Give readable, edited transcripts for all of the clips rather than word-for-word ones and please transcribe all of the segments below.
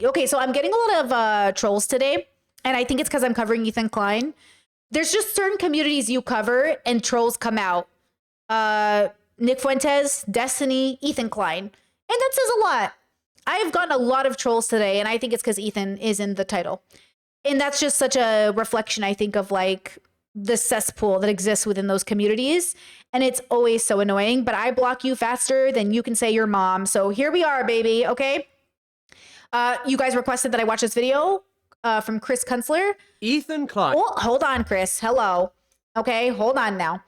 Okay, so I'm getting a lot of trolls today, and I think it's because I'm covering Ethan Klein. There's just certain communities you cover, and trolls come out. Nick Fuentes, Destiny, Ethan Klein, and that says a lot. I've gotten a lot of trolls today, and I think it's because Ethan is in the title, and that's just such a reflection, I think, of like the cesspool that exists within those communities. And it's always so annoying, but I block you faster than you can say your mom. So here we are, baby. Okay. You guys requested that I watch this video from Chris Kunstler. Ethan Klein. Oh, hold on, Chris. Hello. Okay, hold on now.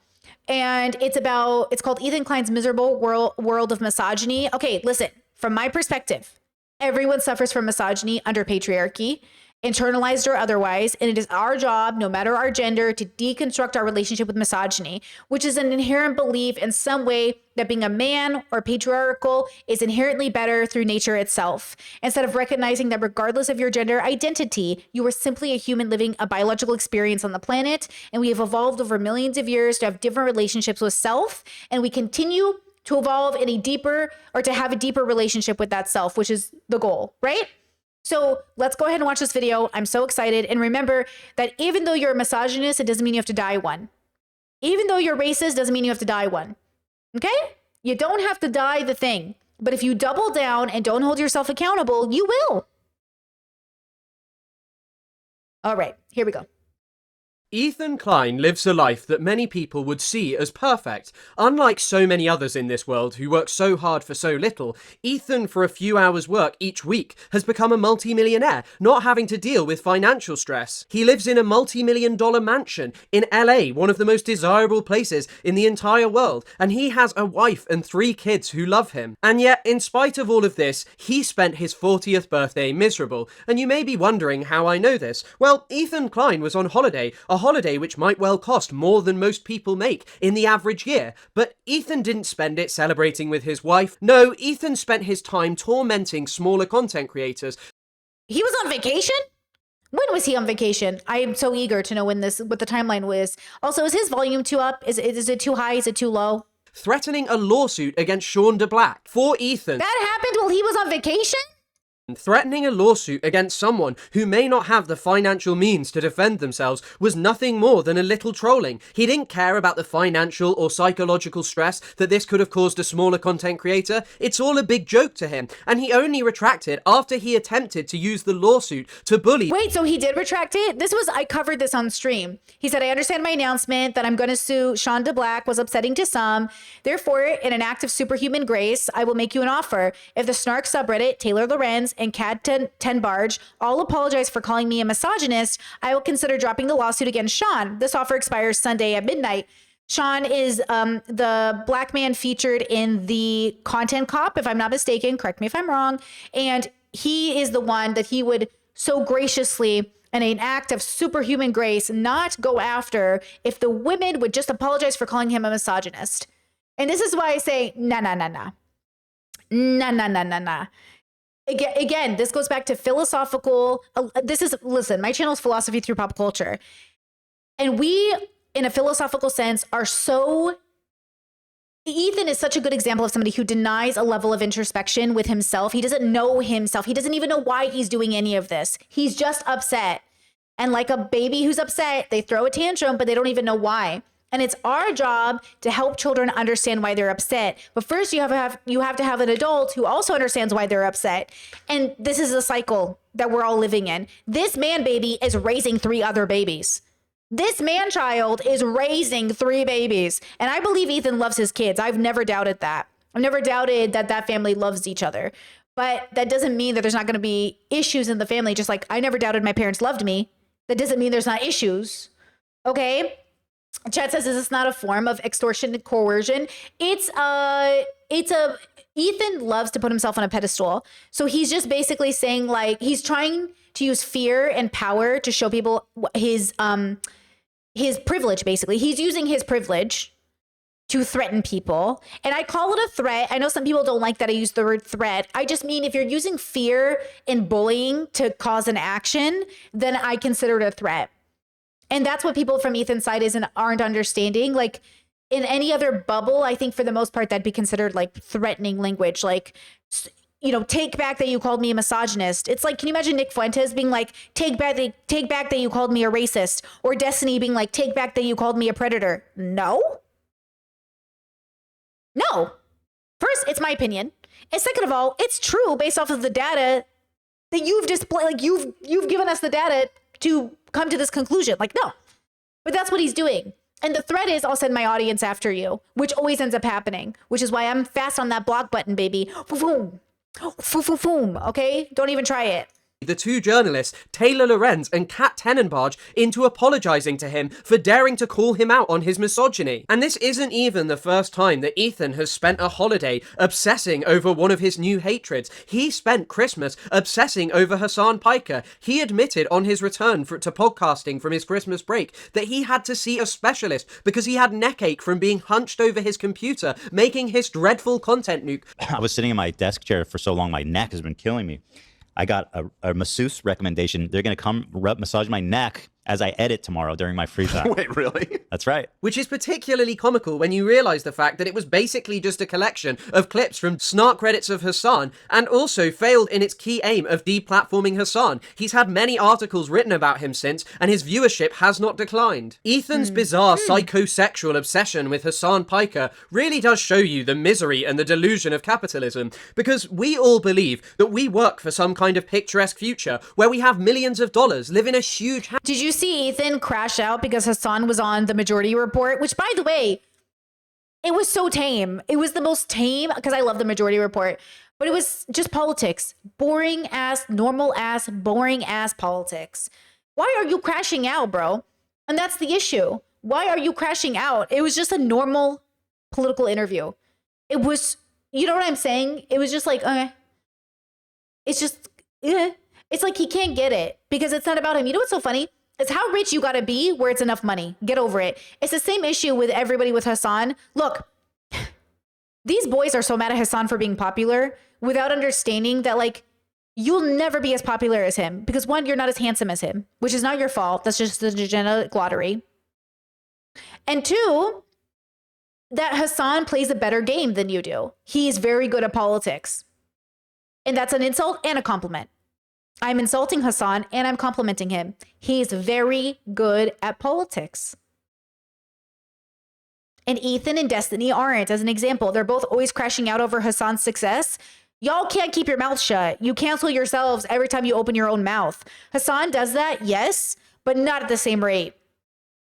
And it's called Ethan Klein's Miserable World of Misogyny. Okay, listen, from my perspective, everyone suffers from misogyny under patriarchy, internalized or otherwise, and it is our job, no matter our gender, to deconstruct our relationship with misogyny, which is an inherent belief in some way that being a man or patriarchal is inherently better through nature itself, instead of recognizing that regardless of your gender identity, you are simply a human living a biological experience on the planet, and we have evolved over millions of years to have different relationships with self, and we continue to evolve in a deeper, or to have a deeper relationship with that self, which is the goal, right? So let's go ahead and watch this video. I'm so excited. And remember that even though you're a misogynist, it doesn't mean you have to die one. Even though you're racist, doesn't mean you have to die one. Okay? You don't have to die the thing. But if you double down and don't hold yourself accountable, you will. All right, here we go. Ethan Klein lives a life that many people would see as perfect. Unlike so many others in this world who work so hard for so little, Ethan, for a few hours work each week, has become a multi-millionaire, not having to deal with financial stress. He lives in a multi-million-dollar mansion in LA, one of the most desirable places in the entire world, and he has a wife and 3 kids who love him. And yet, in spite of all of this, he spent his 40th birthday miserable. And you may be wondering how I know this. Well, Ethan Klein was on holiday, a holiday which might well cost more than most people make in the average year. But Ethan didn't spend it celebrating with his wife. No, Ethan spent his time tormenting smaller content creators. He was on vacation? When was he on vacation? I am so eager to know what the timeline was. Also, is his volume too up? Is it too high? Is it too low? Threatening a lawsuit against Sean DeBlack for Ethan. That happened while he was on vacation? Threatening a lawsuit against someone who may not have the financial means to defend themselves was nothing more than a little trolling. He didn't care about the financial or psychological stress that this could have caused a smaller content creator. It's all a big joke to him, and he only retracted after he attempted to use the lawsuit to bully. Wait, so he did retract it? I covered this on stream. He said, I understand my announcement that I'm going to sue Sean DeBlack was upsetting to some. Therefore, in an act of superhuman grace, I will make you an offer. If the Snark subreddit, Taylor Lorenz, and Cad Ten Barge all apologize for calling me a misogynist, I will consider dropping the lawsuit against Sean. This offer expires Sunday at midnight. Sean is the black man featured in the Content Cop, if I'm not mistaken. Correct me if I'm wrong. And he is the one that he would so graciously, in an act of superhuman grace, not go after if the women would just apologize for calling him a misogynist. And this is why I say, nah. Again, this goes back to philosophical. Listen, my channel is philosophy through pop culture. And we, in a philosophical sense, are so... Ethan is such a good example of somebody who denies a level of introspection with himself. He doesn't know himself. He doesn't even know why he's doing any of this. He's just upset. And like a baby who's upset, they throw a tantrum, but they don't even know why. And it's our job to help children understand why they're upset. But first, you have to have an adult who also understands why they're upset. And this is a cycle that we're all living in. This man baby is raising 3 other babies. This man child is raising 3 babies. And I believe Ethan loves his kids. I've never doubted that. I've never doubted that family loves each other. But that doesn't mean that there's not going to be issues in the family. Just like I never doubted my parents loved me. That doesn't mean there's not issues. Okay? Chat says, is this not a form of extortion and coercion? Ethan loves to put himself on a pedestal. So he's just basically saying, like, he's trying to use fear and power to show people his privilege, basically. He's using his privilege to threaten people. And I call it a threat. I know some people don't like that I use the word threat. I just mean if you're using fear and bullying to cause an action, then I consider it a threat. And that's what people from Ethan's side aren't understanding. Like in any other bubble, I think for the most part, that'd be considered like threatening language. Like take back that you called me a misogynist. It's like, can you imagine Nick Fuentes being like, take back that you called me a racist, or Destiny being like, take back that you called me a predator? No. First, it's my opinion. And second of all, it's true based off of the data that you've displayed. Like you've given us the data to come to this conclusion. Like, no. But that's what he's doing. And the threat is, I'll send my audience after you, which always ends up happening, which is why I'm fast on that block button, baby. Boom. Okay? Don't even try it. The two journalists, Taylor Lorenz and Kat Tenenbarge, into apologizing to him for daring to call him out on his misogyny. And this isn't even the first time that Ethan has spent a holiday obsessing over one of his new hatreds. He spent Christmas obsessing over Hassan Piker. He admitted on his return to podcasting from his Christmas break that he had to see a specialist because he had neck ache from being hunched over his computer, making his dreadful content nuke. I was sitting in my desk chair for so long, my neck has been killing me. I got a masseuse recommendation. They're going to come massage my neck as I edit tomorrow during my free time. Wait, really? That's right. Which is particularly comical when you realise the fact that it was basically just a collection of clips from snark credits of Hassan, and also failed in its key aim of deplatforming Hassan. He's had many articles written about him since, and his viewership has not declined. Ethan's bizarre psychosexual obsession with Hassan Piker really does show you the misery and the delusion of capitalism, because we all believe that we work for some kind of picturesque future where we have millions of dollars, live in a huge house. Did you see Ethan crash out because Hassan was on the Majority Report? Which, by the way, it was so tame. It was the most tame, because I love the Majority Report, but it was just politics. Boring ass, normal ass, boring ass politics. Why are you crashing out, bro? And that's the issue. Why are you crashing out? It was just a normal political interview. It was, you know what I'm saying? It was just like, it's just, it's like he can't get it because it's not about him. You know what's so funny? It's how rich you gotta be where it's enough money. Get over it. It's the same issue with everybody with Hassan. Look, these boys are so mad at Hassan for being popular without understanding that, like, you'll never be as popular as him because, one, you're not as handsome as him, which is not your fault. That's just the genetic lottery. And two, that Hassan plays a better game than you do. He's very good at politics. And that's an insult and a compliment. I'm insulting Hassan and I'm complimenting him. He's very good at politics. And Ethan and Destiny aren't, as an example. They're both always crashing out over Hassan's success. Y'all can't keep your mouth shut. You cancel yourselves every time you open your own mouth. Hassan does that, yes, but not at the same rate.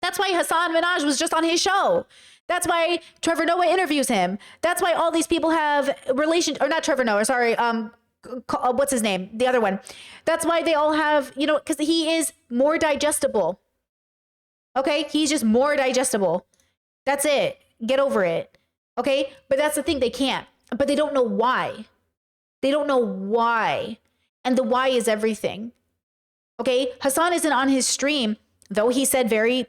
That's why Hassan Minaj was just on his show. That's why Trevor Noah interviews him. That's why all these people have or not Trevor Noah, sorry, what's his name? The other one. That's why they all have, because he is more digestible. Okay? He's just more digestible. That's it. Get over it. Okay? But that's the thing. They can't. But they don't know why. They don't know why. And the why is everything. Okay? Hassan isn't on his stream, though he said very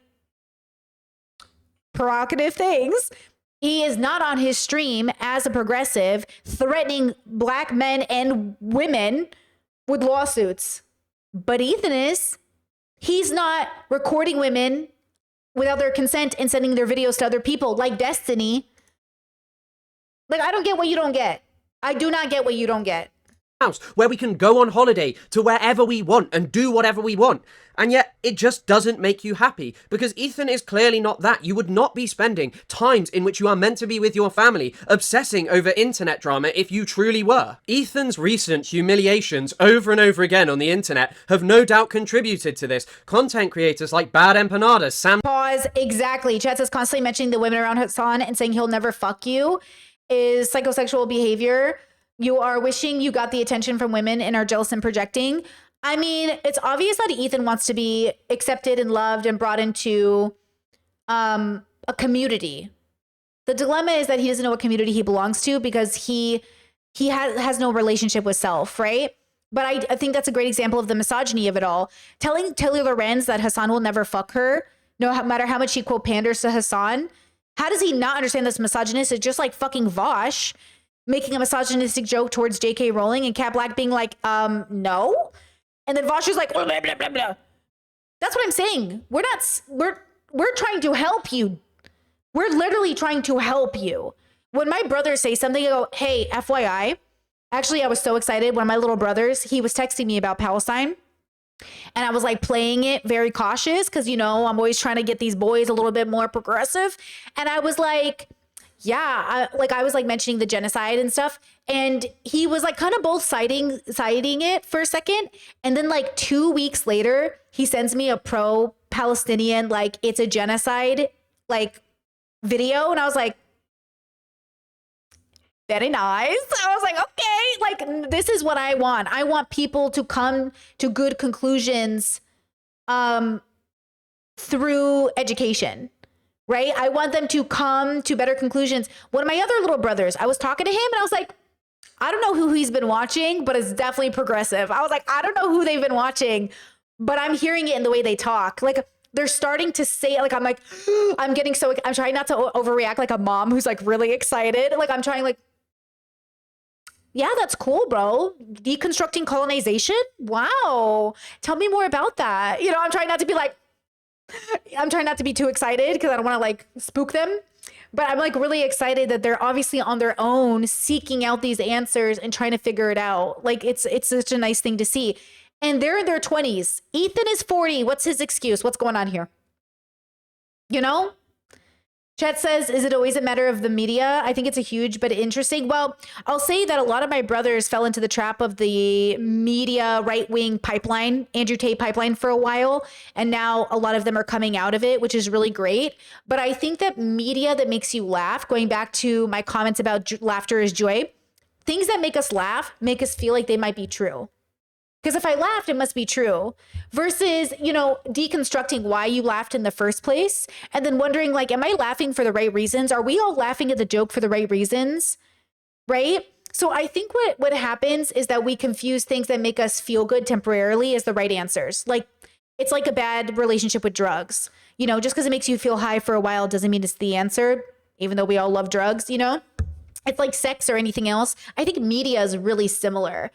provocative things. He is not on his stream as a progressive threatening black men and women with lawsuits. But Ethan is. He's not recording women without their consent and sending their videos to other people like Destiny. Like, I don't get what you don't get. I do not get what you don't get. House where we can go on holiday to wherever we want and do whatever we want. And yet it just doesn't make you happy because Ethan is clearly not that. You would not be spending times in which you are meant to be with your family obsessing over internet drama if you truly were. Ethan's recent humiliations over and over again on the internet have no doubt contributed to this. Content creators like Bad Empanadas, Sam... Pause. Exactly. Chat is constantly mentioning the women around Hassan and saying he'll never fuck you is psychosexual behavior. You are wishing you got the attention from women and are jealous and projecting. I mean, it's obvious that Ethan wants to be accepted and loved and brought into a community. The dilemma is that he doesn't know what community he belongs to because he has no relationship with self, right? But I think that's a great example of the misogyny of it all. Telling Taylor Lorenz that Hassan will never fuck her, no matter how much he quote panders to Hassan, how does he not understand this misogynist? It's just like fucking Vosh making a misogynistic joke towards J.K. Rowling and Cat Black being like, no. And then Vosh is like, blah, blah, blah, blah. That's what I'm saying. We're trying to help you. We're literally trying to help you. When my brothers say something, I go, hey, FYI, Actually, I was so excited. One of my little brothers, he was texting me about Palestine. And I was like playing it very cautious because, you know, I'm always trying to get these boys a little bit more progressive. And I was like, yeah, I was like mentioning the genocide and stuff. And he was like kind of both citing it for a second. And then like 2 weeks later, he sends me a pro-Palestinian, like it's a genocide, like video. And I was like, very nice. I was like, okay, like this is what I want. I want people to come to good conclusions through education, right? I want them to come to better conclusions. One of my other little brothers, I was talking to him and I was like, I don't know who he's been watching, but it's definitely progressive. I was like, I don't know who they've been watching, but I'm hearing it in the way they talk. Like they're starting to say, like, I'm like, I'm trying not to overreact like a mom who's like really excited. Like I'm trying like, yeah, that's cool, bro. Deconstructing colonization? Wow. Tell me more about that. You know, I'm trying not to be too excited because I don't want to like spook them. But I'm like really excited that they're obviously on their own seeking out these answers and trying to figure it out. Like it's such a nice thing to see. And they're in their 20s. Ethan is 40. What's his excuse? What's going on here? You know? Chet says, is it always a matter of the media? I think it's a huge but interesting. Well, I'll say that a lot of my brothers fell into the trap of the media right-wing pipeline, Andrew Tate pipeline for a while. And now a lot of them are coming out of it, which is really great. But I think that media that makes you laugh, going back to my comments about laughter is joy, things that make us laugh make us feel like they might be true. Because if I laughed, it must be true. Versus, you know, deconstructing why you laughed in the first place and then wondering, like, am I laughing for the right reasons? Are we all laughing at the joke for the right reasons? Right? So I think what happens is that we confuse things that make us feel good temporarily as the right answers. Like, it's like a bad relationship with drugs. You know, just because it makes you feel high for a while doesn't mean it's the answer, even though we all love drugs, you know? It's like sex or anything else. I think media is really similar.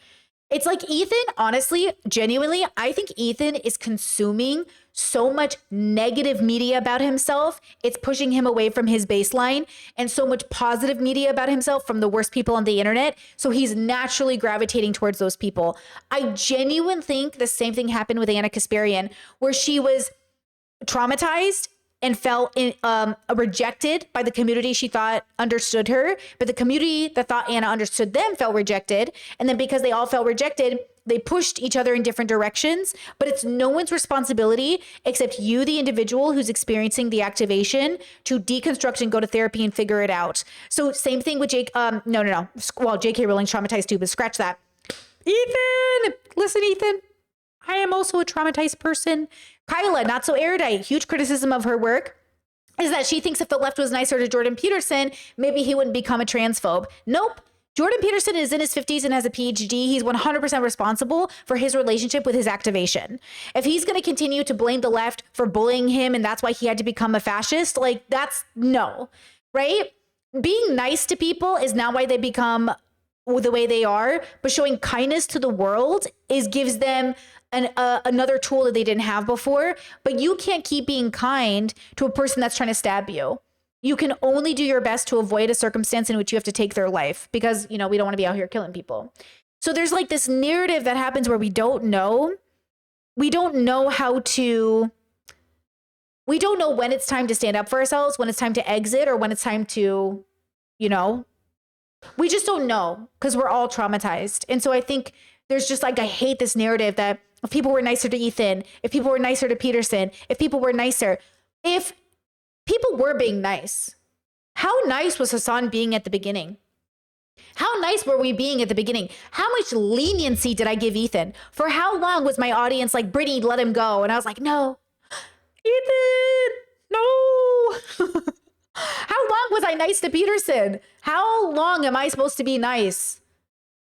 It's like Ethan, honestly, genuinely, I think Ethan is consuming so much negative media about himself. It's pushing him away from his baseline, and so much positive media about himself from the worst people on the internet. So he's naturally gravitating towards those people. I genuinely think the same thing happened with Ana Kasparian, where she was traumatized and felt rejected by the community she thought understood her. But the community that thought Ana understood them felt rejected. And then because they all felt rejected, they pushed each other in different directions. But it's no one's responsibility except you, the individual who's experiencing the activation, to deconstruct and go to therapy and figure it out. So same thing with Jake. No. Well, J.K. Rowling's traumatized too, but scratch that. Ethan! Listen, Ethan. I am also a traumatized person. Kyla, not so erudite. Huge criticism of her work is that she thinks if the left was nicer to Jordan Peterson, maybe he wouldn't become a transphobe. Nope. Jordan Peterson is in his 50s and has a PhD. He's 100% responsible for his relationship with his activation. If he's going to continue to blame the left for bullying him and that's why he had to become a fascist, like that's no, right? Being nice to people is not why they become the way they are, but showing kindness to the world gives them another tool that they didn't have before. But you can't keep being kind to a person that's trying to stab you. You can only do your best to avoid a circumstance in which you have to take their life because, you know, we don't want to be out here killing people. So there's like this narrative that happens where we don't know when it's time to stand up for ourselves, when it's time to exit, or when it's time to, you know, we just don't know because we're all traumatized. And so I think there's just like, I hate this narrative that if people were nicer to Ethan, if people were nicer to Peterson, if people were being nice, how nice was Hassan being at the beginning? How nice were we being at the beginning? How much leniency did I give Ethan? For how long was my audience like, Brittany, let him go? And I was like, no, Ethan, no. How long was I nice to Peterson? How long am I supposed to be nice?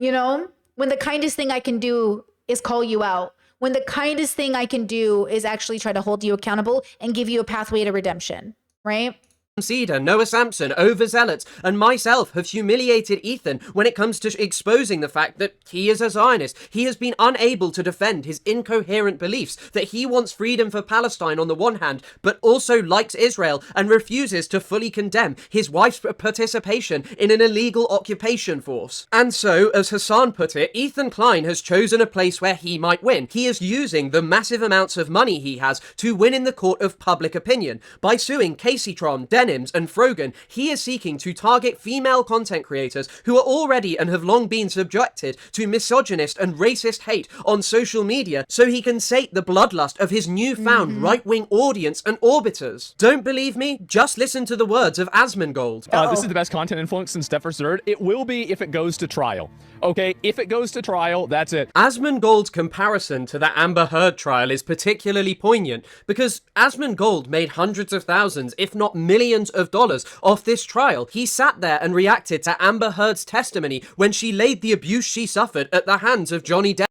You know, when the kindest thing I can do is call you out. When the kindest thing I can do is actually try to hold you accountable and give you a pathway to redemption, right? Cedar, Noah Sampson, Overzealots, and myself have humiliated Ethan when it comes to exposing the fact that he is a Zionist. He has been unable to defend his incoherent beliefs that he wants freedom for Palestine on the one hand, but also likes Israel and refuses to fully condemn his wife's participation in an illegal occupation force. And so, as Hassan put it, Ethan Klein has chosen a place where he might win. He is using the massive amounts of money he has to win in the court of public opinion. By suing Caseytron, Denims, and Frogan, he is seeking to target female content creators who are already and have long been subjected to misogynist and racist hate on social media so he can sate the bloodlust of his newfound right-wing audience and orbiters. Don't believe me? Just listen to the words of Asmongold. This is the best content influence since Steph Third. It will be if it goes to trial. Okay, if it goes to trial, that's it. Asmongold's comparison to the Amber Heard trial is particularly poignant because Asmongold made hundreds of thousands, if not millions of dollars off this trial. He sat there and reacted to Amber Heard's testimony when she laid the abuse she suffered at the hands of Johnny Depp.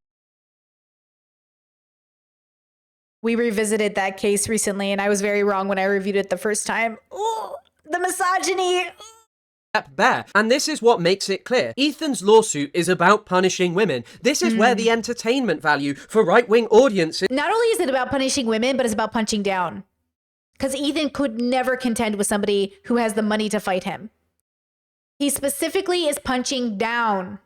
We revisited that case recently, and I was very wrong when I reviewed it the first time. Ooh, the misogyny. Bear. And this is what makes it clear. Ethan's lawsuit is about punishing women. This is where the entertainment value for right-wing audiences. Not only is it about punishing women, but it's about punching down. Because Ethan could never contend with somebody who has the money to fight him. He specifically is punching down.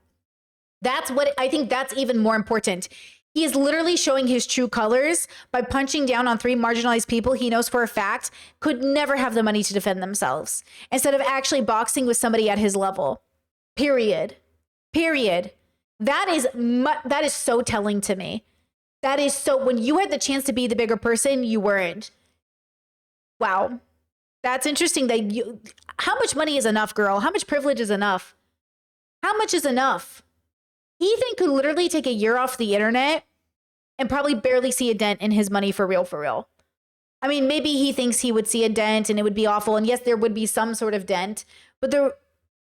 That's what I think that's even more important. He is literally showing his true colors by punching down on three marginalized people he knows for a fact could never have the money to defend themselves, instead of actually boxing with somebody at his level. Period. That is so telling to me. That is so, when you had the chance to be the bigger person, you weren't. Wow. That's interesting that you, how much money is enough, girl? How much privilege is enough? How much is enough? Ethan could literally take a year off the internet and probably barely see a dent in his money for real. I mean, maybe he thinks he would see a dent and it would be awful. And yes, there would be some sort of dent, but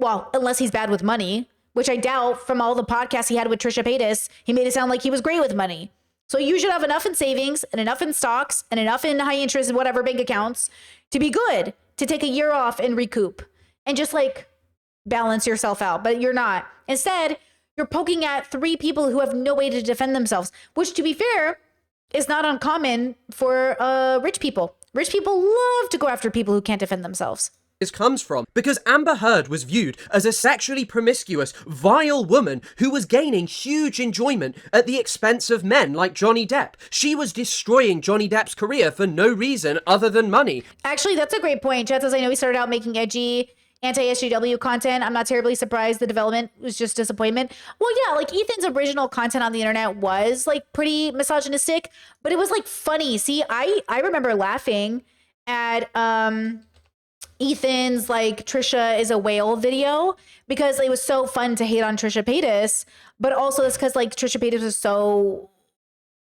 unless he's bad with money, which I doubt from all the podcasts he had with Trisha Paytas, he made it sound like he was great with money. So you should have enough in savings and enough in stocks and enough in high interest and whatever bank accounts to be good, to take a year off and recoup and just like balance yourself out. But you're not. Instead, you're poking at three people who have no way to defend themselves, which, to be fair, is not uncommon for rich people. Rich people love to go after people who can't defend themselves. Comes from because Amber Heard was viewed as a sexually promiscuous, vile woman who was gaining huge enjoyment at the expense of men like Johnny Depp. She was destroying Johnny Depp's career for no reason other than money. Actually, that's a great point. Chat says, I know he started out making edgy anti-SJW content. I'm not terribly surprised the development was just disappointment. Well, yeah, like Ethan's original content on the internet was like pretty misogynistic, but it was like funny. See, I remember laughing at Ethan's like Trisha is a whale video because it was so fun to hate on Trisha Paytas, but also it's because like Trisha Paytas was so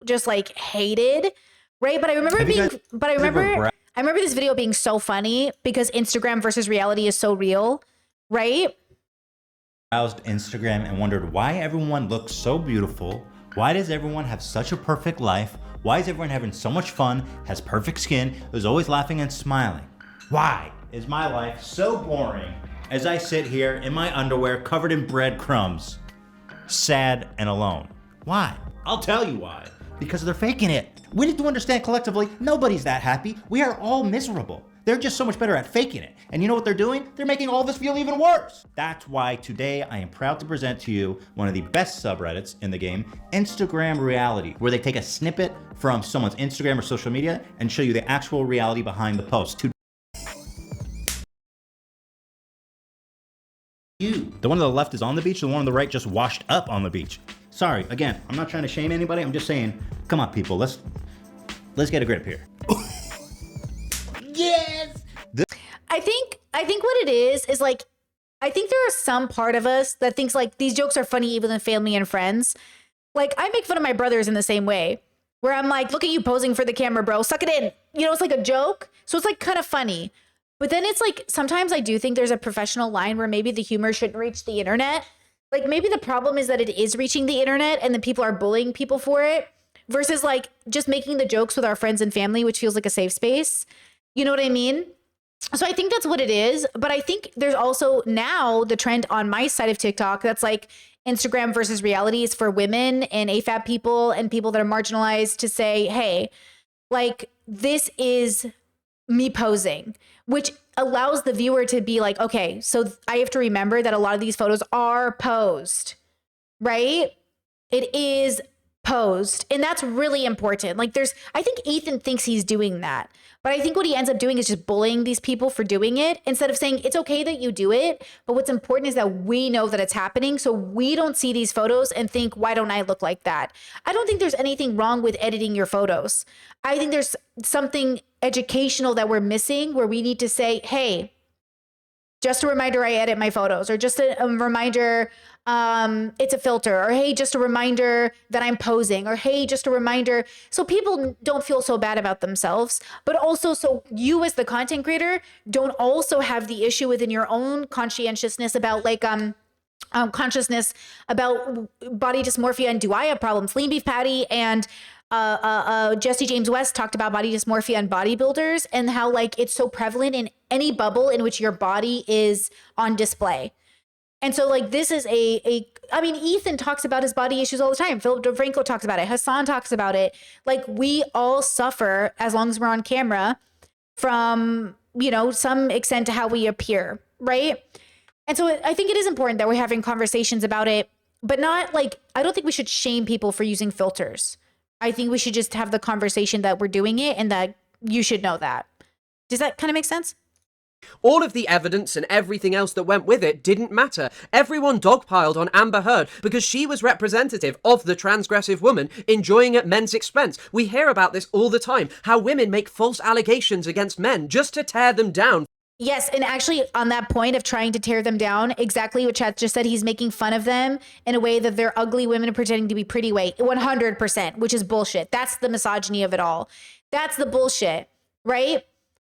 just like hated, right? But I remember I remember this video being so funny because Instagram versus reality is so real, right? Browsed Instagram and wondered why everyone looks so beautiful. Why does everyone have such a perfect life? Why is everyone having so much fun, has perfect skin, is always laughing and smiling? Why is my life so boring as I sit here in my underwear covered in breadcrumbs, sad and alone? Why? I'll tell you why. Because they're faking it. We need to understand collectively, nobody's that happy. We are all miserable. They're just so much better at faking it. And you know what they're doing? They're making all of us feel even worse. That's why today I am proud to present to you one of the best subreddits in the game, Instagram Reality, where they take a snippet from someone's Instagram or social media and show you the actual reality behind the post. The one on the left is on the beach, the one on the right just washed up on the beach. Sorry, again, I'm not trying to shame anybody, I'm just saying, come on people, let's get a grip here. Yes! I think what it is like, I think there is some part of us that thinks like these jokes are funny even in family and friends. Like I make fun of my brothers in the same way, where I'm like, look at you posing for the camera, bro, suck it in. You know, it's like a joke. So it's like kind of funny. But then it's like, sometimes I do think there's a professional line where maybe the humor shouldn't reach the internet. Like maybe the problem is that it is reaching the internet and then people are bullying people for it versus like just making the jokes with our friends and family, which feels like a safe space. You know what I mean? So I think that's what it is. But I think there's also now the trend on my side of TikTok that's like Instagram versus reality is for women and AFAB people and people that are marginalized to say, hey, like this is me posing, which allows the viewer to be like, okay, so I have to remember that a lot of these photos are posed, right? It is posed. And that's really important. Like I think Ethan thinks he's doing that. But I think what he ends up doing is just bullying these people for doing it instead of saying it's okay that you do it. But what's important is that we know that it's happening. So we don't see these photos and think, why don't I look like that? I don't think there's anything wrong with editing your photos. I think there's something educational that we're missing where we need to say, hey, just a reminder I edit my photos, or just a reminder it's a filter, or hey, just a reminder that I'm posing, or hey, just a reminder so people don't feel so bad about themselves, but also so you as the content creator don't also have the issue within your own conscientiousness about like consciousness about body dysmorphia and do I have problems. Lean Beef Patty and Jesse James West talked about body dysmorphia and bodybuilders and how like it's so prevalent in any bubble in which your body is on display. And so like this is I mean, Ethan talks about his body issues all the time. Philip DeFranco talks about it. Hassan talks about it. Like we all suffer as long as we're on camera from, you know, some extent to how we appear, right? And so I think it is important that we're having conversations about it, but not like, I don't think we should shame people for using filters. I think we should just have the conversation that we're doing it and that you should know that. Does that kind of make sense? All of the evidence and everything else that went with it didn't matter. Everyone dogpiled on Amber Heard because she was representative of the transgressive woman enjoying at men's expense. We hear about this all the time, how women make false allegations against men just to tear them down. Yes, and actually on that point of trying to tear them down, exactly what Chat just said, he's making fun of them in a way that they're ugly women pretending to be pretty way, 100%, which is bullshit. That's the misogyny of it all. That's the bullshit, right?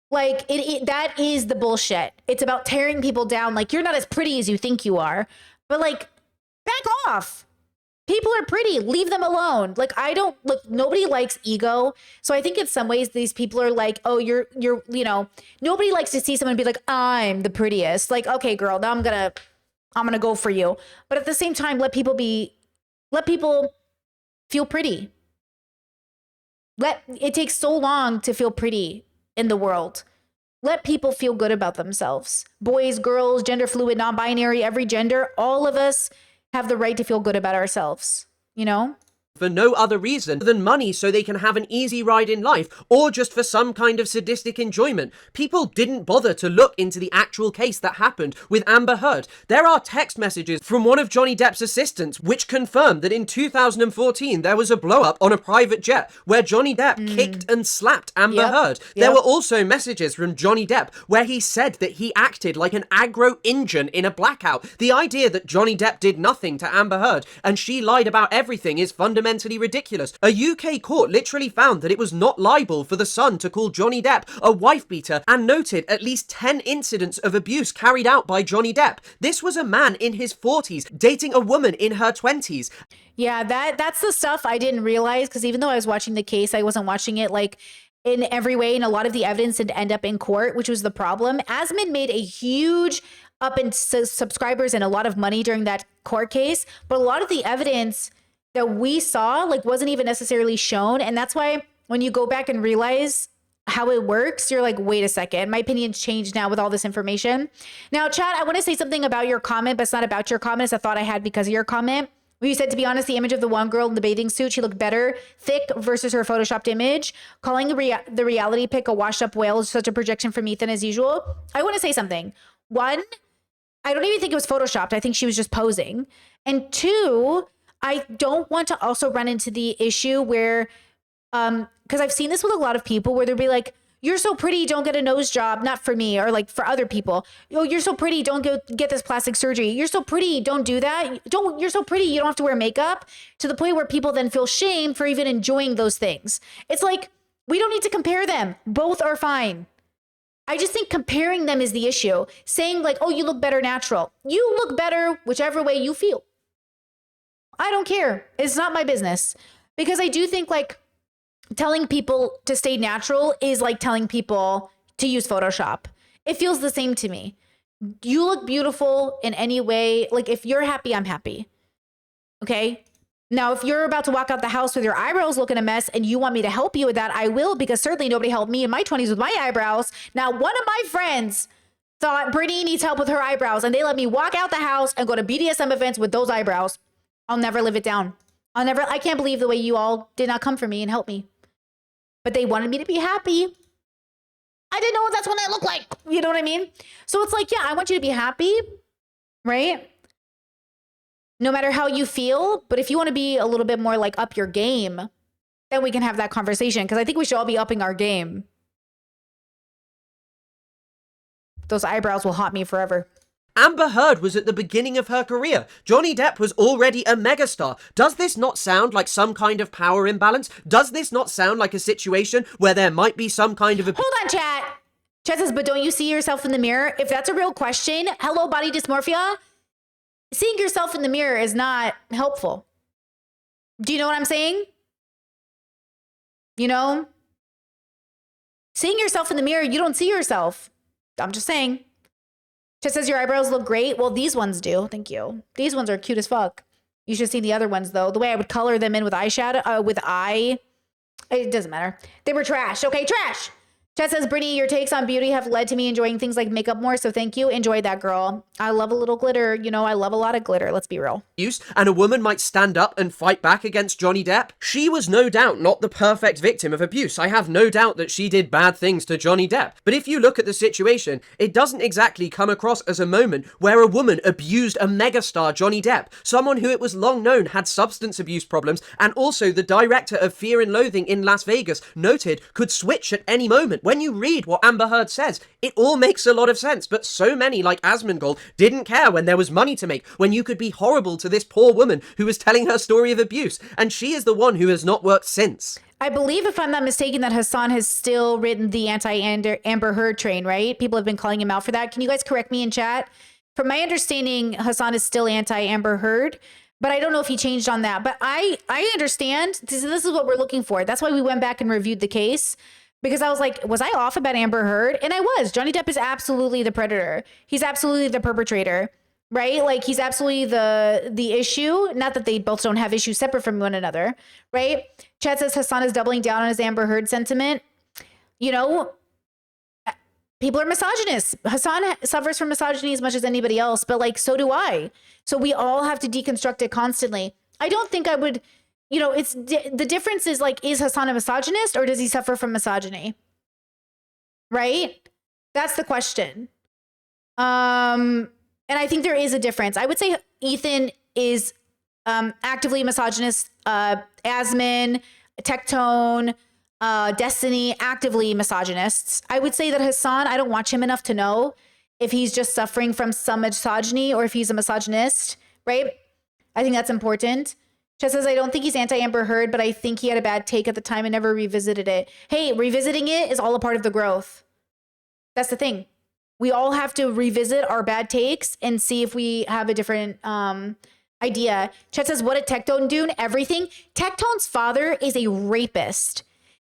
Like that is the bullshit. It's about tearing people down. Like you're not as pretty as you think you are, but like back off. People are pretty. Leave them alone. Like nobody likes ego. So I think in some ways these people are like, oh, you're, you know, nobody likes to see someone be like, I'm the prettiest. Like, okay, girl, now I'm going to go for you. But at the same time, let people feel pretty. It takes so long to feel pretty in the world. Let people feel good about themselves. Boys, girls, gender fluid, non-binary, every gender, all of us have the right to feel good about ourselves, you know? For no other reason than money so they can have an easy ride in life, or just for some kind of sadistic enjoyment. People didn't bother to look into the actual case that happened with Amber Heard. There are text messages from one of Johnny Depp's assistants which confirmed that in 2014 there was a blow-up on a private jet where Johnny Depp kicked and slapped Amber Heard. There were also messages from Johnny Depp where he said that he acted like an aggro Indian in a blackout. The idea that Johnny Depp did nothing to Amber Heard and she lied about everything is fundamentally ridiculous. A UK court literally found that it was not libel for The Sun to call Johnny Depp a wife beater and noted at least 10 incidents of abuse carried out by Johnny Depp. This was a man in his 40s dating a woman in her 20s. Yeah, that's the stuff I didn't realize, because even though I was watching the case, I wasn't watching it like in every way, and a lot of the evidence didn't end up in court, which was the problem. Asmund made a huge up in subscribers and a lot of money during that court case, but a lot of the evidence that we saw like wasn't even necessarily shown. And that's why when you go back and realize how it works, you're like, wait a second, my opinion's changed now with all this information. Now, Chad, I want to say something about your comment, but it's not about your comment. It's a thought I had because of your comment. Where you said, to be honest, the image of the one girl in the bathing suit, she looked better, thick versus her photoshopped image. Calling the reality pic a washed up whale is such a projection from Ethan as usual. I want to say something. One, I don't even think it was photoshopped. I think she was just posing. And two, I don't want to also run into the issue where, because I've seen this with a lot of people where they'll be like, you're so pretty, don't get a nose job. Not for me, or like for other people. Oh, you're so pretty, don't get this plastic surgery. You're so pretty, don't do that. You're so pretty, you don't have to wear makeup. To the point where people then feel shame for even enjoying those things. It's like, we don't need to compare them. Both are fine. I just think comparing them is the issue. Saying like, oh, you look better natural. You look better whichever way you feel. I don't care. It's not my business. Because I do think like telling people to stay natural is like telling people to use Photoshop. It feels the same to me. You look beautiful in any way. Like, if you're happy, I'm happy. Okay? Now, if you're about to walk out the house with your eyebrows looking a mess and you want me to help you with that, I will, because certainly nobody helped me in my 20s with my eyebrows. Now, one of my friends thought Brittany needs help with her eyebrows, and they let me walk out the house and go to BDSM events with those eyebrows. I'll never live it down. I can't believe the way you all did not come for me and help me. But they wanted me to be happy. I didn't know what that's what I look like. You know what I mean? So it's like, yeah, I want you to be happy, right? No matter how you feel. But if you want to be a little bit more like up your game, then we can have that conversation, because I think we should all be upping our game. Those eyebrows will haunt me forever. Amber Heard was at the beginning of her career. Johnny Depp was already a megastar. Does this not sound like some kind of power imbalance? Does this not sound like a situation where there might be some kind of... Hold on, chat. Chat says, but don't you see yourself in the mirror? If that's a real question, hello, body dysmorphia. Seeing yourself in the mirror is not helpful. Do you know what I'm saying? You know? Seeing yourself in the mirror, you don't see yourself. I'm just saying. Just says your eyebrows look great. Well, these ones do. Thank you. These ones are cute as fuck. You should see the other ones, though. The way I would color them in with eyeshadow, it doesn't matter. They were trash. Okay, trash. Chat says, Brittany, your takes on beauty have led to me enjoying things like makeup more, so thank you. Enjoy that, girl. I love a little glitter. You know, I love a lot of glitter. Let's be real. And a woman might stand up and fight back against Johnny Depp. She was no doubt not the perfect victim of abuse. I have no doubt that she did bad things to Johnny Depp. But if you look at the situation, it doesn't exactly come across as a moment where a woman abused a megastar Johnny Depp, someone who it was long known had substance abuse problems, and also the director of Fear and Loathing in Las Vegas noted could switch at any moment. When you read what Amber Heard says, it all makes a lot of sense, but so many, like Asmongold, didn't care when there was money to make, when you could be horrible to this poor woman who was telling her story of abuse, and she is the one who has not worked since. I believe, if I'm not mistaken, that Hassan has still written the anti-Amber Heard train, right? People have been calling him out for that. Can you guys correct me in chat? From my understanding, Hassan is still anti-Amber Heard, but I don't know if he changed on that. But I understand. This is what we're looking for. That's why we went back and reviewed the case. Because I was like, was I off about Amber Heard? And I was. Johnny Depp is absolutely the predator. He's absolutely the perpetrator, right? Like, he's absolutely the issue. Not that they both don't have issues separate from one another, right? Chad says Hassan is doubling down on his Amber Heard sentiment. You know, people are misogynists. Hassan suffers from misogyny as much as anybody else, but like, so do I. So we all have to deconstruct it constantly. I don't think I would... You know, it's the difference is like, is Hassan a misogynist or does he suffer from misogyny? Right? That's the question. And I think there is a difference. I would say Ethan is actively misogynist. Asmin, Tectone, Destiny, actively misogynists. I would say that Hassan, I don't watch him enough to know if he's just suffering from some misogyny or if he's a misogynist, right? I think that's important. Chess says, I don't think he's anti-Amber Heard, but I think he had a bad take at the time and never revisited it. Hey, revisiting it is all a part of the growth. That's the thing. We all have to revisit our bad takes and see if we have a different idea. Chet says, what did Tectone do? Everything. Tectone's father is a rapist.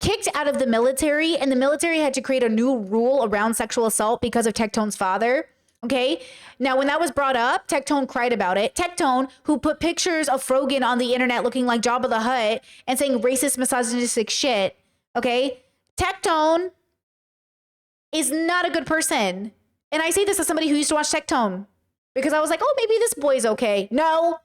Kicked out of the military, and the military had to create a new rule around sexual assault because of Tectone's father. Okay. Now, when that was brought up, Tectone cried about it. Tectone, who put pictures of Frogan on the internet looking like Jabba the Hutt and saying racist, misogynistic shit. Okay. Tectone is not a good person. And I say this as somebody who used to watch Tectone because I was like, oh, maybe this boy's okay. No.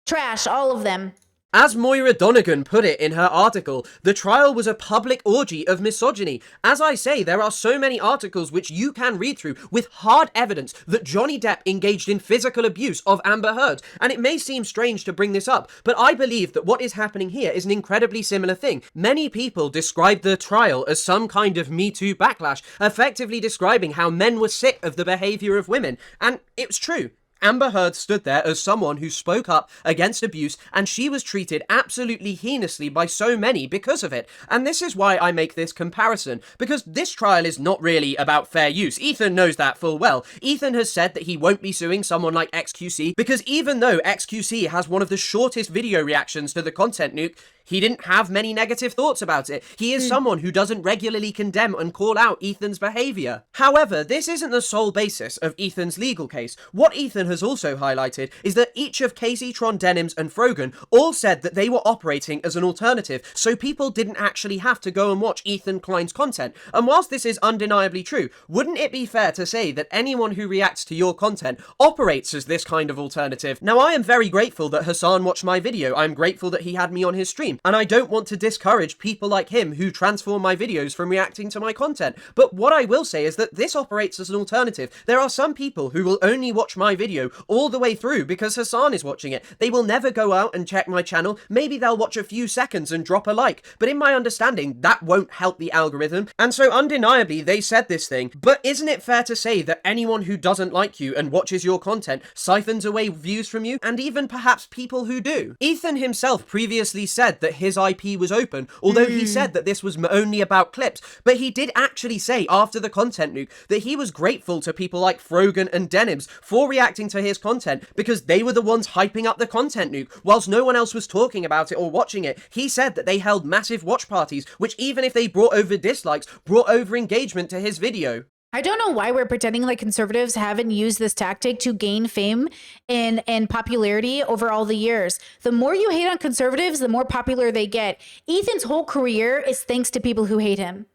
Trash. All of them. As Moira Donegan put it in her article, the trial was a public orgy of misogyny. As I say, there are so many articles which you can read through with hard evidence that Johnny Depp engaged in physical abuse of Amber Heard. And it may seem strange to bring this up, but I believe that what is happening here is an incredibly similar thing. Many people describe the trial as some kind of Me Too backlash, effectively describing how men were sick of the behaviour of women. And it's true. Amber Heard stood there as someone who spoke up against abuse, and she was treated absolutely heinously by so many because of it. And this is why I make this comparison, because this trial is not really about fair use. Ethan knows that full well. Ethan has said that he won't be suing someone like XQC, because even though XQC has one of the shortest video reactions to the content nuke, He didn't have many negative thoughts about it. He is someone who doesn't regularly condemn and call out Ethan's behavior. However, this isn't the sole basis of Ethan's legal case. What Ethan has also highlighted is that each of Casey, Tron, Denims, and Frogan all said that they were operating as an alternative, so people didn't actually have to go and watch Ethan Klein's content. And whilst this is undeniably true, wouldn't it be fair to say that anyone who reacts to your content operates as this kind of alternative? Now, I am very grateful that Hassan watched my video. I'm grateful that he had me on his stream, and I don't want to discourage people like him who transform my videos from reacting to my content. But what I will say is that this operates as an alternative. There are some people who will only watch my video all the way through because Hassan is watching it. They will never go out and check my channel. Maybe they'll watch a few seconds and drop a like, but in my understanding, that won't help the algorithm. And so undeniably, they said this thing. But isn't it fair to say that anyone who doesn't like you and watches your content siphons away views from you, and even perhaps people who do? Ethan himself previously said that his IP was open, although he said that this was only about clips, but he did actually say after the content nuke that he was grateful to people like Frogan and Denims for reacting to his content because they were the ones hyping up the content nuke, whilst no one else was talking about it or watching it. He said that they held massive watch parties, which even if they brought over dislikes, brought over engagement to his video. I don't know why we're pretending like conservatives haven't used this tactic to gain fame and popularity over all the years. The more you hate on conservatives, the more popular they get. Ethan's whole career is thanks to people who hate him.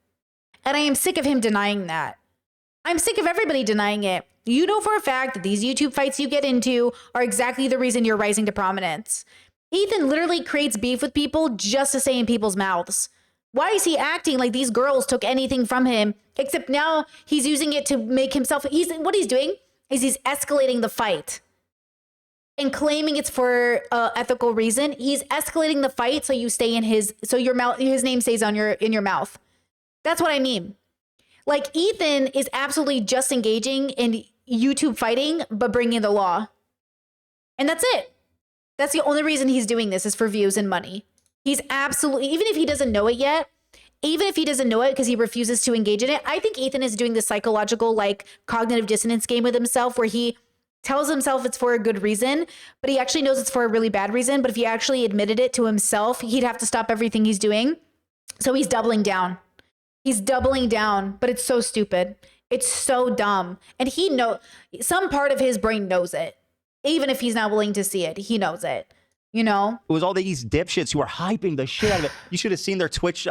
And I am sick of him denying that. I'm sick of everybody denying it. You know for a fact that these YouTube fights you get into are exactly the reason you're rising to prominence. Ethan literally creates beef with people just to say in people's mouths. Why is he acting like these girls took anything from him? Except now he's using it to make himself. What he's doing is he's escalating the fight and claiming it's for ethical reason. He's escalating the fight so you stay in your mouth. His name stays in your mouth. That's what I mean. Like Ethan is absolutely just engaging in YouTube fighting, but bringing the law, and that's it. That's the only reason he's doing this is for views and money. He's absolutely, even if he doesn't know it yet, even if he doesn't know it because he refuses to engage in it, I think Ethan is doing the psychological, like, cognitive dissonance game with himself where he tells himself it's for a good reason, but he actually knows it's for a really bad reason. But if he actually admitted it to himself, he'd have to stop everything he's doing. So he's doubling down. He's doubling down, but it's so stupid. It's so dumb. And some part of his brain knows it. Even if he's not willing to see it, he knows it. You know, it was all these dipshits who were hyping the shit out of it. You should have seen their Twitch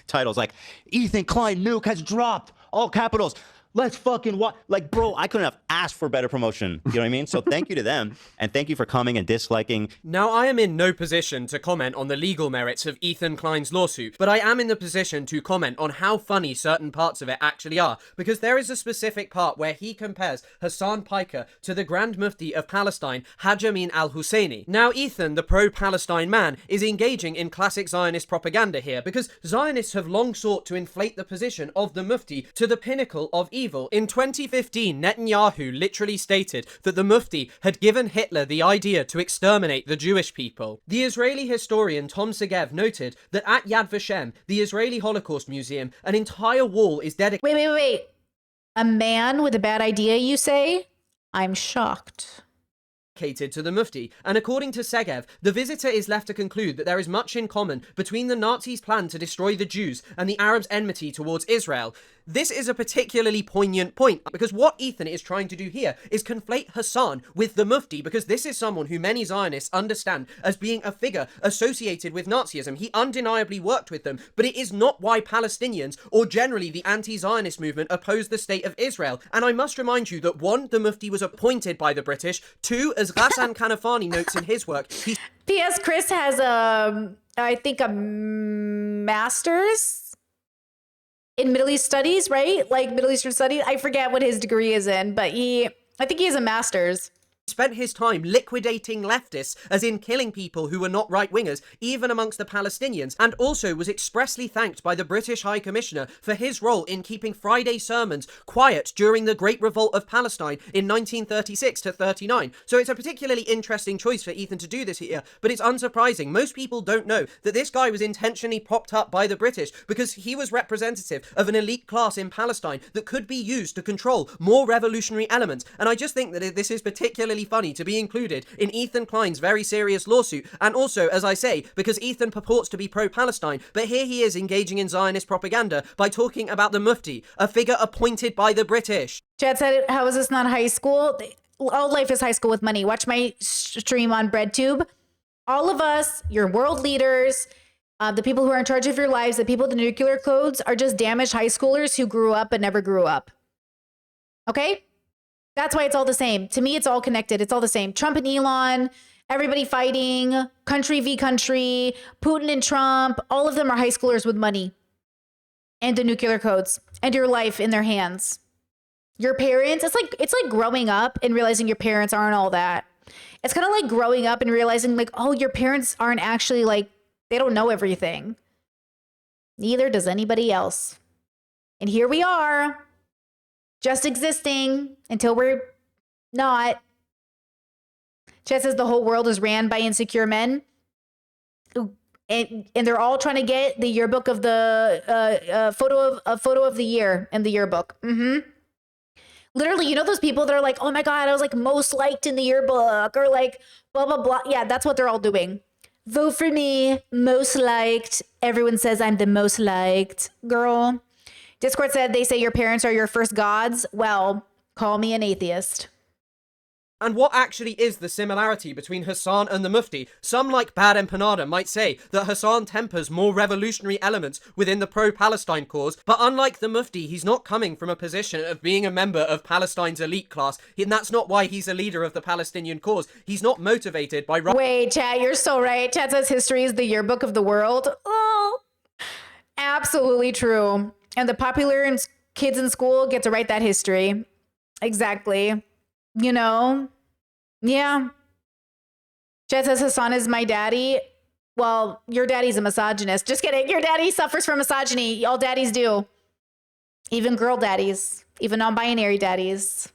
titles, like Ethan Klein nuke has dropped, all capitals. Let's fucking watch. Like, bro, I couldn't have asked for better promotion. You know what I mean? So thank you to them. And thank you for coming and disliking. Now, I am in no position to comment on the legal merits of Ethan Klein's lawsuit, but I am in the position to comment on how funny certain parts of it actually are, because there is a specific part where he compares Hassan Piker to the Grand Mufti of Palestine, Haj Amin al-Husseini. Now, Ethan, the pro-Palestine man, is engaging in classic Zionist propaganda here, because Zionists have long sought to inflate the position of the Mufti to the pinnacle of evil. In 2015, Netanyahu literally stated that the Mufti had given Hitler the idea to exterminate the Jewish people. The Israeli historian Tom Segev noted that at Yad Vashem, the Israeli Holocaust Museum, an entire wall is dedicated. Wait. A man with a bad idea, you say? I'm shocked. To the Mufti, and according to Segev, the visitor is left to conclude that there is much in common between the Nazis' plan to destroy the Jews and the Arabs' enmity towards Israel. This is a particularly poignant point, because what Ethan is trying to do here is conflate Hassan with the Mufti, because this is someone who many Zionists understand as being a figure associated with Nazism. He undeniably worked with them, but it is not why Palestinians, or generally the anti-Zionist movement, oppose the state of Israel. And I must remind you that 1, the Mufti was appointed by the British, 2, as Ghassan Kanafani notes in his work, P.S. Chris has I think a master's in Middle East studies, right? Like Middle Eastern studies. I forget what his degree is in, but I think he has a master's. Spent his time liquidating leftists, as in killing people who were not right-wingers, even amongst the Palestinians, and also was expressly thanked by the British High Commissioner for his role in keeping Friday sermons quiet during the Great Revolt of Palestine in 1936 to 39. So it's a particularly interesting choice for Ethan to do this here, but it's unsurprising. Most people don't know that this guy was intentionally propped up by the British because he was representative of an elite class in Palestine that could be used to control more revolutionary elements. And I just think that this is particularly particularly funny to be included in Ethan Klein's very serious lawsuit, and also, as I say, because Ethan purports to be pro-Palestine, but here he is engaging in Zionist propaganda by talking about the Mufti, a figure appointed by the British. Chad said, how is this not high school? All life is high school with money. Watch my stream on BreadTube. All of us, your world leaders, the people who are in charge of your lives, the people with the nuclear codes are just damaged high schoolers who grew up but never grew up. Okay? That's why it's all the same. To me, it's all connected. It's all the same. Trump and Elon, everybody fighting, country v. country, Putin and Trump, all of them are high schoolers with money and the nuclear codes and your life in their hands. Your parents, it's like growing up and realizing your parents aren't all that. It's kind of like growing up and realizing like, oh, your parents aren't actually like, they don't know everything. Neither does anybody else. And here we are, just existing until we're not. Chet says the whole world is ran by insecure men. And they're all trying to get the yearbook of the photo of the year in the yearbook. Literally, you know those people that are like, oh my God, I was like most liked in the yearbook, or like blah, blah, blah. Yeah, that's what they're all doing. Vote for me, most liked. Everyone says I'm the most liked. Girl. Discord said they say your parents are your first gods. Well, call me an atheist. And what actually is the similarity between Hassan and the Mufti? Some, like Bad Empanada, might say that Hassan tempers more revolutionary elements within the pro-Palestine cause, but unlike the Mufti, he's not coming from a position of being a member of Palestine's elite class, and that's not why he's a leader of the Palestinian cause. He's not motivated by... Wait, Chad, you're so right. Chad says history is the yearbook of the world. Oh, absolutely true. And the popular kids in school get to write that history. Exactly. You know? Yeah. Chad says Hassan is my daddy. Well, your daddy's a misogynist. Just kidding. Your daddy suffers from misogyny. All daddies do. Even girl daddies. Even non-binary daddies.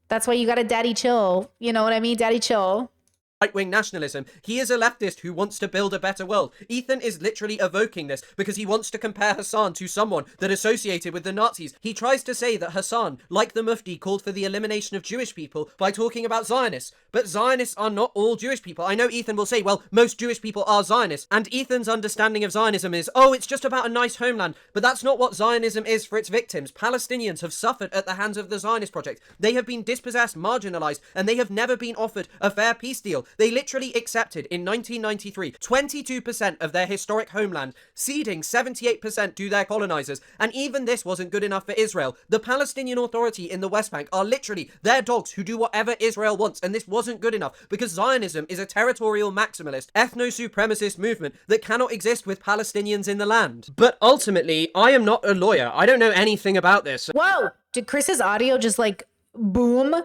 That's why you gotta daddy chill. You know what I mean? Daddy chill. Right-wing nationalism. He is a leftist who wants to build a better world. Ethan is literally evoking this because he wants to compare Hassan to someone that associated with the Nazis. He tries to say that Hassan, like the Mufti, called for the elimination of Jewish people by talking about Zionists. But Zionists are not all Jewish people. I know Ethan will say, well, most Jewish people are Zionists. And Ethan's understanding of Zionism is, oh, it's just about a nice homeland. But that's not what Zionism is for its victims. Palestinians have suffered at the hands of the Zionist project. They have been dispossessed, marginalized, and they have never been offered a fair peace deal. They literally accepted in 1993 22% of their historic homeland, ceding 78% to their colonizers, and even this wasn't good enough for Israel. The Palestinian Authority in the West Bank are literally their dogs who do whatever Israel wants, and this wasn't good enough because Zionism is a territorial maximalist, ethno-supremacist movement that cannot exist with Palestinians in the land. But ultimately, I am not a lawyer. I don't know anything about this. Whoa! Did Chris's audio just like boom?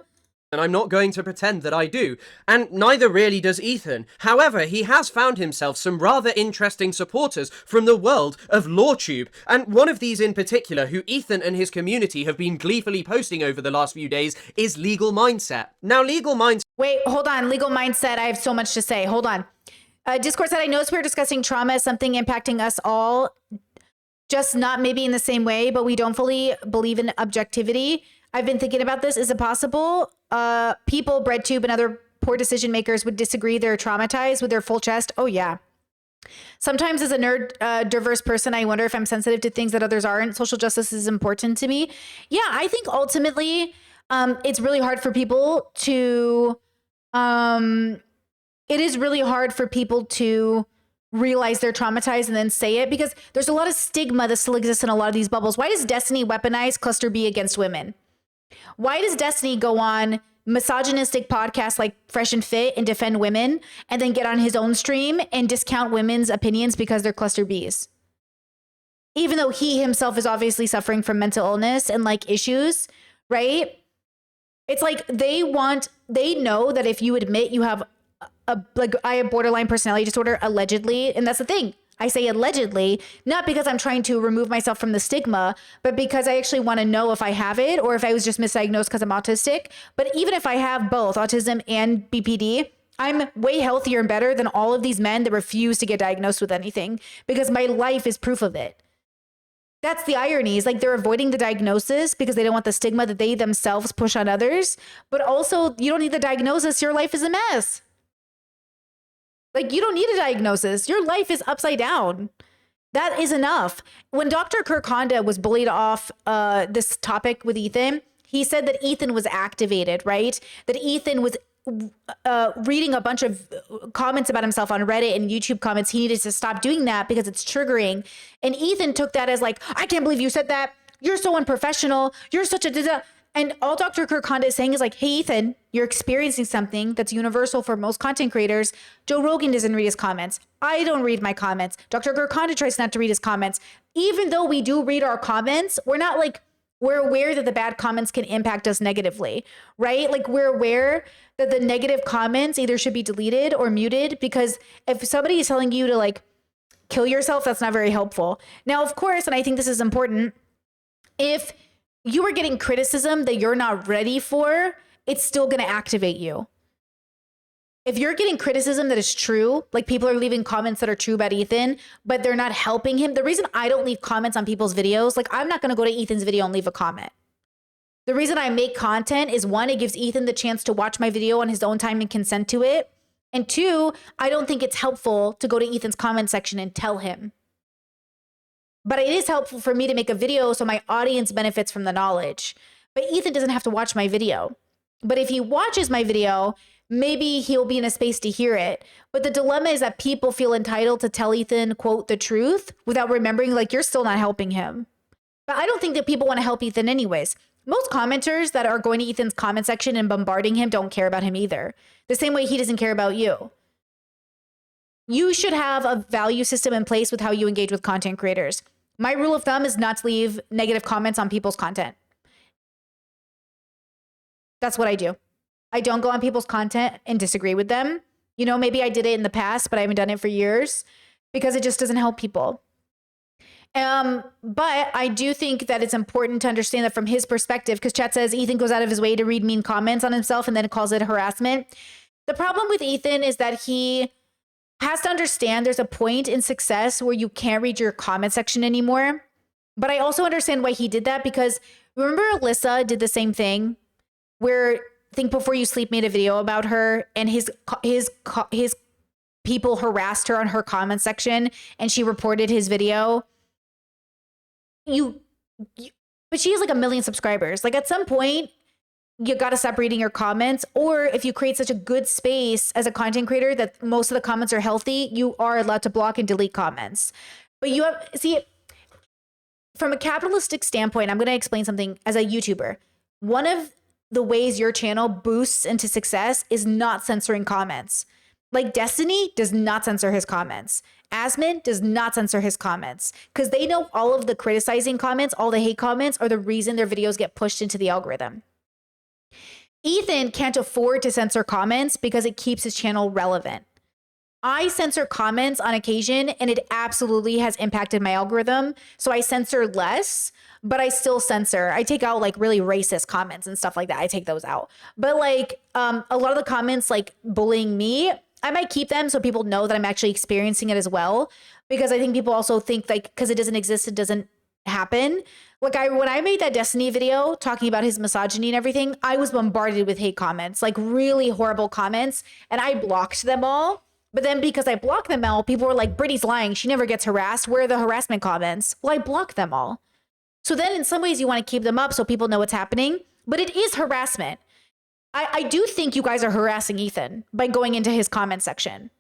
And I'm not going to pretend that I do, and neither really does Ethan. However, he has found himself some rather interesting supporters from the world of LawTube, and one of these in particular, who Ethan and his community have been gleefully posting over the last few days, is Legal Mindset. Now, Legal Mindset... Wait, hold on. Legal Mindset, I have so much to say. Hold on. Discord said, I noticed we're discussing trauma as something impacting us all, just not maybe in the same way, but we don't fully believe in objectivity. I've been thinking about this. Is it possible people, BreadTube, and other poor decision makers would disagree they're traumatized with their full chest? Oh, yeah. Sometimes as a diverse person, I wonder if I'm sensitive to things that others aren't. Social justice is important to me. Yeah, I think ultimately it's really hard for people to... it is really hard for people to realize they're traumatized and then say it, because there's a lot of stigma that still exists in a lot of these bubbles. Why does Destiny weaponize Cluster B against women? Why does Destiny go on misogynistic podcasts like Fresh and Fit and defend women, and then get on his own stream and discount women's opinions because they're Cluster Bs? Even though he himself is obviously suffering from mental illness and like issues, right? It's like they know that if you admit you have I have borderline personality disorder, allegedly, and that's the thing. I say allegedly, not because I'm trying to remove myself from the stigma, but because I actually want to know if I have it or if I was just misdiagnosed because I'm autistic. But even if I have both autism and BPD, I'm way healthier and better than all of these men that refuse to get diagnosed with anything, because my life is proof of it. That's the irony, is like they're avoiding the diagnosis because they don't want the stigma that they themselves push on others. But also, you don't need the diagnosis. Your life is a mess. Like, you don't need a diagnosis. Your life is upside down. That is enough. When Dr. Kirk Honda was bullied off this topic with Ethan, he said that Ethan was activated, right? That Ethan was reading a bunch of comments about himself on Reddit and YouTube comments. He needed to stop doing that because it's triggering. And Ethan took that as like, I can't believe you said that. You're so unprofessional. You're such a... And all Dr. Kirk Honda is saying is like, hey, Ethan, you're experiencing something that's universal for most content creators. Joe Rogan doesn't read his comments. I don't read my comments. Dr. Kirk Honda tries not to read his comments. Even though we do read our comments, we're not like, we're aware that the bad comments can impact us negatively, right? Like, we're aware that the negative comments either should be deleted or muted, because if somebody is telling you to like kill yourself, that's not very helpful. Now, of course, and I think this is important, if you are getting criticism that you're not ready for, it's still going to activate you. If you're getting criticism that is true, like people are leaving comments that are true about Ethan, but they're not helping him. The reason I don't leave comments on people's videos, like I'm not going to go to Ethan's video and leave a comment. The reason I make content is, one, it gives Ethan the chance to watch my video on his own time and consent to it. And two, I don't think it's helpful to go to Ethan's comment section and tell him. But it is helpful for me to make a video so my audience benefits from the knowledge. But Ethan doesn't have to watch my video. But if he watches my video, maybe he'll be in a space to hear it. But the dilemma is that people feel entitled to tell Ethan, quote, the truth without remembering, like, you're still not helping him. But I don't think that people want to help Ethan anyways. Most commenters that are going to Ethan's comment section and bombarding him don't care about him either. The same way he doesn't care about you. You should have a value system in place with how you engage with content creators. My rule of thumb is not to leave negative comments on people's content. That's what I do. I don't go on people's content and disagree with them. You know, maybe I did it in the past, but I haven't done it for years because it just doesn't help people. But I do think that it's important to understand that from his perspective, because chat says Ethan goes out of his way to read mean comments on himself and then calls it harassment. The problem with Ethan is that he has to understand there's a point in success where you can't read your comment section anymore. But I also understand why he did that, because remember Alyssa did the same thing, where Think Before You Sleep made a video about her and his people harassed her on her comment section and she reported his video. But she has like 1 million subscribers. Like, at some point, you got to stop reading your comments. Or if you create such a good space as a content creator that most of the comments are healthy, you are allowed to block and delete comments. But you have, see, from a capitalistic standpoint, I'm going to explain something as a YouTuber. One of the ways your channel boosts into success is not censoring comments. Like, Destiny does not censor his comments. Asmon does not censor his comments, because they know all of the criticizing comments, all the hate comments are the reason their videos get pushed into the algorithm. Ethan can't afford to censor comments because it keeps his channel relevant. I censor comments on occasion and it absolutely has impacted my algorithm. So I censor less, but I still censor. I take out like really racist comments and stuff like that. I take those out. But like a lot of the comments like bullying me, I might keep them so people know that I'm actually experiencing it as well. Because I think people also think like, because it doesn't exist, it doesn't happen. Like when I made that Destiny video talking about his misogyny and everything, I was bombarded with hate comments, like really horrible comments, and I blocked them all. But then because I blocked them all, people were like, Brittany's lying. She never gets harassed. Where are the harassment comments? Well, I blocked them all. So then in some ways you want to keep them up so people know what's happening, but it is harassment. I do think you guys are harassing Ethan by going into his comment section.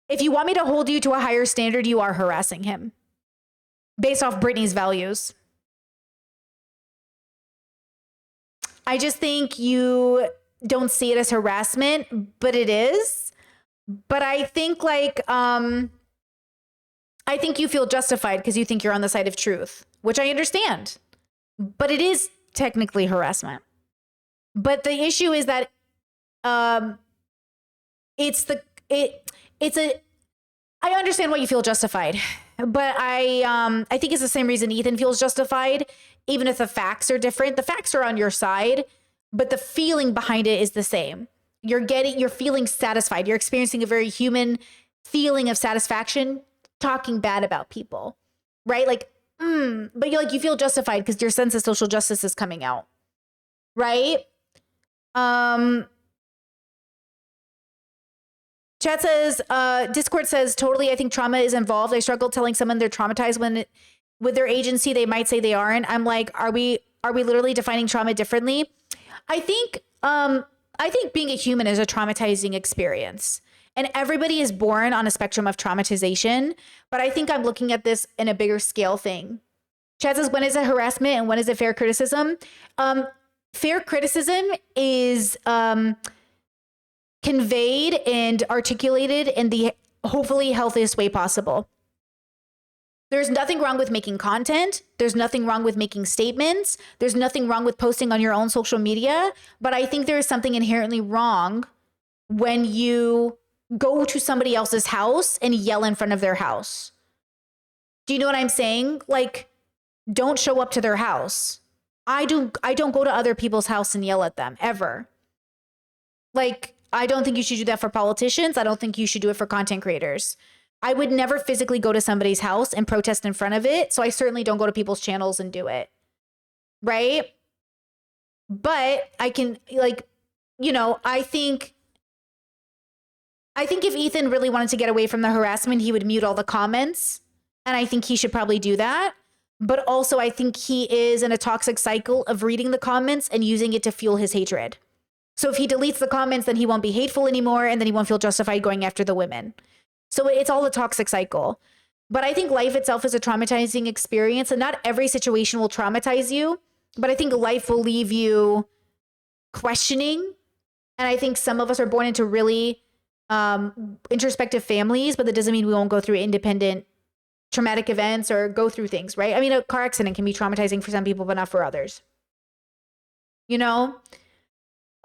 If you want me to hold you to a higher standard, you are harassing him based off Brittany's values. I just think you don't see it as harassment, but it is. But I think like, I think you feel justified because you think you're on the side of truth, which I understand, but it is technically harassment. But the issue is that, I understand why you feel justified, but I think it's the same reason Ethan feels justified, even if the facts are different. The facts are on your side, but the feeling behind it is the same. You're feeling satisfied. You're experiencing a very human feeling of satisfaction talking bad about people, right? Like, but you feel justified because your sense of social justice is coming out, right? Chat says, Discord says, totally, I think trauma is involved. I struggle telling someone they're traumatized when with their agency, they might say they aren't. I'm like, are we literally defining trauma differently? I think being a human is a traumatizing experience. And everybody is born on a spectrum of traumatization. But I think I'm looking at this in a bigger scale thing. Chad says, when is it harassment and when is it fair criticism? Fair criticism is conveyed and articulated in the hopefully healthiest way possible. There's nothing wrong with making content. There's nothing wrong with making statements. There's nothing wrong with posting on your own social media. But I think there is something inherently wrong when you go to somebody else's house and yell in front of their house. Do you know what I'm saying? Like, don't show up to their house. I don't go to other people's house and yell at them ever. Like, I don't think you should do that for politicians. I don't think you should do it for content creators. I would never physically go to somebody's house and protest in front of it. So I certainly don't go to people's channels and do it. Right? But I can, like, you know, I think if Ethan really wanted to get away from the harassment, he would mute all the comments. And I think he should probably do that. But also, I think he is in a toxic cycle of reading the comments and using it to fuel his hatred. So if he deletes the comments, then he won't be hateful anymore. And then he won't feel justified going after the women. So it's all a toxic cycle. But I think life itself is a traumatizing experience. And not every situation will traumatize you. But I think life will leave you questioning. And I think some of us are born into really introspective families. But that doesn't mean we won't go through independent traumatic events or go through things, right? I mean, a car accident can be traumatizing for some people, but not for others. You know?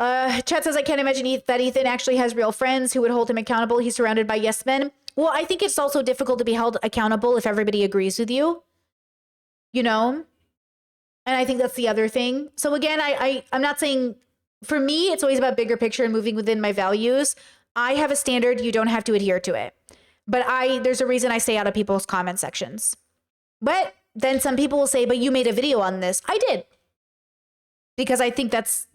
Chat says, I can't imagine that Ethan actually has real friends who would hold him accountable. He's surrounded by yes men. Well, I think it's also difficult to be held accountable if everybody agrees with you. You know? And I think that's the other thing. So again, I'm not saying, for me, it's always about bigger picture and moving within my values. I have a standard. You don't have to adhere to it. But there's a reason I stay out of people's comment sections. But then some people will say, but you made a video on this. I did. Because I think that's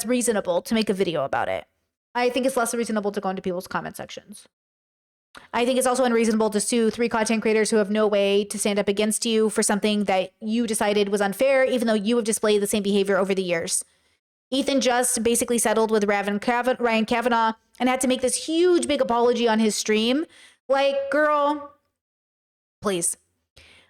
reasonable to make a video about it. I think it's less reasonable to go into people's comment sections. I think it's also unreasonable to sue 3 content creators who have no way to stand up against you for something that you decided was unfair, even though you have displayed the same behavior over the years. Ethan just basically settled with Ryan Kavanaugh and had to make this huge, big apology on his stream. Like, girl, please.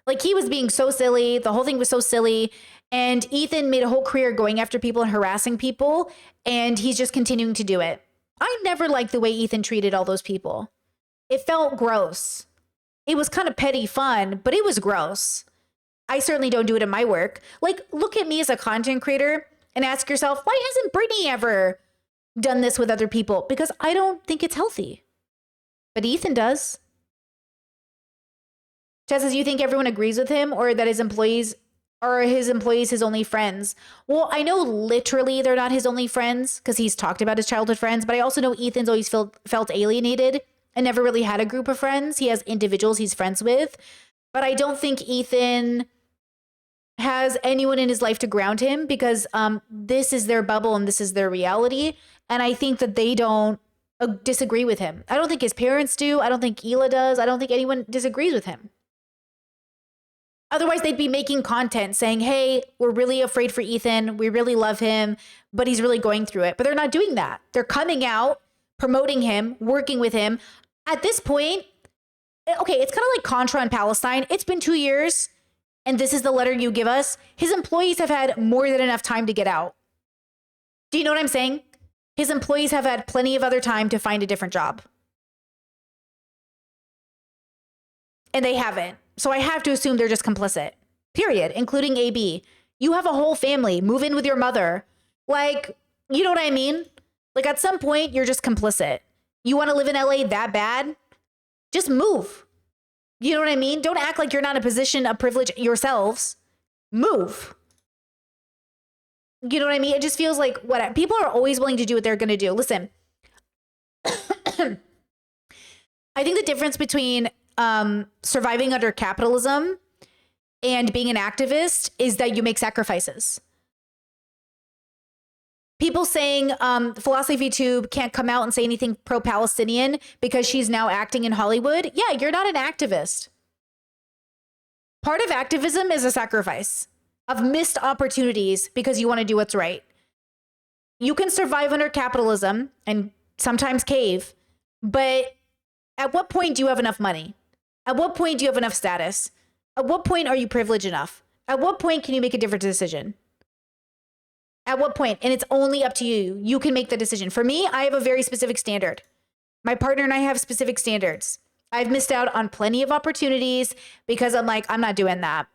Like, he was being so silly. The whole thing was so silly. And Ethan made a whole career going after people and harassing people. And he's just continuing to do it. I never liked the way Ethan treated all those people. It felt gross. It was kind of petty fun, but it was gross. I certainly don't do it in my work. Like, look at me as a content creator and ask yourself, why hasn't Brittany ever done this with other people? Because I don't think it's healthy. But Ethan does. Chad says, you think everyone agrees with him or that his employees his only friends? Well, I know literally they're not his only friends because he's talked about his childhood friends, but I also know Ethan's always felt alienated and never really had a group of friends. He has individuals he's friends with, but I don't think Ethan has anyone in his life to ground him because this is their bubble and this is their reality. And I think that they don't disagree with him. I don't think his parents do. I don't think Hila does. I don't think anyone disagrees with him. Otherwise, they'd be making content saying, hey, we're really afraid for Ethan. We really love him, but he's really going through it. But they're not doing that. They're coming out, promoting him, working with him. At this point, okay, it's kind of like Contra in Palestine. It's been 2 years, and this is the letter you give us. His employees have had more than enough time to get out. Do you know what I'm saying? His employees have had plenty of other time to find a different job. And they haven't. So I have to assume they're just complicit, period, including AB. You have a whole family. Move in with your mother. Like, you know what I mean? Like, at some point, you're just complicit. You want to live in LA that bad? Just move. You know what I mean? Don't act like you're not in a position of privilege yourselves. Move. You know what I mean? It just feels like what people are always willing to do what they're going to do. Listen, I think the difference between surviving under capitalism and being an activist is that you make sacrifices. People saying Philosophy Tube can't come out and say anything pro-Palestinian because she's now acting in Hollywood. Yeah, you're not an activist. Part of activism is a sacrifice of missed opportunities because you want to do what's right. You can survive under capitalism and sometimes cave, but at what point do you have enough money? At what point do you have enough status? At what point are you privileged enough? At what point can you make a different decision? At what point? And it's only up to you. You can make the decision. For me, I have a very specific standard. My partner and I have specific standards. I've missed out on plenty of opportunities because I'm like, I'm not doing that.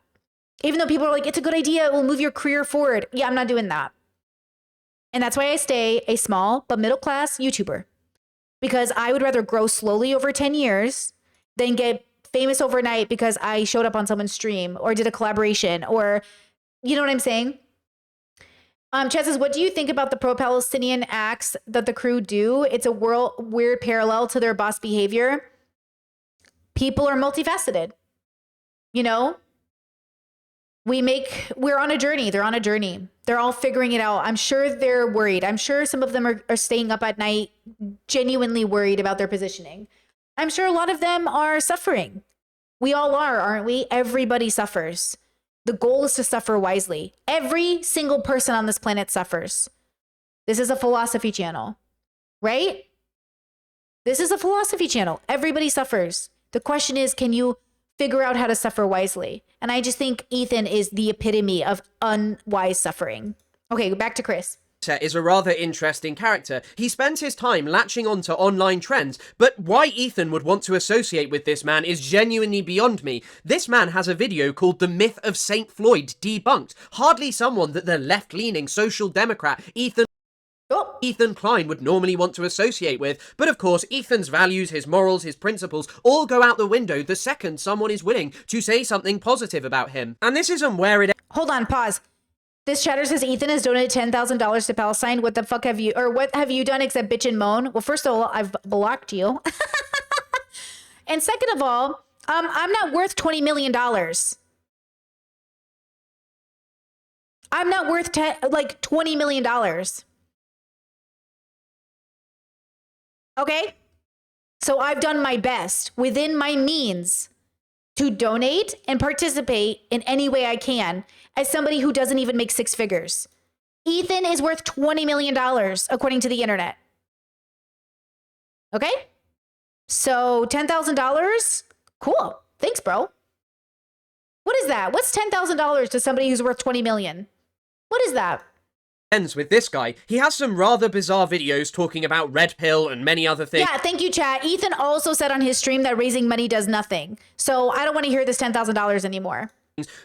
Even though people are like, it's a good idea, it will move your career forward. Yeah, I'm not doing that. And that's why I stay a small but middle class YouTuber. Because I would rather grow slowly over 10 years than get famous overnight because I showed up on someone's stream or did a collaboration or, you know what I'm saying? Chad says, what do you think about the pro-Palestinian acts that the crew do? It's a weird parallel to their boss behavior. People are multifaceted. You know? We're on a journey. They're on a journey. They're all figuring it out. I'm sure they're worried. I'm sure some of them are staying up at night, genuinely worried about their positioning. I'm sure a lot of them are suffering. We all are, aren't we? Everybody suffers. The goal is to suffer wisely. Every single person on this planet suffers. This is a philosophy channel, right? This is a philosophy channel. Everybody suffers. The question is, can you figure out how to suffer wisely? And I just think Ethan is the epitome of unwise suffering. Okay, back to Chris. Is a rather interesting character. He spends his time latching onto online trends, but why Ethan would want to associate with this man is genuinely beyond me. This man has a video called The Myth of St. Floyd Debunked. Hardly someone that the left-leaning social democrat Ethan Klein would normally want to associate with, but of course Ethan's values, his morals, his principles all go out the window the second someone is willing to say something positive about him. And this isn't where it... Hold on, pause. This chatter says Ethan has donated $10,000 to Palestine. What the fuck have you, or what have you done except bitch and moan? Well, first of all, I've blocked you. And second of all, I'm not worth $20 million. I'm not worth $20 million. Okay? So I've done my best within my means to donate and participate in any way I can as somebody who doesn't even make six figures. Ethan is worth $20 million, according to the internet. Okay? So $10,000? Cool. Thanks, bro. What is that? What's $10,000 to somebody who's worth 20 million? What is that? Ends with this guy. He has some rather bizarre videos talking about Red Pill and many other things. Yeah, thank you, chat. Ethan also said on his stream that raising money does nothing. So I don't want to hear this $10,000 anymore.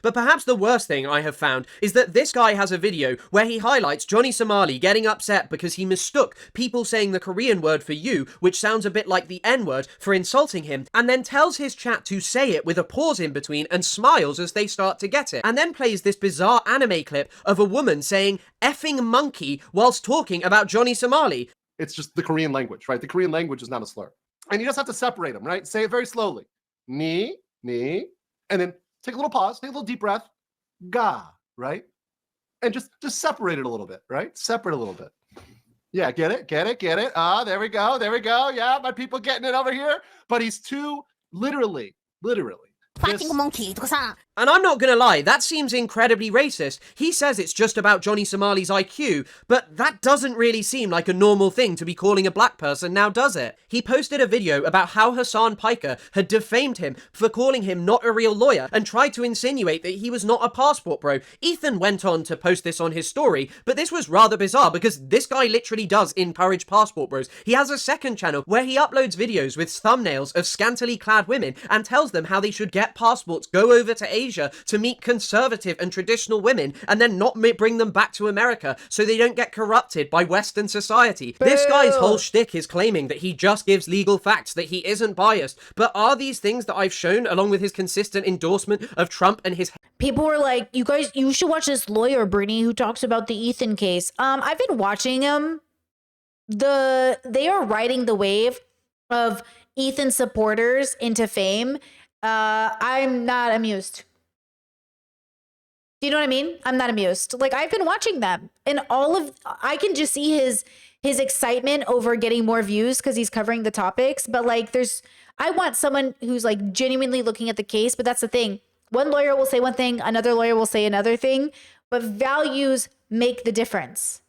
But perhaps the worst thing I have found is that this guy has a video where he highlights Johnny Somali getting upset because he mistook people saying the Korean word for you, which sounds a bit like the N-word, for insulting him, and then tells his chat to say it with a pause in between and smiles as they start to get it, and then plays this bizarre anime clip of a woman saying effing monkey whilst talking about Johnny Somali. It's just the Korean language, right? The Korean language is not a slur. And you just have to separate them, right? Say it very slowly. Ni, and then take a little pause, take a little deep breath. Ga, right? And just separate it a little bit, right? Separate a little bit. Yeah, get it? Ah, there we go. Yeah, my people getting it over here. But he's too literally. Fighting monkey. And I'm not gonna lie, that seems incredibly racist. He says it's just about Johnny Somali's IQ, but that doesn't really seem like a normal thing to be calling a black person now, does it? He posted a video about how Hassan Piker had defamed him for calling him not a real lawyer and tried to insinuate that he was not a passport bro. Ethan went on to post this on his story, but this was rather bizarre because this guy literally does encourage passport bros. He has a second channel where he uploads videos with thumbnails of scantily clad women and tells them how they should get passports, go over to Asia to meet conservative and traditional women and then not bring them back to America so they don't get corrupted by Western society. Boo. This guy's whole shtick is claiming that he just gives legal facts, that he isn't biased. But are these things that I've shown, along with his consistent endorsement of Trump and his... People were like, you guys, you should watch this lawyer, Brittany, who talks about the Ethan case. I've been watching him. They are riding the wave of Ethan supporters into fame, I'm not amused. Do you know what I mean? I'm not amused. Like, I've been watching them, and I can just see his excitement over getting more views because he's covering the topics. But like, I want someone who's like genuinely looking at the case. But that's the thing. One lawyer will say one thing, another lawyer will say another thing, but values make the difference.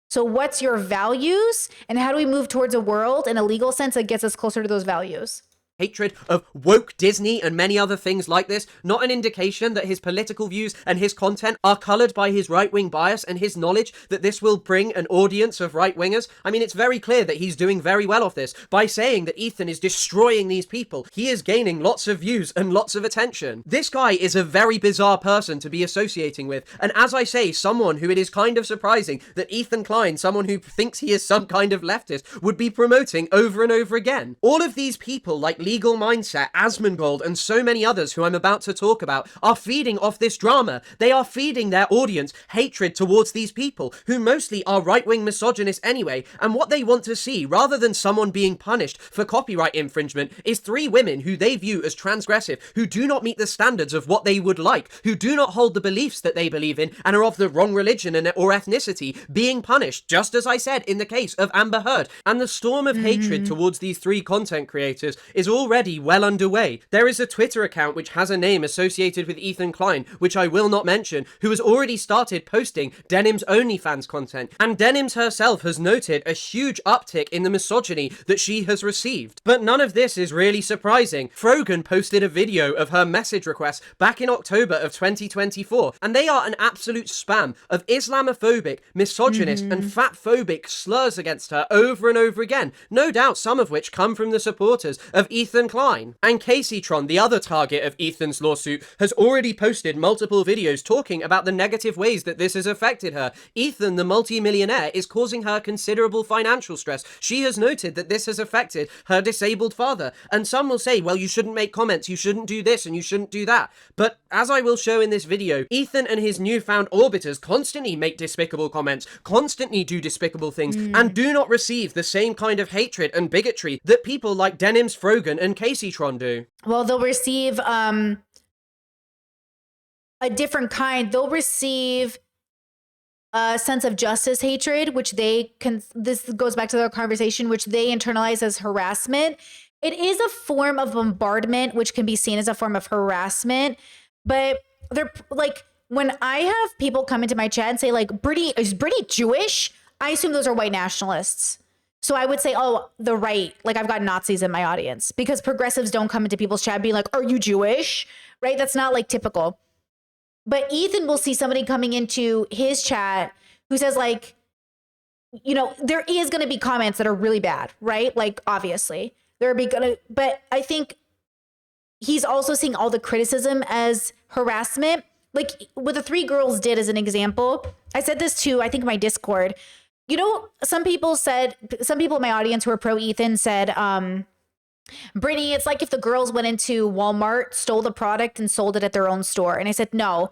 So what's your values, and how do we move towards a world in a legal sense that gets us closer to those values? Hatred of woke Disney and many other things like this, not an indication that his political views and his content are coloured by his right-wing bias and his knowledge that this will bring an audience of right-wingers. I mean, it's very clear that he's doing very well off this. By saying that Ethan is destroying these people, he is gaining lots of views and lots of attention. This guy is a very bizarre person to be associating with, and as I say, someone who it is kind of surprising that Ethan Klein, someone who thinks he is some kind of leftist, would be promoting over and over again. All of these people, like Legal Mindset, Asmongold, and so many others who I'm about to talk about, are feeding off this drama. They are feeding their audience hatred towards these people, who mostly are right-wing misogynists anyway, and what they want to see, rather than someone being punished for copyright infringement, is 3 women who they view as transgressive, who do not meet the standards of what they would like, who do not hold the beliefs that they believe in, and are of the wrong religion or ethnicity, being punished, just as I said in the case of Amber Heard. And the storm of hatred towards these 3 content creators is already well underway. There is a Twitter account which has a name associated with Ethan Klein, which I will not mention, who has already started posting Denim's OnlyFans content, and Denims herself has noted a huge uptick in the misogyny that she has received. But none of this is really surprising. Frogan posted a video of her message requests back in October of 2024, and they are an absolute spam of Islamophobic, misogynist, and fatphobic slurs against her over and over again, no doubt some of which come from the supporters of Ethan Klein. And Caseytron, the other target of Ethan's lawsuit, has already posted multiple videos talking about the negative ways that this has affected her. Ethan, the multi-millionaire, is causing her considerable financial stress. She has noted that this has affected her disabled father. And some will say, well, you shouldn't make comments, you shouldn't do this, and you shouldn't do that. But as I will show in this video, Ethan and his newfound orbiters constantly make despicable comments, constantly do despicable things, and do not receive the same kind of hatred and bigotry that people like Denims, Frogan, and Caseytron do. Well, they'll receive a different kind. They'll receive a sense of justice hatred, which they can, this goes back to their conversation, which they internalize as harassment. It is a form of bombardment, which can be seen as a form of harassment. But they're like, when I have people come into my chat and say like, is Brittany Jewish? I assume those are white nationalists. So I would say, oh, the right, like I've got Nazis in my audience, because progressives don't come into people's chat being like, are you Jewish? Right? That's not like typical. But Ethan will see somebody coming into his chat who says like, you know, there is going to be comments that are really bad, right? Like, obviously but I think he's also seeing all the criticism as harassment. Like what the 3 girls did as an example. I said this too, I think in my Discord. You know, some people in my audience who are pro Ethan said, Brittany, it's like if the girls went into Walmart, stole the product and sold it at their own store. And I said, no.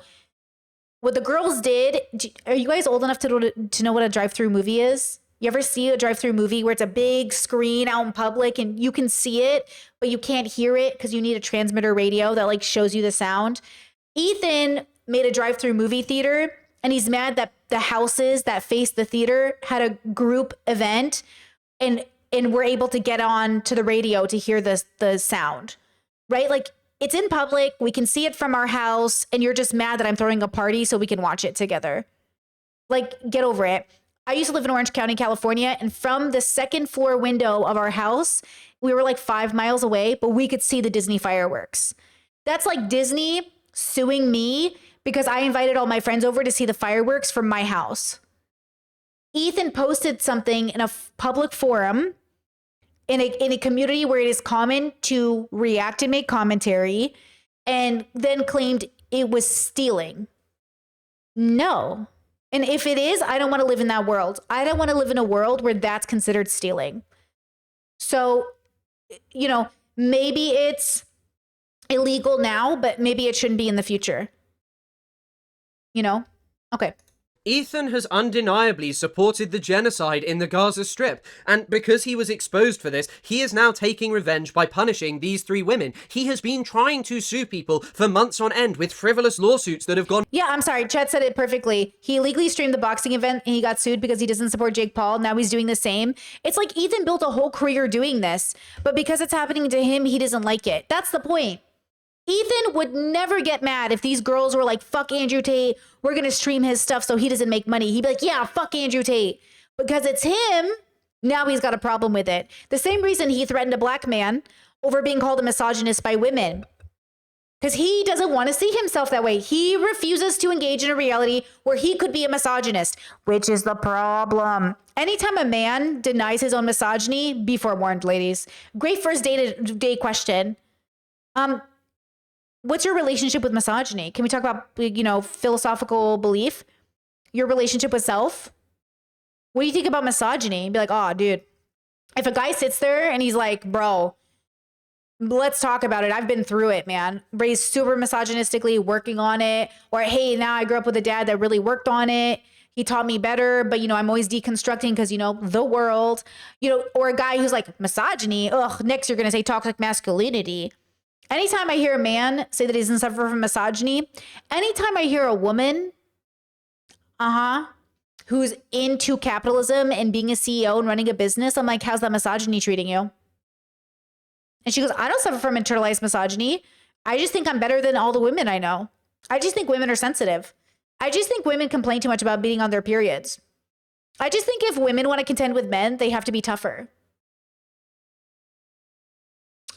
What the girls did, are you guys old enough to know what a drive-through movie is? You ever see a drive-through movie where it's a big screen out in public and you can see it, but you can't hear it because you need a transmitter radio that like shows you the sound? Ethan made a drive-through movie theater, and he's mad that the houses that face the theater had a group event and were able to get on to the radio to hear the sound, right? Like it's in public, we can see it from our house, and you're just mad that I'm throwing a party so we can watch it together. Like, get over it. I used to live in Orange County, California, and from the 2nd floor window of our house, we were like 5 miles away, but we could see the Disney fireworks. That's like Disney suing me because I invited all my friends over to see the fireworks from my house. Ethan posted something in a public forum in a community where it is common to react and make commentary, and then claimed it was stealing. No. And if it is, I don't want to live in that world. I don't want to live in a world where that's considered stealing. So, you know, maybe it's illegal now, but maybe it shouldn't be in the future. You know? Okay. Ethan has undeniably supported the genocide in the Gaza Strip, and because he was exposed for this, he is now taking revenge by punishing these 3 women. He has been trying to sue people for months on end with frivolous lawsuits that have gone. Yeah, I'm sorry. Chet said it perfectly. He illegally streamed the boxing event and he got sued because he doesn't support Jake Paul. Now he's doing the same. It's like Ethan built a whole career doing this, but because it's happening to him, he doesn't like it. That's the point. Ethan would never get mad if these girls were like, fuck Andrew Tate, we're going to stream his stuff so he doesn't make money. He'd be like, yeah, fuck Andrew Tate. Because it's him, now he's got a problem with it. The same reason he threatened a black man over being called a misogynist by women. Because he doesn't want to see himself that way. He refuses to engage in a reality where he could be a misogynist, which is the problem. Anytime a man denies his own misogyny, be forewarned, ladies. Great first day question. What's your relationship with misogyny? Can we talk about, philosophical belief? Your relationship with self? What do you think about misogyny? Be like, oh, dude. If a guy sits there and he's like, bro, let's talk about it. I've been through it, man. Raised super misogynistically, working on it. Or, hey, now I grew up with a dad that really worked on it. He taught me better, but, I'm always deconstructing because, the world. Or a guy who's like, misogyny, next you're going to say toxic masculinity. Anytime I hear a man say that he doesn't suffer from misogyny, anytime I hear a woman, who's into capitalism and being a CEO and running a business, I'm like, how's that misogyny treating you? And she goes, I don't suffer from internalized misogyny. I just think I'm better than all the women I know. I just think women are sensitive. I just think women complain too much about being on their periods. I just think if women want to contend with men, they have to be tougher.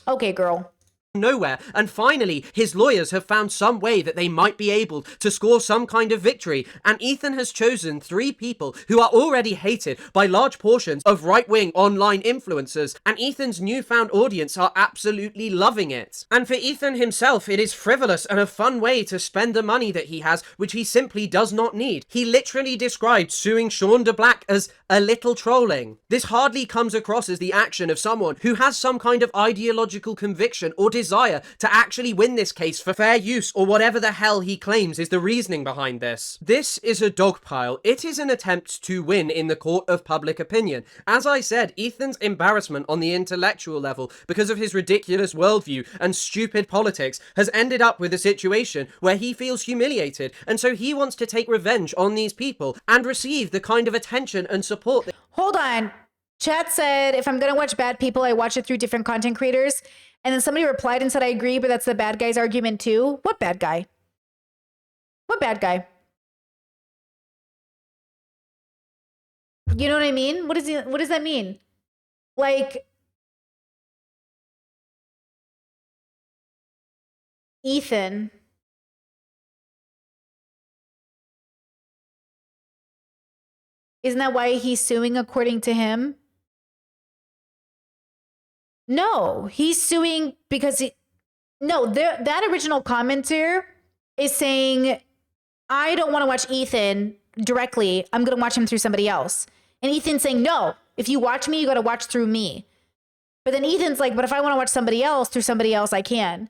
Okay, girl. Nowhere, and finally his lawyers have found some way that they might be able to score some kind of victory, and Ethan has chosen 3 people who are already hated by large portions of right-wing online influencers, and Ethan's newfound audience are absolutely loving it. And for Ethan himself, it is frivolous and a fun way to spend the money that he has, which he simply does not need. He literally described suing Sean DeBlack as a little trolling. This hardly comes across as the action of someone who has some kind of ideological conviction or desire to actually win this case for fair use, or whatever the hell he claims is the reasoning behind this. This is a dogpile. It is an attempt to win in the court of public opinion. As I said, Ethan's embarrassment on the intellectual level because of his ridiculous worldview and stupid politics has ended up with a situation where he feels humiliated, and so he wants to take revenge on these people and receive the kind of attention and support that— Hold on. Chat said, if I'm going to watch bad people, I watch it through different content creators. And then somebody replied and said, I agree, but that's the bad guy's argument too. What bad guy? What bad guy? You know what I mean? What does that mean? Like, Ethan. Isn't that why he's suing according to him? No, he's suing because that original commenter is saying, I don't want to watch Ethan directly. I'm going to watch him through somebody else. And Ethan's saying, no, if you watch me, you got to watch through me. But then Ethan's like, but if I want to watch somebody else through somebody else, I can.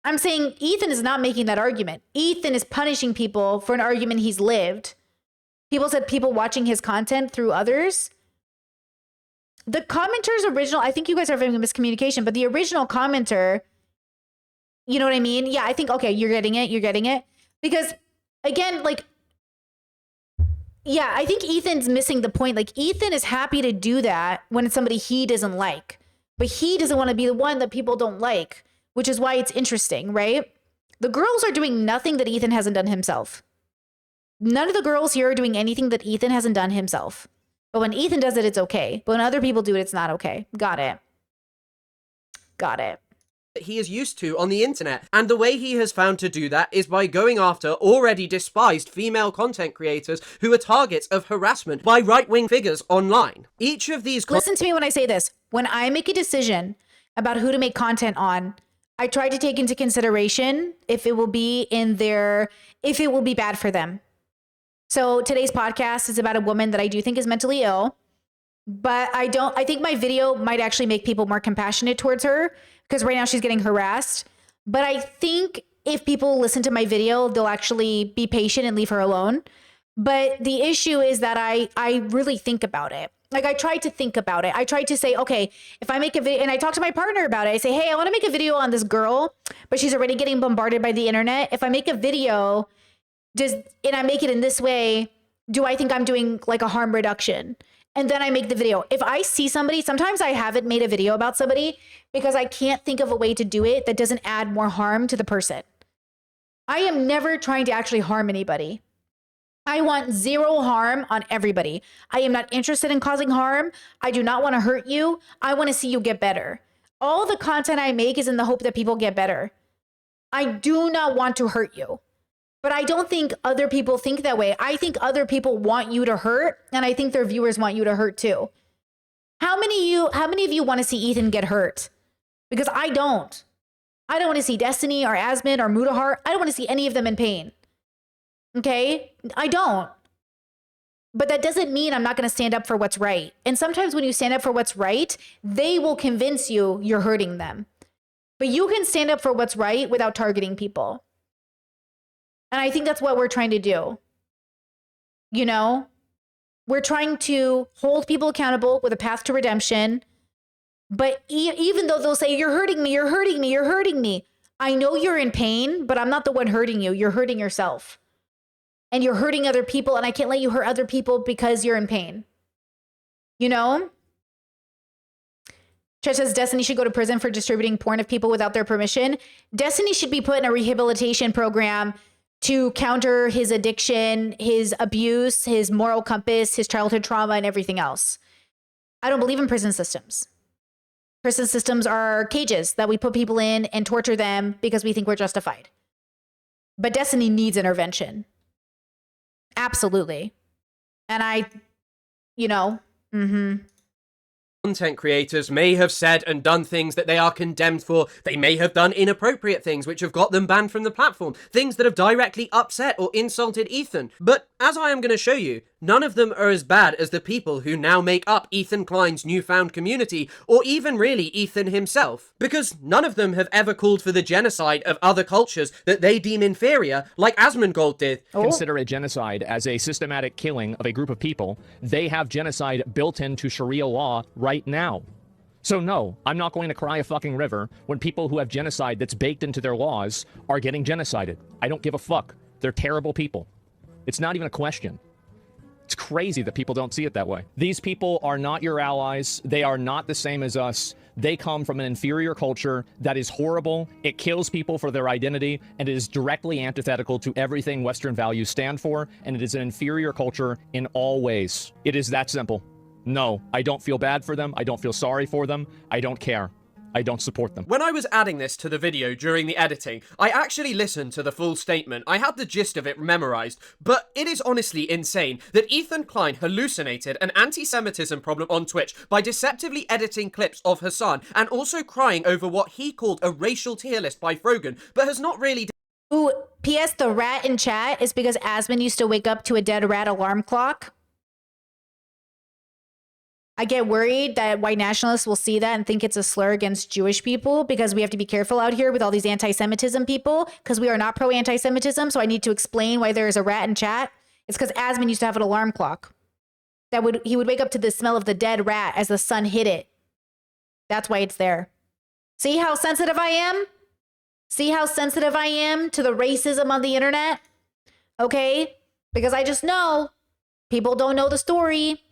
I'm saying Ethan is not making that argument. Ethan is punishing people for an argument he's lived. People said people watching his content through others. The commenter's original, I think you guys are having a miscommunication, but the original commenter, you know what I mean? Yeah, I think, okay, you're getting it. Because again, like, yeah, I think Ethan's missing the point. Like, Ethan is happy to do that when it's somebody he doesn't like, but he doesn't want to be the one that people don't like, which is why it's interesting, right? The girls are doing nothing that Ethan hasn't done himself. None of the girls here are doing anything that Ethan hasn't done himself. But when Ethan does it, it's okay. But when other people do it, it's not okay. Got it. He is used to on the internet, and the way he has found to do that is by going after already despised female content creators who are targets of harassment by right-wing figures online. Each of these— Listen to me when I say this. When I make a decision about who to make content on, I try to take into consideration if it will be bad for them. So today's podcast is about a woman that I do think is mentally ill, but I think my video might actually make people more compassionate towards her because right now she's getting harassed. But I think if people listen to my video, they'll actually be patient and leave her alone. But the issue is that I really think about it. Like I tried to think about it. I tried to say, okay, if I make a video, and I talk to my partner about it, I say, hey, I want to make a video on this girl, but she's already getting bombarded by the internet. If I make a video, and I make it in this way, do I think I'm doing like a harm reduction? And then I make the video. If I see somebody, sometimes I haven't made a video about somebody because I can't think of a way to do it that doesn't add more harm to the person. I am never trying to actually harm anybody. I want zero harm on everybody. I am not interested in causing harm. I do not want to hurt you. I want to see you get better. All the content I make is in the hope that people get better. I do not want to hurt you. But I don't think other people think that way. I think other people want you to hurt, and I think their viewers want you to hurt too. How many of you want to see Ethan get hurt? Because I don't. I don't want to see Destiny or Asmon or Mutahar. I don't want to see any of them in pain. Okay? I don't. But that doesn't mean I'm not going to stand up for what's right. And sometimes when you stand up for what's right, they will convince you you're hurting them. But you can stand up for what's right without targeting people. And I think that's what we're trying to do. You know, we're trying to hold people accountable with a path to redemption. But even though they'll say, you're hurting me, you're hurting me, you're hurting me. I know you're in pain, but I'm not the one hurting you. You're hurting yourself. And you're hurting other people. And I can't let you hurt other people because you're in pain. You know? Chet says Destiny should go to prison for distributing porn of people without their permission. Destiny should be put in a rehabilitation program to counter his addiction, his abuse, his moral compass, his childhood trauma, and everything else. I don't believe in prison systems. Prison systems are cages that we put people in and torture them because we think we're justified. But Destiny needs intervention. Absolutely. And Content creators may have said and done things that they are condemned for. They may have done inappropriate things which have got them banned from the platform. Things that have directly upset or insulted Ethan. But as I am going to show you, none of them are as bad as the people who now make up Ethan Klein's newfound community, or even really Ethan himself. Because none of them have ever called for the genocide of other cultures that they deem inferior, like Asmongold did. Consider a genocide as a systematic killing of a group of people. They have genocide built into Sharia law right now. So no, I'm not going to cry a fucking river when people who have genocide that's baked into their laws are getting genocided. I don't give a fuck. They're terrible people. It's not even a question. It's crazy that people don't see it that way. These people are not your allies. They are not the same as us. They come from an inferior culture that is horrible. It kills people for their identity, and it is directly antithetical to everything Western values stand for, and it is an inferior culture in all ways. It is that simple. No, I don't feel bad for them. I don't feel sorry for them. I don't care. I don't support them. When I was adding this to the video during the editing, I actually listened to the full statement. I had the gist of it memorized, but it is honestly insane that Ethan Klein hallucinated an anti-Semitism problem on Twitch by deceptively editing clips of Hassan and also crying over what he called a racial tier list by Frogan, but has not really... Ooh, P.S. The rat in chat is because Asmon used to wake up to a dead rat alarm clock. I get worried that white nationalists will see that and think it's a slur against Jewish people because we have to be careful out here with all these anti-Semitism people because we are not pro-anti-Semitism. So I need to explain why there is a rat in chat. It's because Asmon used to have an alarm clock he would wake up to the smell of the dead rat as the sun hit it. That's why it's there. See how sensitive I am? See how sensitive I am to the racism on the internet? Okay? Because I just know people don't know the story.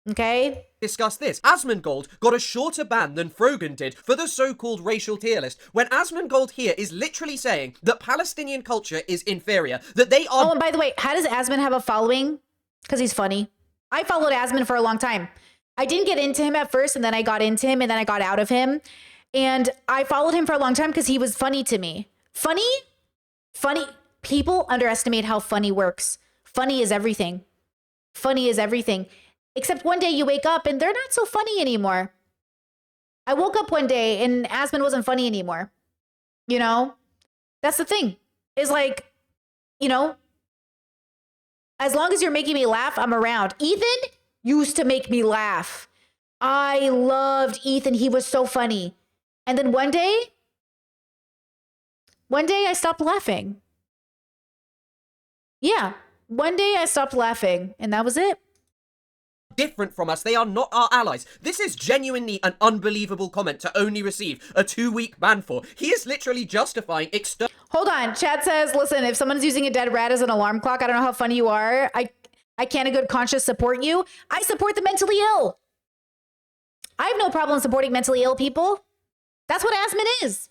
Okay? Discuss this. Asmongold got a shorter ban than Frogan did for the so-called racial tier list, when Asmongold here is literally saying that Palestinian culture is inferior, that they are... Oh, and by the way, how does Asmon have a following? Because he's funny. I followed Asmon for a long time. I didn't get into him at first, and then I got into him, and then I got out of him. And I followed him for a long time because he was funny to me. Funny? Funny. People underestimate how funny works. Funny is everything. Funny is everything. Except one day you wake up and they're not so funny anymore. I woke up one day and Asmon wasn't funny anymore. You know? That's the thing. Is like, you know, as long as you're making me laugh, I'm around. Ethan used to make me laugh. I loved Ethan. He was so funny. And then one day I stopped laughing. Yeah. One day I stopped laughing, and that was it. Different from us. They are not our allies. This is genuinely an unbelievable comment to only receive a 2-week ban for. He is literally justifying external. Hold on. Chat says, listen, if someone's using a dead rat as an alarm clock, I don't know how funny you are. I can't in good conscience support you. I support the mentally ill. I have no problem supporting mentally ill people. That's what asthma is.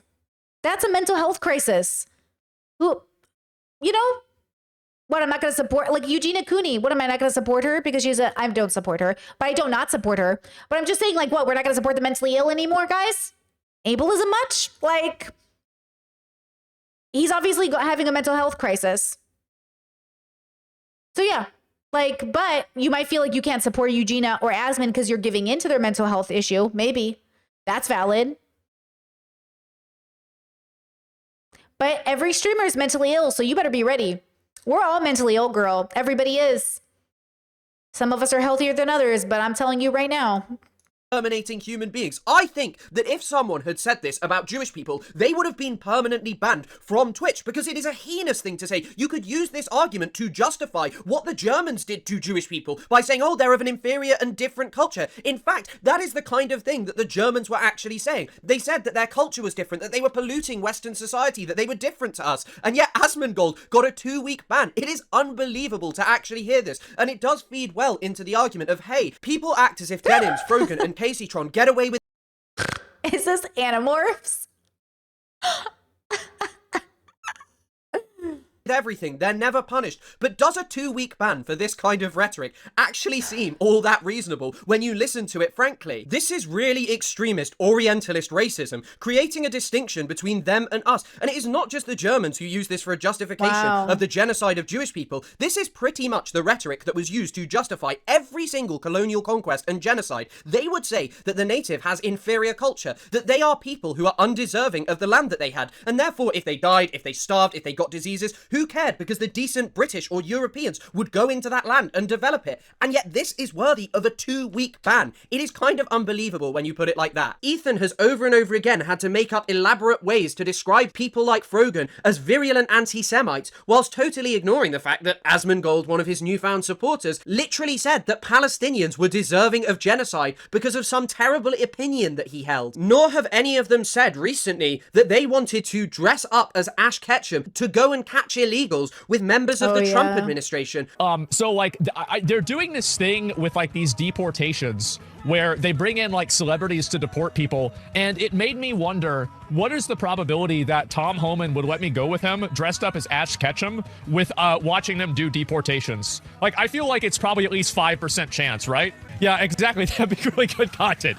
That's a mental health crisis. Who, you know, what, I'm not going to support, like Eugenia Cooney, what, am I not going to support her because I don't support her, but I don't not support her. But I'm just saying, like, what, we're not going to support the mentally ill anymore, guys? Ableism much? Like, he's obviously having a mental health crisis. So yeah, like, but you might feel like you can't support Eugenia or Asmon because you're giving into their mental health issue. Maybe that's valid. But every streamer is mentally ill, so you better be ready. We're all mentally ill, girl. Everybody is. Some of us are healthier than others, but I'm telling you right now. Terminating human beings. I think that if someone had said this about Jewish people, they would have been permanently banned from Twitch because it is a heinous thing to say. You could use this argument to justify what the Germans did to Jewish people by saying, oh, they're of an inferior and different culture. In fact, that is the kind of thing that the Germans were actually saying. They said that their culture was different, that they were polluting Western society, that they were different to us. And yet Asmongold got a 2-week ban. It is unbelievable to actually hear this. And it does feed well into the argument of, hey, people act as if Denims, Frogan, and Caseytron get away with. Is this Animorphs? Everything. They're never punished. But does a 2-week ban for this kind of rhetoric actually seem all that reasonable when you listen to it frankly? This is really extremist Orientalist racism, creating a distinction between them and us. And it is not just the Germans who use this for a justification of the genocide of Jewish people. This is pretty much the rhetoric that was used to justify every single colonial conquest and genocide. They would say that the native has inferior culture, that they are people who are undeserving of the land that they had, and therefore if they died, if they starved, if they got diseases, who cared? Because the decent British or Europeans would go into that land and develop it. And yet this is worthy of a 2-week ban. It is kind of unbelievable when you put it like that. Ethan has over and over again had to make up elaborate ways to describe people like Frogan as virulent anti-Semites, whilst totally ignoring the fact that Asmongold, one of his newfound supporters, literally said that Palestinians were deserving of genocide because of some terrible opinion that he held. Nor have any of them said recently that they wanted to dress up as Ash Ketchum to go and catch illegals with members of the Trump administration. So like they're doing this thing with like these deportations where they bring in like celebrities to deport people, and it made me wonder, what is the probability that Tom Homan would let me go with him dressed up as Ash Ketchum with watching them do deportations? Like, I feel like it's probably at least 5% chance, right? Yeah, exactly. That'd be really good content.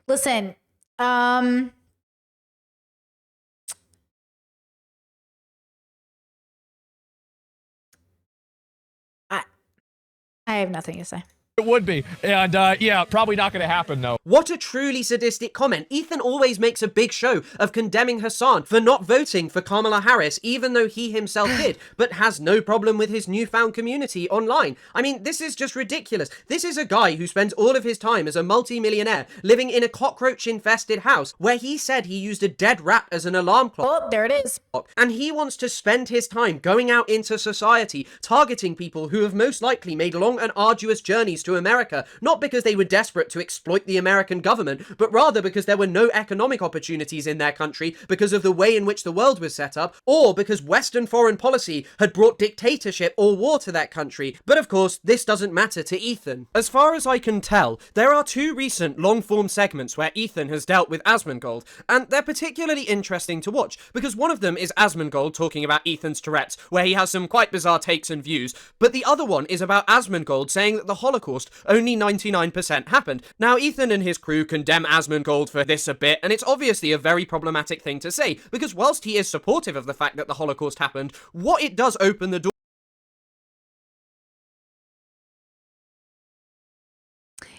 Listen, I have nothing to say. It would be. And yeah, probably not going to happen, though. What a truly sadistic comment. Ethan always makes a big show of condemning Hassan for not voting for Kamala Harris, even though he himself did, but has no problem with his newfound community online. I mean, this is just ridiculous. This is a guy who spends all of his time as a multi-millionaire living in a cockroach-infested house where he said he used a dead rat as an alarm clock. Oh, there it is. And he wants to spend his time going out into society, targeting people who have most likely made long and arduous journeys to America, not because they were desperate to exploit the American government, but rather because there were no economic opportunities in their country because of the way in which the world was set up, or because Western foreign policy had brought dictatorship or war to that country. But of course, this doesn't matter to Ethan. As far as I can tell, there are 2 recent long-form segments where Ethan has dealt with Asmongold, and they're particularly interesting to watch, because one of them is Asmongold talking about Ethan's Tourette's, where he has some quite bizarre takes and views, but the other one is about Asmongold saying that the Holocaust only 99% happened. Now, Ethan and his crew condemn Asmongold for this a bit, and it's obviously a very problematic thing to say, because whilst he is supportive of the fact that the Holocaust happened, what it does open the door.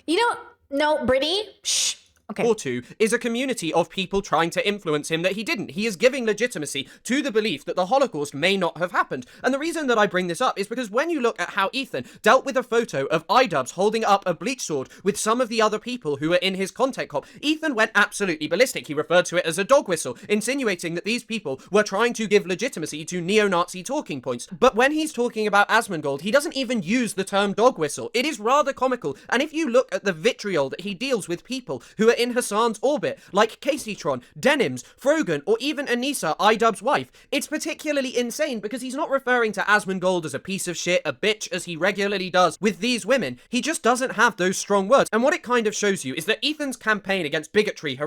You know, no, Brittany, shh. Okay. or to is a community of people trying to influence him that he didn't. He is giving legitimacy to the belief that the Holocaust may not have happened. And the reason that I bring this up is because when you look at how Ethan dealt with a photo of iDubbbz holding up a bleach sword with some of the other people who were in his content cop, Ethan went absolutely ballistic. He referred to it as a dog whistle, insinuating that these people were trying to give legitimacy to neo-Nazi talking points. But when he's talking about Asmongold, he doesn't even use the term dog whistle. It is rather comical. And if you look at the vitriol that he deals with people who are in Hassan's orbit, like Caseytron, Denims, Frogan, or even Anissa, iDubbbz's wife, it's particularly insane because he's not referring to Asmongold as a piece of shit, a bitch, as he regularly does with these women. He just doesn't have those strong words. And what it kind of shows you is that Ethan's campaign against bigotry,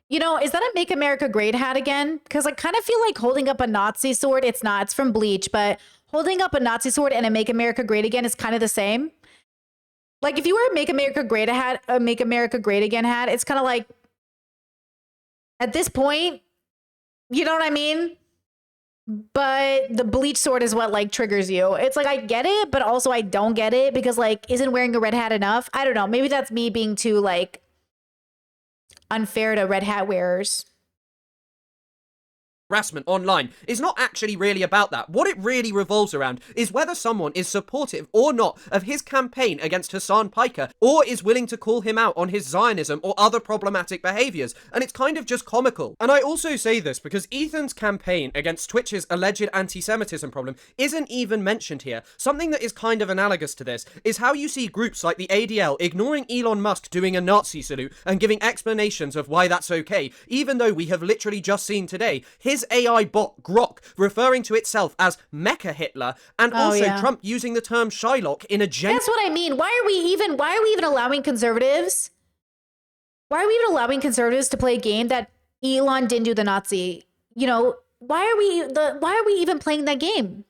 You know, is that a Make America Great hat again? Because I kind of feel like holding up a Nazi sword, it's not, it's from Bleach, but holding up a Nazi sword and a Make America Great Again is kind of the same. Like if you wear a Make America Great hat, a Make America Great Again hat, it's kind of like, at this point, you know what I mean? But the Bleach sword is what like triggers you. It's like, I get it, but also I don't get it because like, isn't wearing a red hat enough? I don't know. Maybe that's me being too like unfair to red hat wearers. harassment online is not actually really about that. What it really revolves around is whether someone is supportive or not of his campaign against Hassan Piker, or is willing to call him out on his Zionism or other problematic behaviors, and it's kind of just comical. And I also say this because Ethan's campaign against Twitch's alleged anti-Semitism problem isn't even mentioned here. Something that is kind of analogous to this is how you see groups like the ADL ignoring Elon Musk doing a Nazi salute and giving explanations of why that's okay, even though we have literally just seen today his AI bot Grok referring to itself as Mecha Hitler, and also Trump using the term Shylock in a That's what I mean. Why are we even allowing conservatives? Why are we even allowing conservatives to play a game that Elon didn't do the Nazi? You know, why are we even playing that game?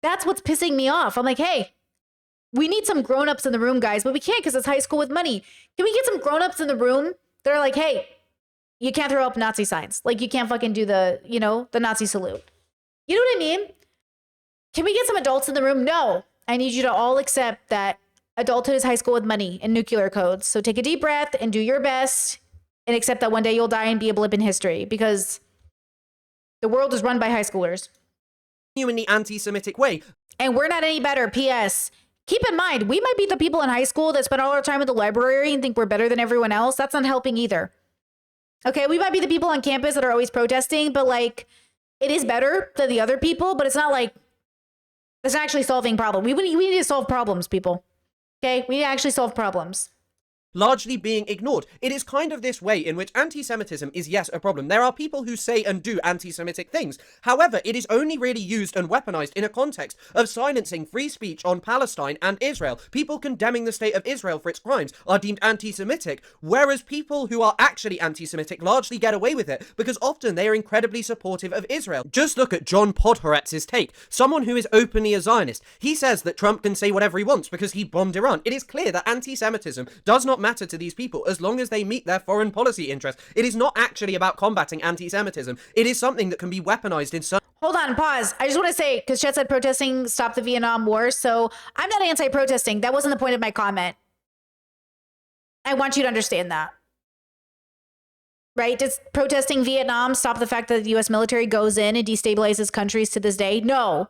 That's what's pissing me off. I'm like, hey, we need some grown-ups in the room, guys, but we can't because it's high school with money. Can we get some grown-ups in the room that are like, hey, you can't throw up Nazi signs. Like, you can't fucking do the, you know, the Nazi salute. You know what I mean? Can we get some adults in the room? No. I need you to all accept that adulthood is high school with money and nuclear codes. So take a deep breath and do your best and accept that one day you'll die and be a blip in history because the world is run by high schoolers. Genuinely anti-Semitic way. And we're not any better. P.S. Keep in mind, we might be the people in high school that spend all our time in the library and think we're better than everyone else. That's not helping either. Okay, we might be the people on campus that are always protesting, but like, it is better than the other people, but it's not like, it's not actually solving problems. We need to solve problems, people. Okay, we need to actually solve problems. Largely being ignored. It is kind of this way in which anti-Semitism is, yes, a problem. There are people who say and do anti-Semitic things. However, it is only really used and weaponized in a context of silencing free speech on Palestine and Israel. People condemning the state of Israel for its crimes are deemed anti-Semitic, whereas people who are actually anti-Semitic largely get away with it because often they are incredibly supportive of Israel. Just look at John Podhoretz's take, someone who is openly a Zionist. He says that Trump can say whatever he wants because he bombed Iran. It is clear that anti-Semitism does not matter to these people as long as they meet their foreign policy interests. It is not actually about combating anti-Semitism. It is something that can be weaponized in some... Hold on, pause. I just want to say, because Chet said protesting stopped the Vietnam War, so I'm not anti-protesting. That wasn't the point of my comment. I want you to understand that. Right? Does protesting Vietnam stop the fact that the U.S. military goes in and destabilizes countries to this day? No.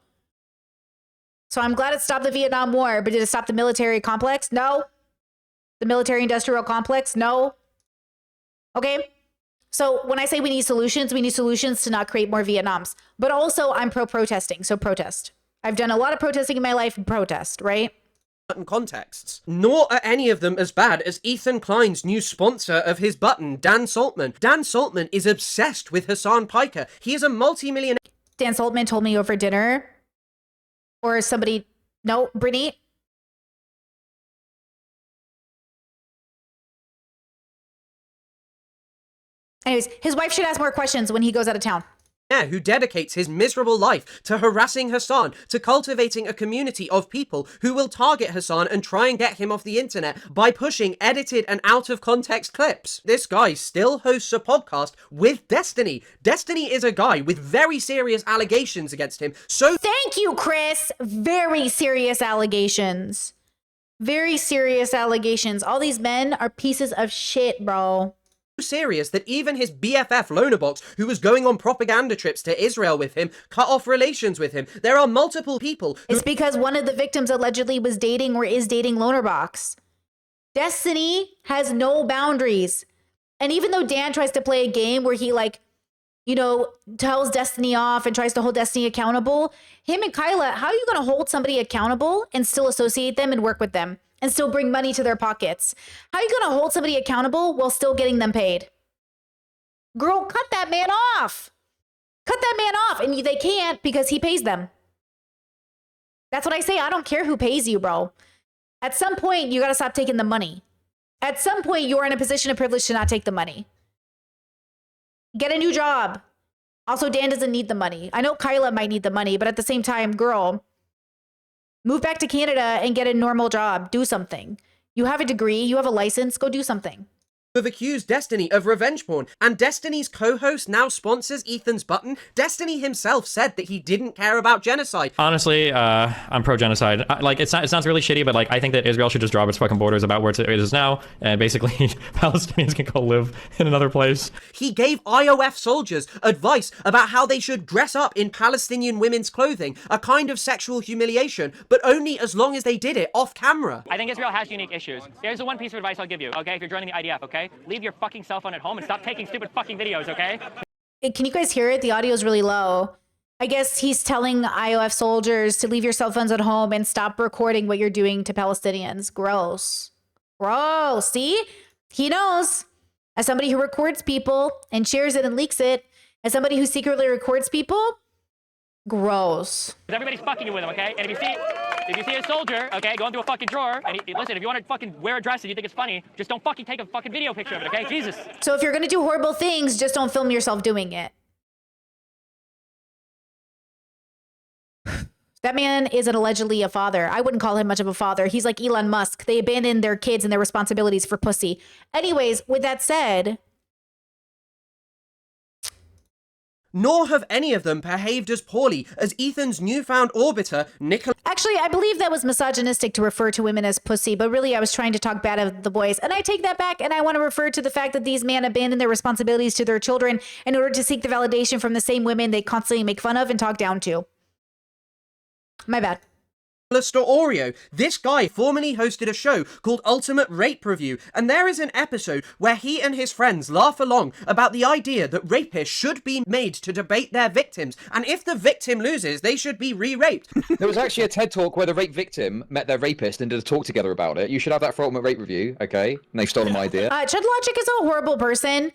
So I'm glad it stopped the Vietnam War, but did it stop the military complex? No. The military-industrial complex? No. Okay? So when I say we need solutions to not create more Vietnams. But also, I'm pro-protesting, so protest. I've done a lot of protesting in my life. Protest, right? Certain contexts. Nor are any of them as bad as Ethan Klein's new sponsor of his button, Dan Saltman. Dan Saltman is obsessed with Hassan Piker. He is a multi-millionaire. Dan Saltman told me over dinner. Or somebody... No, Brittany... Anyways, his wife should ask more questions when he goes out of town. Who dedicates his miserable life to harassing Hassan, to cultivating a community of people who will target Hassan and try and get him off the internet by pushing edited and out of context clips. This guy still hosts a podcast with Destiny. Destiny is a guy with very serious allegations against him. So thank you, Chris. Very serious allegations. Very serious allegations. All these men are pieces of shit, bro. Serious that even his BFF Lonerbox, who was going on propaganda trips to Israel with him, cut off relations with him. There are multiple people who— It's because one of the victims allegedly was dating or is dating Lonerbox. Destiny has no boundaries. And even though Dan tries to play a game where he tells Destiny off and tries to hold Destiny accountable, him and Kyla, how are you going to hold somebody accountable and still associate them and work with them and still bring money to their pockets? How are you going to hold somebody accountable while still getting them paid? Girl, cut that man off. Cut that man off. And they can't because he pays them. That's what I say. I don't care who pays you, bro. At some point, you got to stop taking the money. At some point, you're in a position of privilege to not take the money. Get a new job. Also, Dan doesn't need the money. I know Kyla might need the money, but at the same time, girl, move back to Canada and get a normal job. Do something. You have a degree. You have a license. Go do something. have accused Destiny of revenge porn, and Destiny's co-host now sponsors Ethan's button. Destiny himself said that he didn't care about genocide. Honestly, I'm pro-genocide. It sounds really shitty, but I think that Israel should just drop its fucking borders about where it is now, and basically Palestinians can go live in another place. He gave IOF soldiers advice about how they should dress up in Palestinian women's clothing, a kind of sexual humiliation, but only as long as they did it off camera. I think Israel has unique issues. Here's the one piece of advice I'll give you, okay? If you're joining the IDF, okay? Leave your fucking cell phone at home and stop taking stupid fucking videos, okay? Can you guys hear it? The audio is really low. I guess he's telling IOF soldiers to leave your cell phones at home and stop recording what you're doing to Palestinians. Gross. Gross. See? He knows. As somebody who records people and shares it and leaks it, as somebody who secretly records people, gross. Everybody's fucking you with them, okay? And if you see a soldier, okay, go into a fucking drawer, and listen, if you want to fucking wear a dress and you think it's funny, just don't fucking take a fucking video picture of it, okay? Jesus. So if you're gonna do horrible things, just don't film yourself doing it. That man is allegedly a father. I wouldn't call him much of a father. He's like Elon Musk. They abandon their kids and their responsibilities for pussy. Anyways, with that said, nor have any of them behaved as poorly as Ethan's newfound orbiter, Nicholas. Actually, I believe that was misogynistic to refer to women as pussy, but really I was trying to talk bad of the boys. And I take that back, and I want to refer to the fact that these men abandon their responsibilities to their children in order to seek the validation from the same women they constantly make fun of and talk down to. My bad. Oreo. This guy formerly hosted a show called Ultimate Rape Review, and there is an episode where he and his friends laugh along about the idea that rapists should be made to debate their victims, and if the victim loses, they should be re-raped. There was actually a TED Talk where the rape victim met their rapist and did a talk together about it. You should have that for Ultimate Rape Review, okay? And they've stolen my idea. Chud Logic is a horrible person.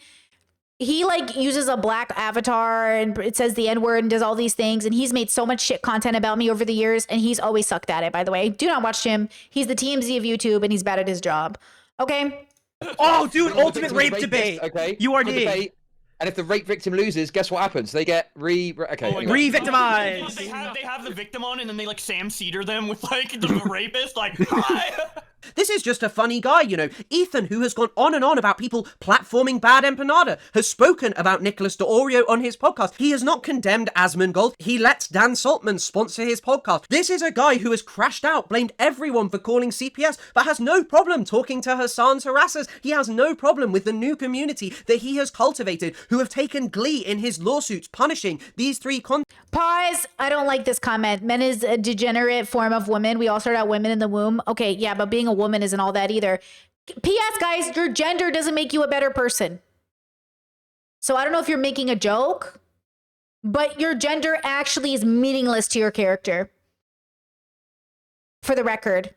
He uses a black avatar and it says the N-word and does all these things. And he's made so much shit content about me over the years. And he's always sucked at it, by the way. Do not watch him. He's the TMZ of YouTube and he's bad at his job. Okay? Oh, dude, Ultimate Rape Debate. Okay. URD. And if the rape victim loses, guess what happens? They get re-victimized. They have the victim on and then they Sam Cedar them with the rapist hi. This is just a funny guy, you know. Ethan, who has gone on and on about people platforming bad empanada, has spoken about Nicholas D'Orio on his podcast. He has not condemned Asmongold. He lets Dan Saltman sponsor his podcast. This is a guy who has crashed out, blamed everyone for calling CPS, but has no problem talking to Hassan's harassers. He has no problem with the new community that he has cultivated, who have taken glee in his lawsuits, punishing these three Pause. I don't like this comment. Men is a degenerate form of woman. We all start out women in the womb. Okay, yeah, but being a woman isn't all that either. P.S. guys, your gender doesn't make you a better person. So I don't know if you're making a joke, but your gender actually is meaningless to your character. For the record.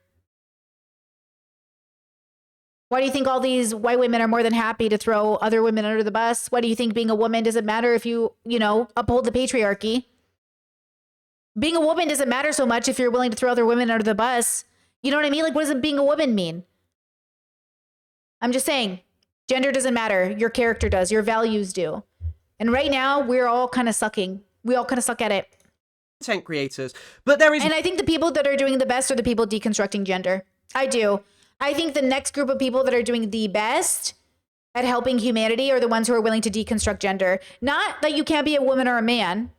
Why do you think all these white women are more than happy to throw other women under the bus? Why do you think being a woman doesn't matter if you uphold the patriarchy? Being a woman doesn't matter so much if you're willing to throw other women under the bus. You know what I mean? What does being a woman mean? I'm just saying, gender doesn't matter. Your character does. Your values do. And right now, we're all kind of sucking. We all kind of suck at it. Content creators. But there is... And I think the people that are doing the best are the people deconstructing gender. I do. I think the next group of people that are doing the best at helping humanity are the ones who are willing to deconstruct gender. Not that you can't be a woman or a man,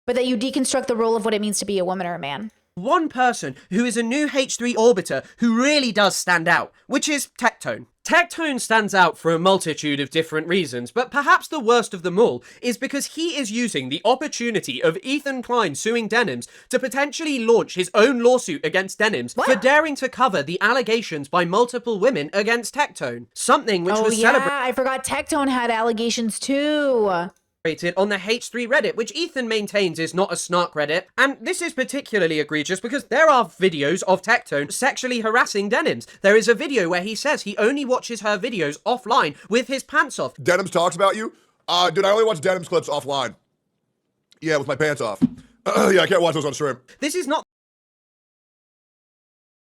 but that you deconstruct the role of what it means to be a woman or a man. one person who is a new H3 orbiter who really does stand out, which is Tectone. Tectone stands out for a multitude of different reasons, but perhaps the worst of them all is because he is using the opportunity of Ethan Klein suing Denims to potentially launch his own lawsuit against Denims for daring to cover the allegations by multiple women against Tectone. Something which was celebrated. I forgot Tectone had allegations too. On the H3 Reddit, which Ethan maintains is not a snark Reddit, and this is particularly egregious because there are videos of Tectone sexually harassing Denims. There is a video where he says he only watches her videos offline with his pants off. Denims talks about you? Dude, I only watch Denims clips offline. Yeah, with my pants off. Yeah, I can't watch those on stream. This is not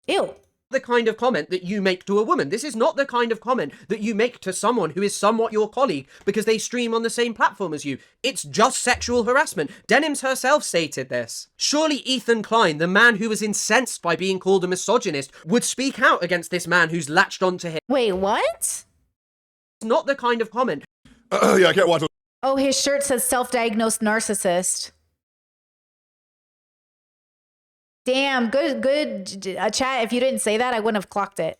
Ew. the kind of comment that you make to a woman. This is not the kind of comment that you make to someone who is somewhat your colleague because they stream on the same platform as you. It's just sexual harassment. Denims herself stated this. Surely Ethan Klein, the man who was incensed by being called a misogynist, would speak out against this man who's latched onto him. Wait, what? It's not the kind of comment. Yeah, I can't watch those. Oh, his shirt says self-diagnosed narcissist. Damn, good chat. If you didn't say that, I wouldn't have clocked it.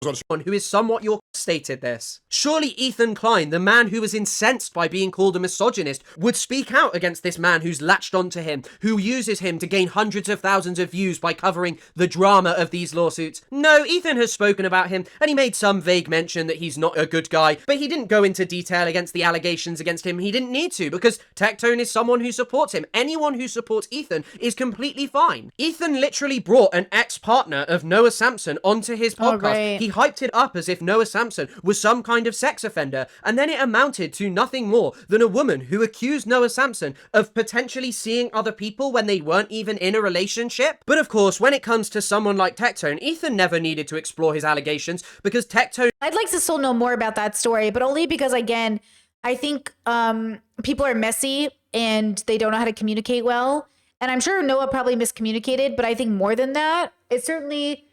Who is somewhat your stated this. Surely Ethan Klein, the man who was incensed by being called a misogynist, would speak out against this man who's latched onto him, who uses him to gain hundreds of thousands of views by covering the drama of these lawsuits. No, Ethan has spoken about him, and he made some vague mention that he's not a good guy, but he didn't go into detail against the allegations against him. He didn't need to, because Tectone is someone who supports him. Anyone who supports Ethan is completely fine. Ethan literally brought an ex-partner of Noah Samson onto his podcast. right. He hyped it up as if Noah Samson was some kind of sex offender, and then it amounted to nothing more than a woman who accused Noah Samson of potentially seeing other people when they weren't even in a relationship. But of course, when it comes to someone like Tectone, Ethan never needed to explore his allegations because Tectone... I'd like to still know more about that story, but only because, again, I think people are messy and they don't know how to communicate well. And I'm sure Noah probably miscommunicated, but I think more than that, it certainly...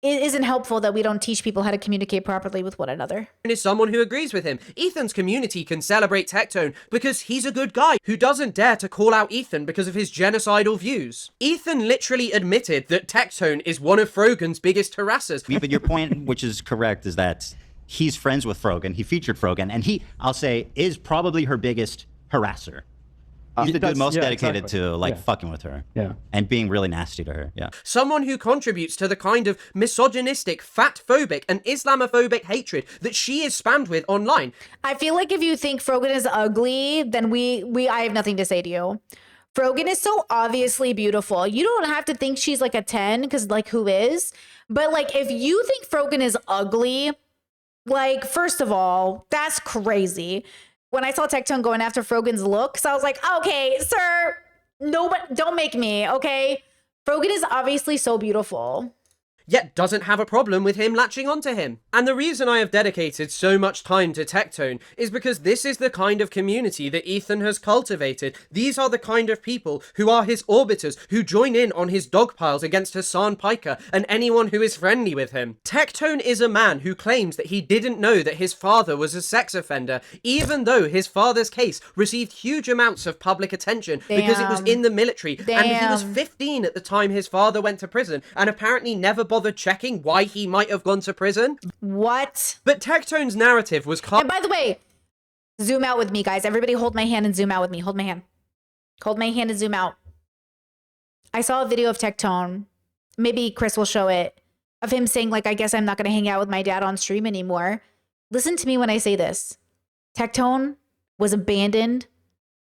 it isn't helpful that we don't teach people how to communicate properly with one another. is someone who agrees with him. Ethan's community can celebrate Tectone because he's a good guy who doesn't dare to call out Ethan because of his genocidal views. Ethan literally admitted that Tectone is one of Frogan's biggest harassers. But your point, which is correct, is that he's friends with Frogan. He featured Frogan, and he, I'll say, is probably her biggest harasser. He's the dude most dedicated to fucking with her and being really nasty to her. Yeah. Someone who contributes to the kind of misogynistic, fat-phobic and Islamophobic hatred that she is spammed with online. I feel like if you think Frogan is ugly, then I have nothing to say to you. Frogan is so obviously beautiful. You don't have to think she's like a 10 because like who is? But like if you think Frogan is ugly, like first of all, that's crazy. When I saw Tectone going after Frogan's looks, I was like, okay, sir, don't make me, okay? Frogan is obviously so beautiful. Yet doesn't have a problem with him latching onto him. And the reason I have dedicated so much time to Tectone is because this is the kind of community that Ethan has cultivated. These are the kind of people who are his orbiters, who join in on his dog piles against Hassan Piker and anyone who is friendly with him. Tectone is a man who claims that he didn't know that his father was a sex offender, even though his father's case received huge amounts of public attention because it was in the military. And he was 15 at the time his father went to prison and apparently never bothered checking why he might have gone to prison. What? But Tectone's narrative was... And by the way, zoom out with me, guys. Everybody hold my hand and zoom out with me. Hold my hand. Hold my hand and zoom out. I saw a video of Tectone. Maybe Chris will show it. Of him saying, like, I guess I'm not going to hang out with my dad on stream anymore. Listen to me when I say this. Tectone was abandoned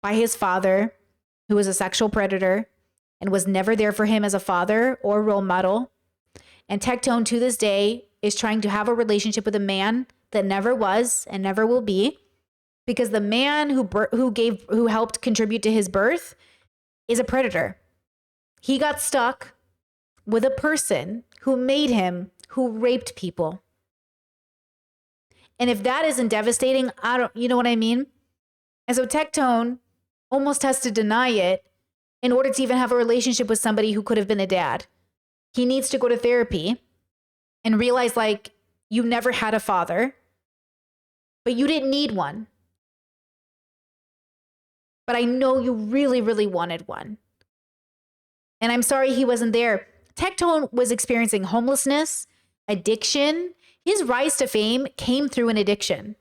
by his father, who was a sexual predator, and was never there for him as a father or role model. And Tectone to this day is trying to have a relationship with a man that never was and never will be, because the man who helped contribute to his birth is a predator. He got stuck with a person who made him, who raped people. And if that isn't devastating, you know what I mean? And so Tectone almost has to deny it in order to even have a relationship with somebody who could have been a dad. He needs to go to therapy and realize, like, you never had a father, but you didn't need one. But I know you really, really wanted one. And I'm sorry he wasn't there. Tectone was experiencing homelessness, addiction. His rise to fame came through an addiction,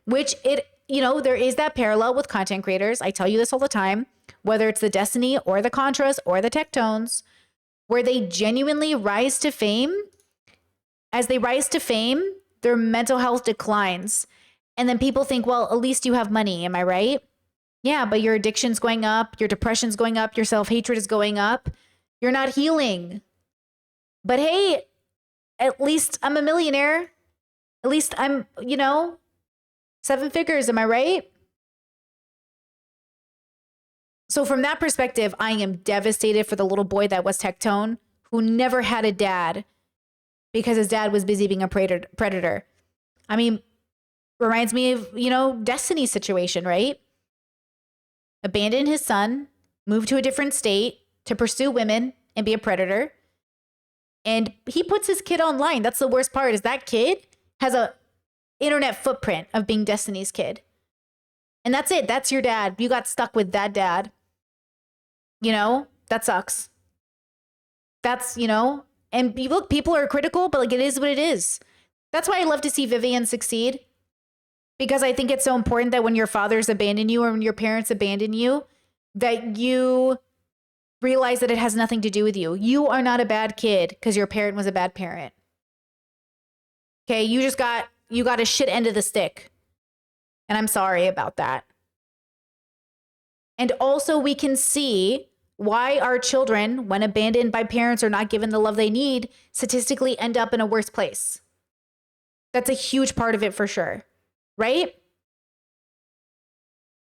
which there is that parallel with content creators. I tell you this all the time, whether it's the Destiny or the Contras or the Tectones, where they genuinely rise to fame. As they rise to fame, their mental health declines. And then people think, well, at least you have money. Am I right? Yeah, but your addiction's going up, your depression's going up, your self-hatred is going up. You're not healing. But hey, at least I'm a millionaire. At least I'm, 7 figures. Am I right? So from that perspective, I am devastated for the little boy that was Tectone, who never had a dad because his dad was busy being a predator. I mean, reminds me of, Destiny's situation, right? Abandoned his son, moved to a different state to pursue women and be a predator. And he puts his kid online. That's the worst part, is that kid has a internet footprint of being Destiny's kid. And that's it. That's your dad. You got stuck with that dad. That sucks. That's, and look, people are critical, but like, it is what it is. That's why I love to see Vivian succeed. Because I think it's so important that when your fathers abandon you or when your parents abandon you, that you realize that it has nothing to do with you. You are not a bad kid because your parent was a bad parent. Okay, you got a shit end of the stick. And I'm sorry about that. And also we can see why our children, when abandoned by parents or not given the love they need, statistically end up in a worse place. That's a huge part of it for sure. Right?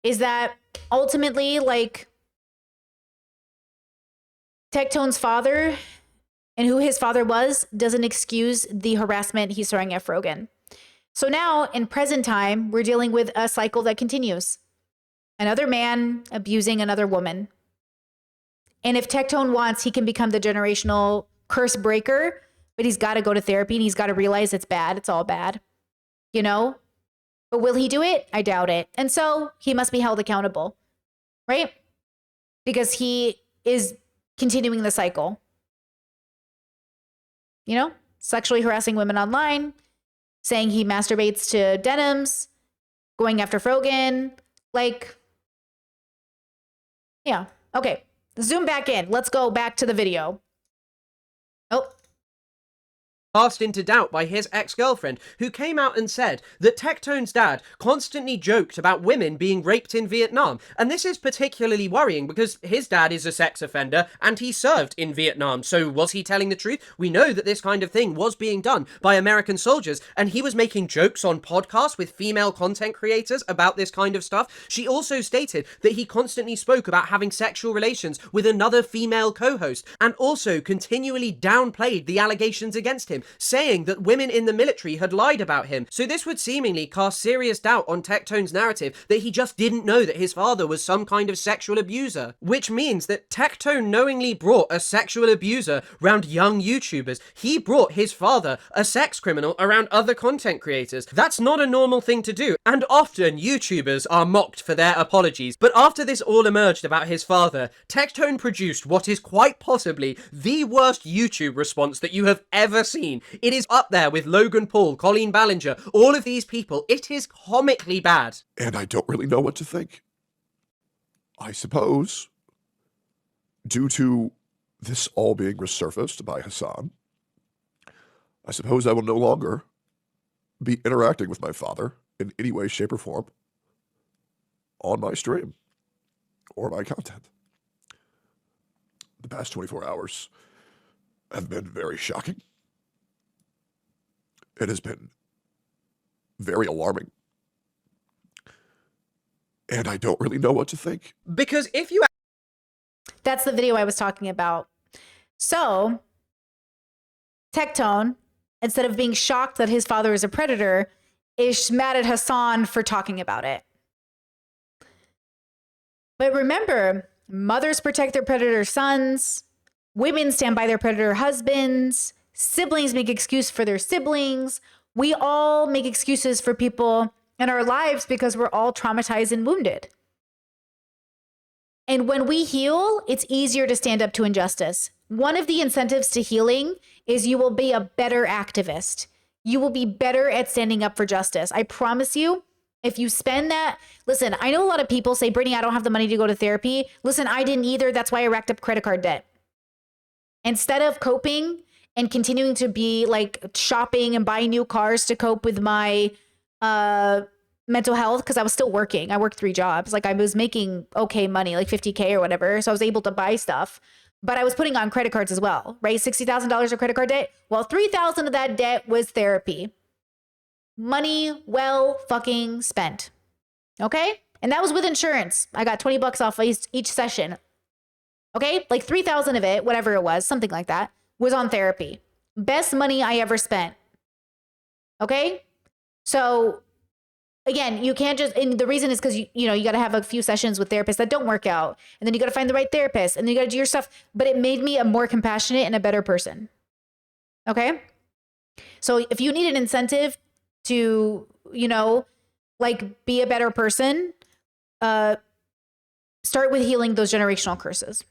Is that ultimately, like, Tectone's father and who his father was doesn't excuse the harassment he's throwing at Frogan. So now in present time, we're dealing with a cycle that continues. Another man abusing another woman. And if Tectone wants, he can become the generational curse breaker, but he's got to go to therapy and he's got to realize it's bad. It's all bad. But will he do it? I doubt it. And so he must be held accountable, right? Because he is continuing the cycle. Sexually harassing women online, saying he masturbates to denims, going after Frogan. Like, yeah. Okay. Zoom back in. Let's go back to the video. Oh. Cast into doubt by his ex-girlfriend, who came out and said that Tectone's dad constantly joked about women being raped in Vietnam. And this is particularly worrying because his dad is a sex offender and he served in Vietnam. So was he telling the truth? We know that this kind of thing was being done by American soldiers, and he was making jokes on podcasts with female content creators about this kind of stuff. She also stated that he constantly spoke about having sexual relations with another female co-host, and also continually downplayed the allegations against him, saying that women in the military had lied about him. So this would seemingly cast serious doubt on Tectone's narrative that he just didn't know that his father was some kind of sexual abuser, which means that Tectone knowingly brought a sexual abuser around young YouTubers. He brought his father, a sex criminal, around other content creators. That's not a normal thing to do, and often YouTubers are mocked for their apologies. But after this all emerged about his father, Tectone produced what is quite possibly the worst YouTube response that you have ever seen. It is up there with Logan Paul, Colleen Ballinger, all of these people. It is comically bad. And I don't really know what to think. I suppose, due to this all being resurfaced by Hassan, I suppose I will no longer be interacting with my father in any way, shape, or form on my stream or my content. The past 24 hours have been very shocking. It has been very alarming. And I don't really know what to think. Because if you... That's the video I was talking about. So, Tectone, instead of being shocked that his father is a predator, is mad at Hassan for talking about it. But remember, mothers protect their predator sons, women stand by their predator husbands, siblings make excuses for their siblings. We all make excuses for people in our lives because we're all traumatized and wounded. And when we heal, it's easier to stand up to injustice. One of the incentives to healing is you will be a better activist. You will be better at standing up for justice. I promise you, if you spend that, listen, I know a lot of people say, Brittany, I don't have the money to go to therapy. Listen, I didn't either. That's why I racked up credit card debt. Instead of coping and continuing to be like shopping and buying new cars to cope with my mental health, because I was still working. I worked 3 jobs. Like I was making okay money, like $50K or whatever. So I was able to buy stuff, but I was putting on credit cards as well, right? $60,000 of credit card debt. Well, $3,000 of that debt was therapy. Money well fucking spent. Okay? And that was with insurance. I got $20 off each session. Okay? Like 3,000 of it, whatever it was, something like that, was on therapy. Best money I ever spent. Okay? So again, you can't just, and the reason is because you got to have a few sessions with therapists that don't work out, and then you got to find the right therapist, and then you got to do your stuff. But it made me a more compassionate and a better person. Okay? So if you need an incentive to, like be a better person, start with healing those generational curses,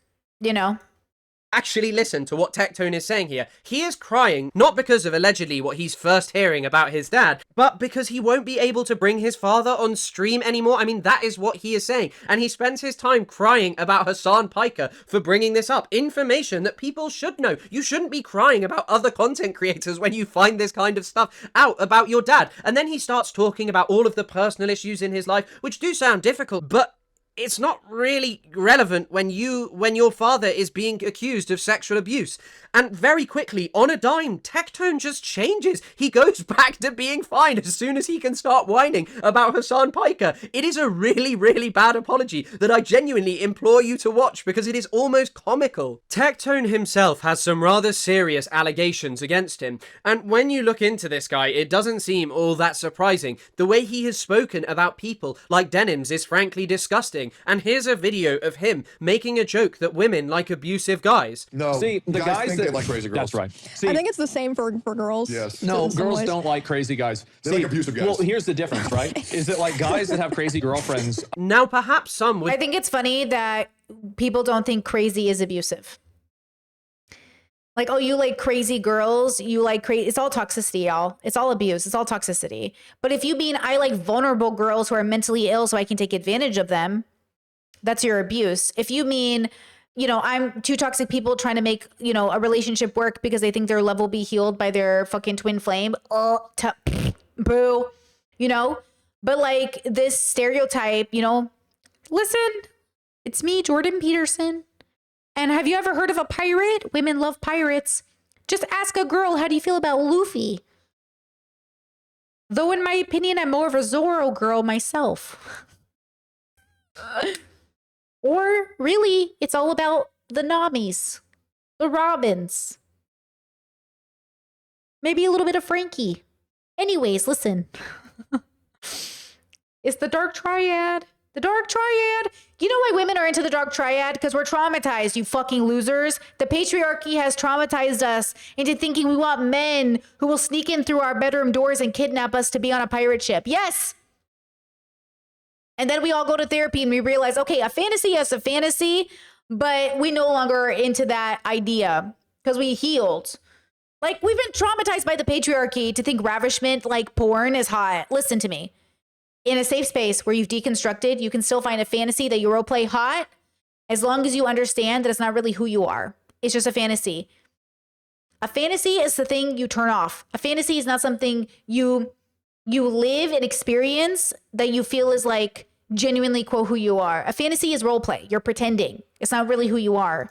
Actually listen to what Tectone is saying here. He is crying not because of allegedly what he's first hearing about his dad, but because he won't be able to bring his father on stream anymore. I mean, that is what he is saying. And he spends his time crying about Hasan Piker for bringing this up. Information that people should know. You shouldn't be crying about other content creators when you find this kind of stuff out about your dad. And then he starts talking about all of the personal issues in his life, which do sound difficult, but it's not really relevant when your father is being accused of sexual abuse. And very quickly, on a dime, Tectone just changes. He goes back to being fine as soon as he can start whining about Hasan Piker. It is a really, really bad apology that I genuinely implore you to watch because it is almost comical. Tectone himself has some rather serious allegations against him. And when you look into this guy, it doesn't seem all that surprising. The way he has spoken about people like Denims is frankly disgusting. And here's a video of him making a joke that women like abusive guys. No, see, the guys think that they like crazy girls. That's right. See, I think it's the same for girls. Yes. no, in some girls ways. don't like crazy guys. They See, like abusive guys. Well, here's the difference, right? Is that like guys that have crazy girlfriends? Now, perhaps some would. I think it's funny that people don't think crazy is abusive. Like, oh, you like crazy girls, you like crazy. It's all toxicity, y'all. It's all abuse. It's all toxicity. But if you mean I like vulnerable girls who are mentally ill so I can take advantage of them, that's your abuse. If you mean, I'm 2 toxic people trying to make, a relationship work because they think their love will be healed by their fucking twin flame. Boo. But like this stereotype, listen, it's me, Jordan Peterson. And have you ever heard of a pirate? Women love pirates. Just ask a girl, how do you feel about Luffy? Though in my opinion, I'm more of a Zoro girl myself. Or really, it's all about the Namis, the Robins. Maybe a little bit of Frankie. Anyways, listen. It's the Dark Triad. The Dark Triad. You know why women are into the Dark Triad? Because we're traumatized, you fucking losers. The patriarchy has traumatized us into thinking we want men who will sneak in through our bedroom doors and kidnap us to be on a pirate ship. Yes. And then we all go to therapy and we realize, okay, a fantasy is a fantasy, but we no longer are into that idea because we healed. Like, we've been traumatized by the patriarchy to think ravishment like porn is hot. Listen to me. In a safe space where you've deconstructed, you can still find a fantasy that you roleplay hot as long as you understand that it's not really who you are. It's just a fantasy. A fantasy is the thing you turn off. A fantasy is not something you live and experience that you feel is like genuinely, quote, who you are. A fantasy is role play. You're pretending. It's not really who you are.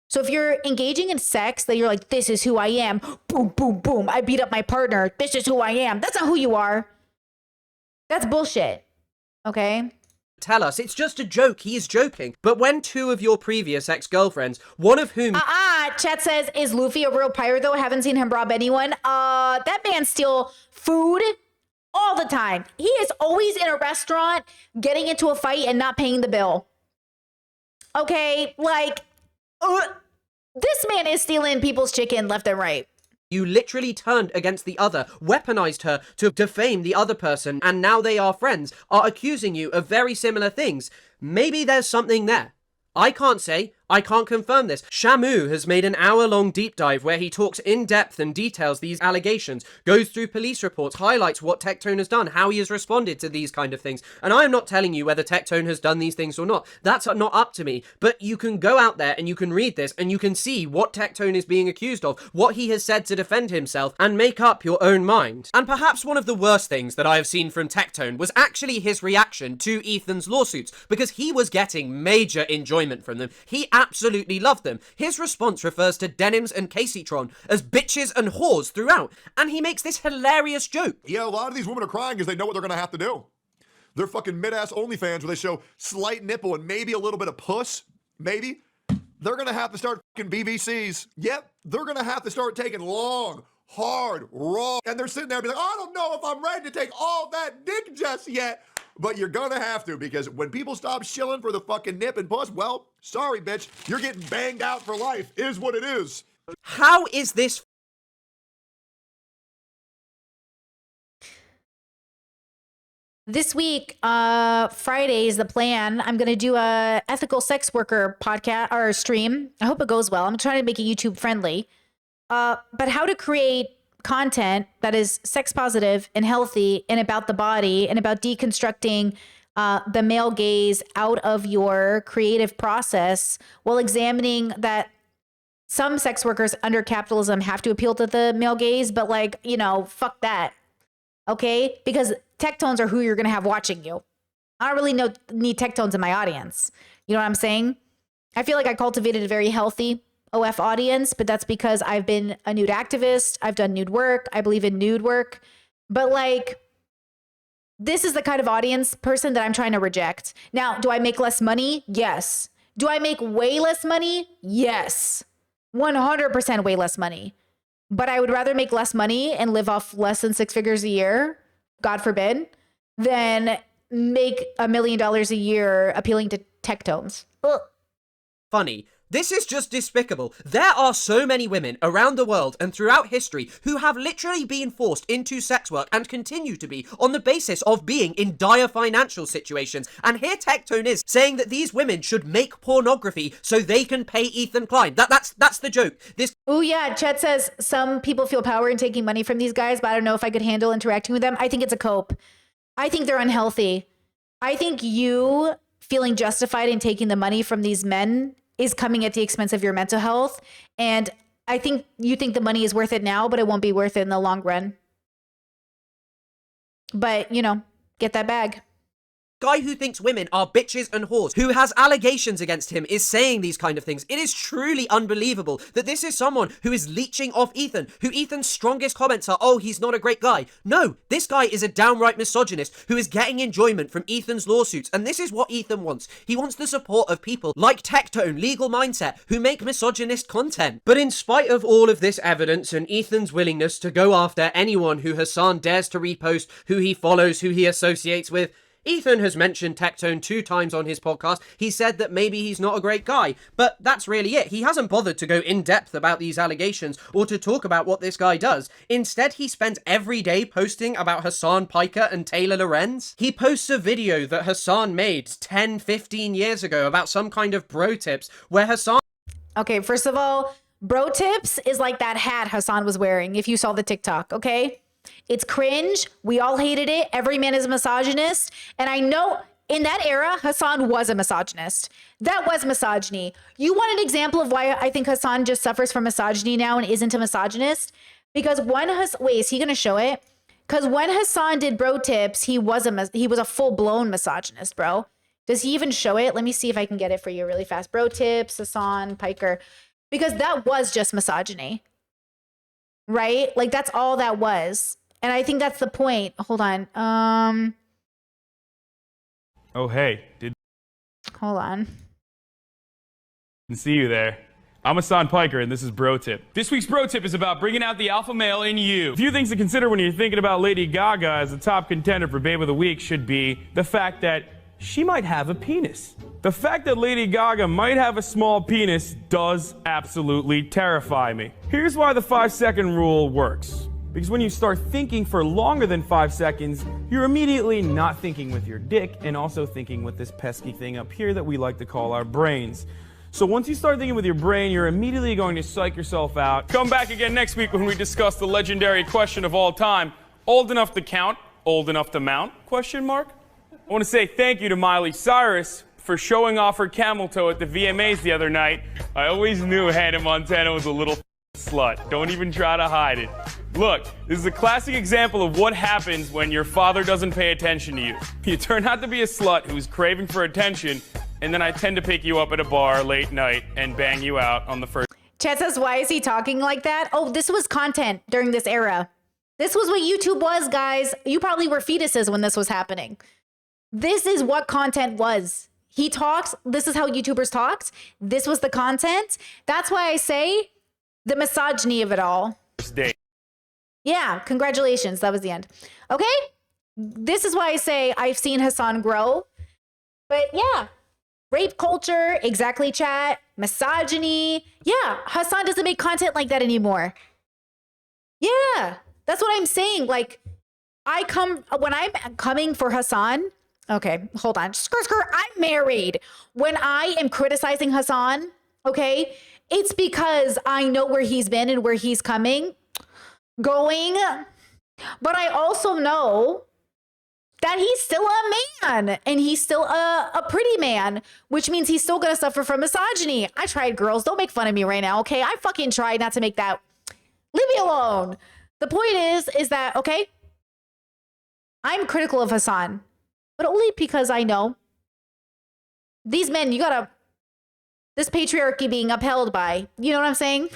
So if you're engaging in sex that you're like, this is who I am. Boom, boom, boom. I beat up my partner. This is who I am. That's not who you are. That's bullshit. Okay? Tell us, it's just a joke. He is joking. But when 2 of your previous ex-girlfriends, one of whom... Chat says, is Luffy a real pirate though? I haven't seen him rob anyone. That man steal food all the time. He is always in a restaurant getting into a fight and not paying the bill. Okay, like, this man is stealing people's chicken left and right. You literally turned against the other, weaponized her to defame the other person, and now they are friends, are accusing you of very similar things. Maybe there's something there. I can't say. I can't confirm this. Shamu has made an hour-long deep dive where he talks in depth and details these allegations, goes through police reports, highlights what Tectone has done, how he has responded to these kind of things. And I am not telling you whether Tectone has done these things or not. That's not up to me. But you can go out there and you can read this and you can see what Tectone is being accused of, what he has said to defend himself, and make up your own mind. And perhaps one of the worst things that I have seen from Tectone was actually his reaction to Ethan's lawsuits, because he was getting major enjoyment from them. He absolutely loved them. His response refers to Denims and Caseytron as bitches and whores throughout, and he makes this hilarious joke. Yeah, a lot of these women are crying because they know what they're going to have to do. They're fucking mid-ass OnlyFans where they show slight nipple and maybe a little bit of puss. Maybe. They're going to have to start fucking BBCs. Yep. They're going to have to start taking long, hard, raw. And they're sitting there and be like, I don't know if I'm ready to take all that dick just yet. But you're gonna have to, because when people stop shilling for the fucking nip and puss, well, sorry, bitch, you're getting banged out for life, is what it is. How is this? This week, Friday is the plan. I'm gonna do a ethical sex worker podcast or stream. I hope it goes well. I'm trying to make it YouTube friendly. But how to create content that is sex positive and healthy and about the body and about deconstructing the male gaze out of your creative process, while examining that some sex workers under capitalism have to appeal to the male gaze, but like, you know, fuck that. Okay? Because Tectones are who you're going to have watching you. I don't really need Tectones in my audience. You know what I'm saying? I feel like I cultivated a very healthy OF audience, but that's because I've been a nude activist. I've done nude work. I believe in nude work. But like, this is the kind of audience person that I'm trying to reject. Now, do I make less money? Yes. Do I make way less money? Yes. 100% way less money. But I would rather make less money and live off less than 6 figures a year, God forbid, than make $1 million a year appealing to Tectones. Ugh. Funny. This is just despicable. There are so many women around the world and throughout history who have literally been forced into sex work and continue to be on the basis of being in dire financial situations. And here Tectone is saying that these women should make pornography so they can pay Ethan Klein. That's the joke. Oh yeah, Chet says some people feel power in taking money from these guys, but I don't know if I could handle interacting with them. I think it's a cope. I think they're unhealthy. I think you feeling justified in taking the money from these men is coming at the expense of your mental health. And I think you think the money is worth it now, but it won't be worth it in the long run. But, you know, get that bag. Guy who thinks women are bitches and whores, who has allegations against him, is saying these kind of things. It is truly unbelievable that this is someone who is leeching off Ethan, who Ethan's strongest comments are, oh, he's not a great guy. No, this guy is a downright misogynist who is getting enjoyment from Ethan's lawsuits, and this is what Ethan wants. He wants the support of people like Tectone, Legal Mindset, who make misogynist content. But in spite of all of this evidence and Ethan's willingness to go after anyone who Hasan dares to repost, who he follows, who he associates with, Ethan has mentioned Tectone 2 times on his podcast. He said that maybe he's not a great guy, but that's really it. He hasn't bothered to go in depth about these allegations or to talk about what this guy does. Instead, he spent every day posting about Hasan Piker and Taylor Lorenz. He posts a video that Hasan made 10, 15 years ago about some kind of bro tips where Hasan... Okay, first of all, bro tips is like that hat Hasan was wearing, if you saw the TikTok, okay? It's cringe. We all hated it. Every man is a misogynist. And I know in that era, Hasan was a misogynist. That was misogyny. You want an example of why I think Hasan just suffers from misogyny now and isn't a misogynist? Because wait, is he going to show it? Because when Hasan did bro tips, he was a full-blown misogynist, bro. Does he even show it? Let me see if I can get it for you really fast. Bro tips, Hasan Piker. Because that was just misogyny. Right? Like, that's all that was. And I think that's the point. Hold on. Oh, hey. Hold on. Didn't see you there. I'm Hasan Piker, and this is Bro Tip. This week's Bro Tip is about bringing out the alpha male in you. A few things to consider when you're thinking about Lady Gaga as a top contender for Babe of the Week should be the fact that she might have a penis. The fact that Lady Gaga might have a small penis does absolutely terrify me. Here's why the 5-second rule works. Because when you start thinking for longer than 5 seconds, you're immediately not thinking with your dick and also thinking with this pesky thing up here that we like to call our brains. So once you start thinking with your brain, you're immediately going to psych yourself out. Come back again next week when we discuss the legendary question of all time, old enough to count, old enough to mount, question mark? I want to say thank you to Miley Cyrus for showing off her camel toe at the VMAs the other night. I always knew Hannah Montana was a little slut. Don't even try to hide it. Look, this is a classic example of what happens when your father doesn't pay attention to you. You turn out to be a slut who's craving for attention, and then I tend to pick you up at a bar late night and bang you out on the first. Chat says, why is he talking like that? Oh, this was content during this era. This was what YouTube was, guys. You probably were fetuses when this was happening. This is what content was. He talks. This is how YouTubers talked. This was the content. That's why I say the misogyny of it all. Day. Yeah, congratulations. That was the end. Okay? This is why I say I've seen Hasan grow. But yeah, rape culture, exactly, chat, misogyny. Yeah, Hasan doesn't make content like that anymore. Yeah, that's what I'm saying. Like, when I'm coming for Hasan, okay, hold on. I'm married. When I am criticizing Hasan, okay, it's because I know where he's been and where he's going. But I also know that he's still a man and he's still a pretty man, which means he's still going to suffer from misogyny. I tried, girls. Don't make fun of me right now, okay? I fucking tried not to make that. Leave me alone. The point is that, okay, I'm critical of Hasan, but only because I know these men, this patriarchy being upheld by, you know what I'm saying?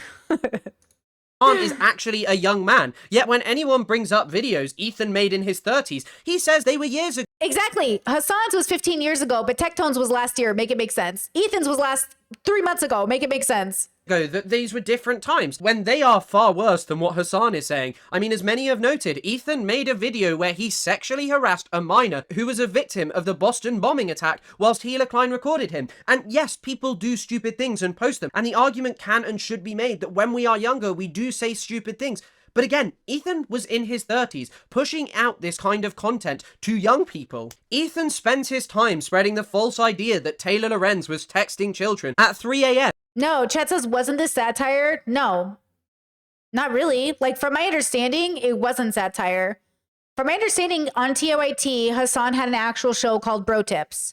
Hasan is actually a young man. Yet when anyone brings up videos Ethan made in his 30s, he says they were years ago. Exactly. Hasan's was 15 years ago, but Tectone's was last year. Make it make sense. Ethan's was 3 months ago. Make it make sense. That these were different times, when they are far worse than what Hasan is saying. I mean, as many have noted, Ethan made a video where he sexually harassed a minor who was a victim of the Boston bombing attack whilst Hila Klein recorded him. And yes, people do stupid things and post them, and the argument can and should be made that when we are younger, we do say stupid things. But again, Ethan was in his 30s, pushing out this kind of content to young people. Ethan spent his time spreading the false idea that Taylor Lorenz was texting children at 3 a.m. No, chat says, wasn't this satire? No, not really. Like, from my understanding, it wasn't satire. From my understanding, on TYT, Hasan had an actual show called Bro Tips.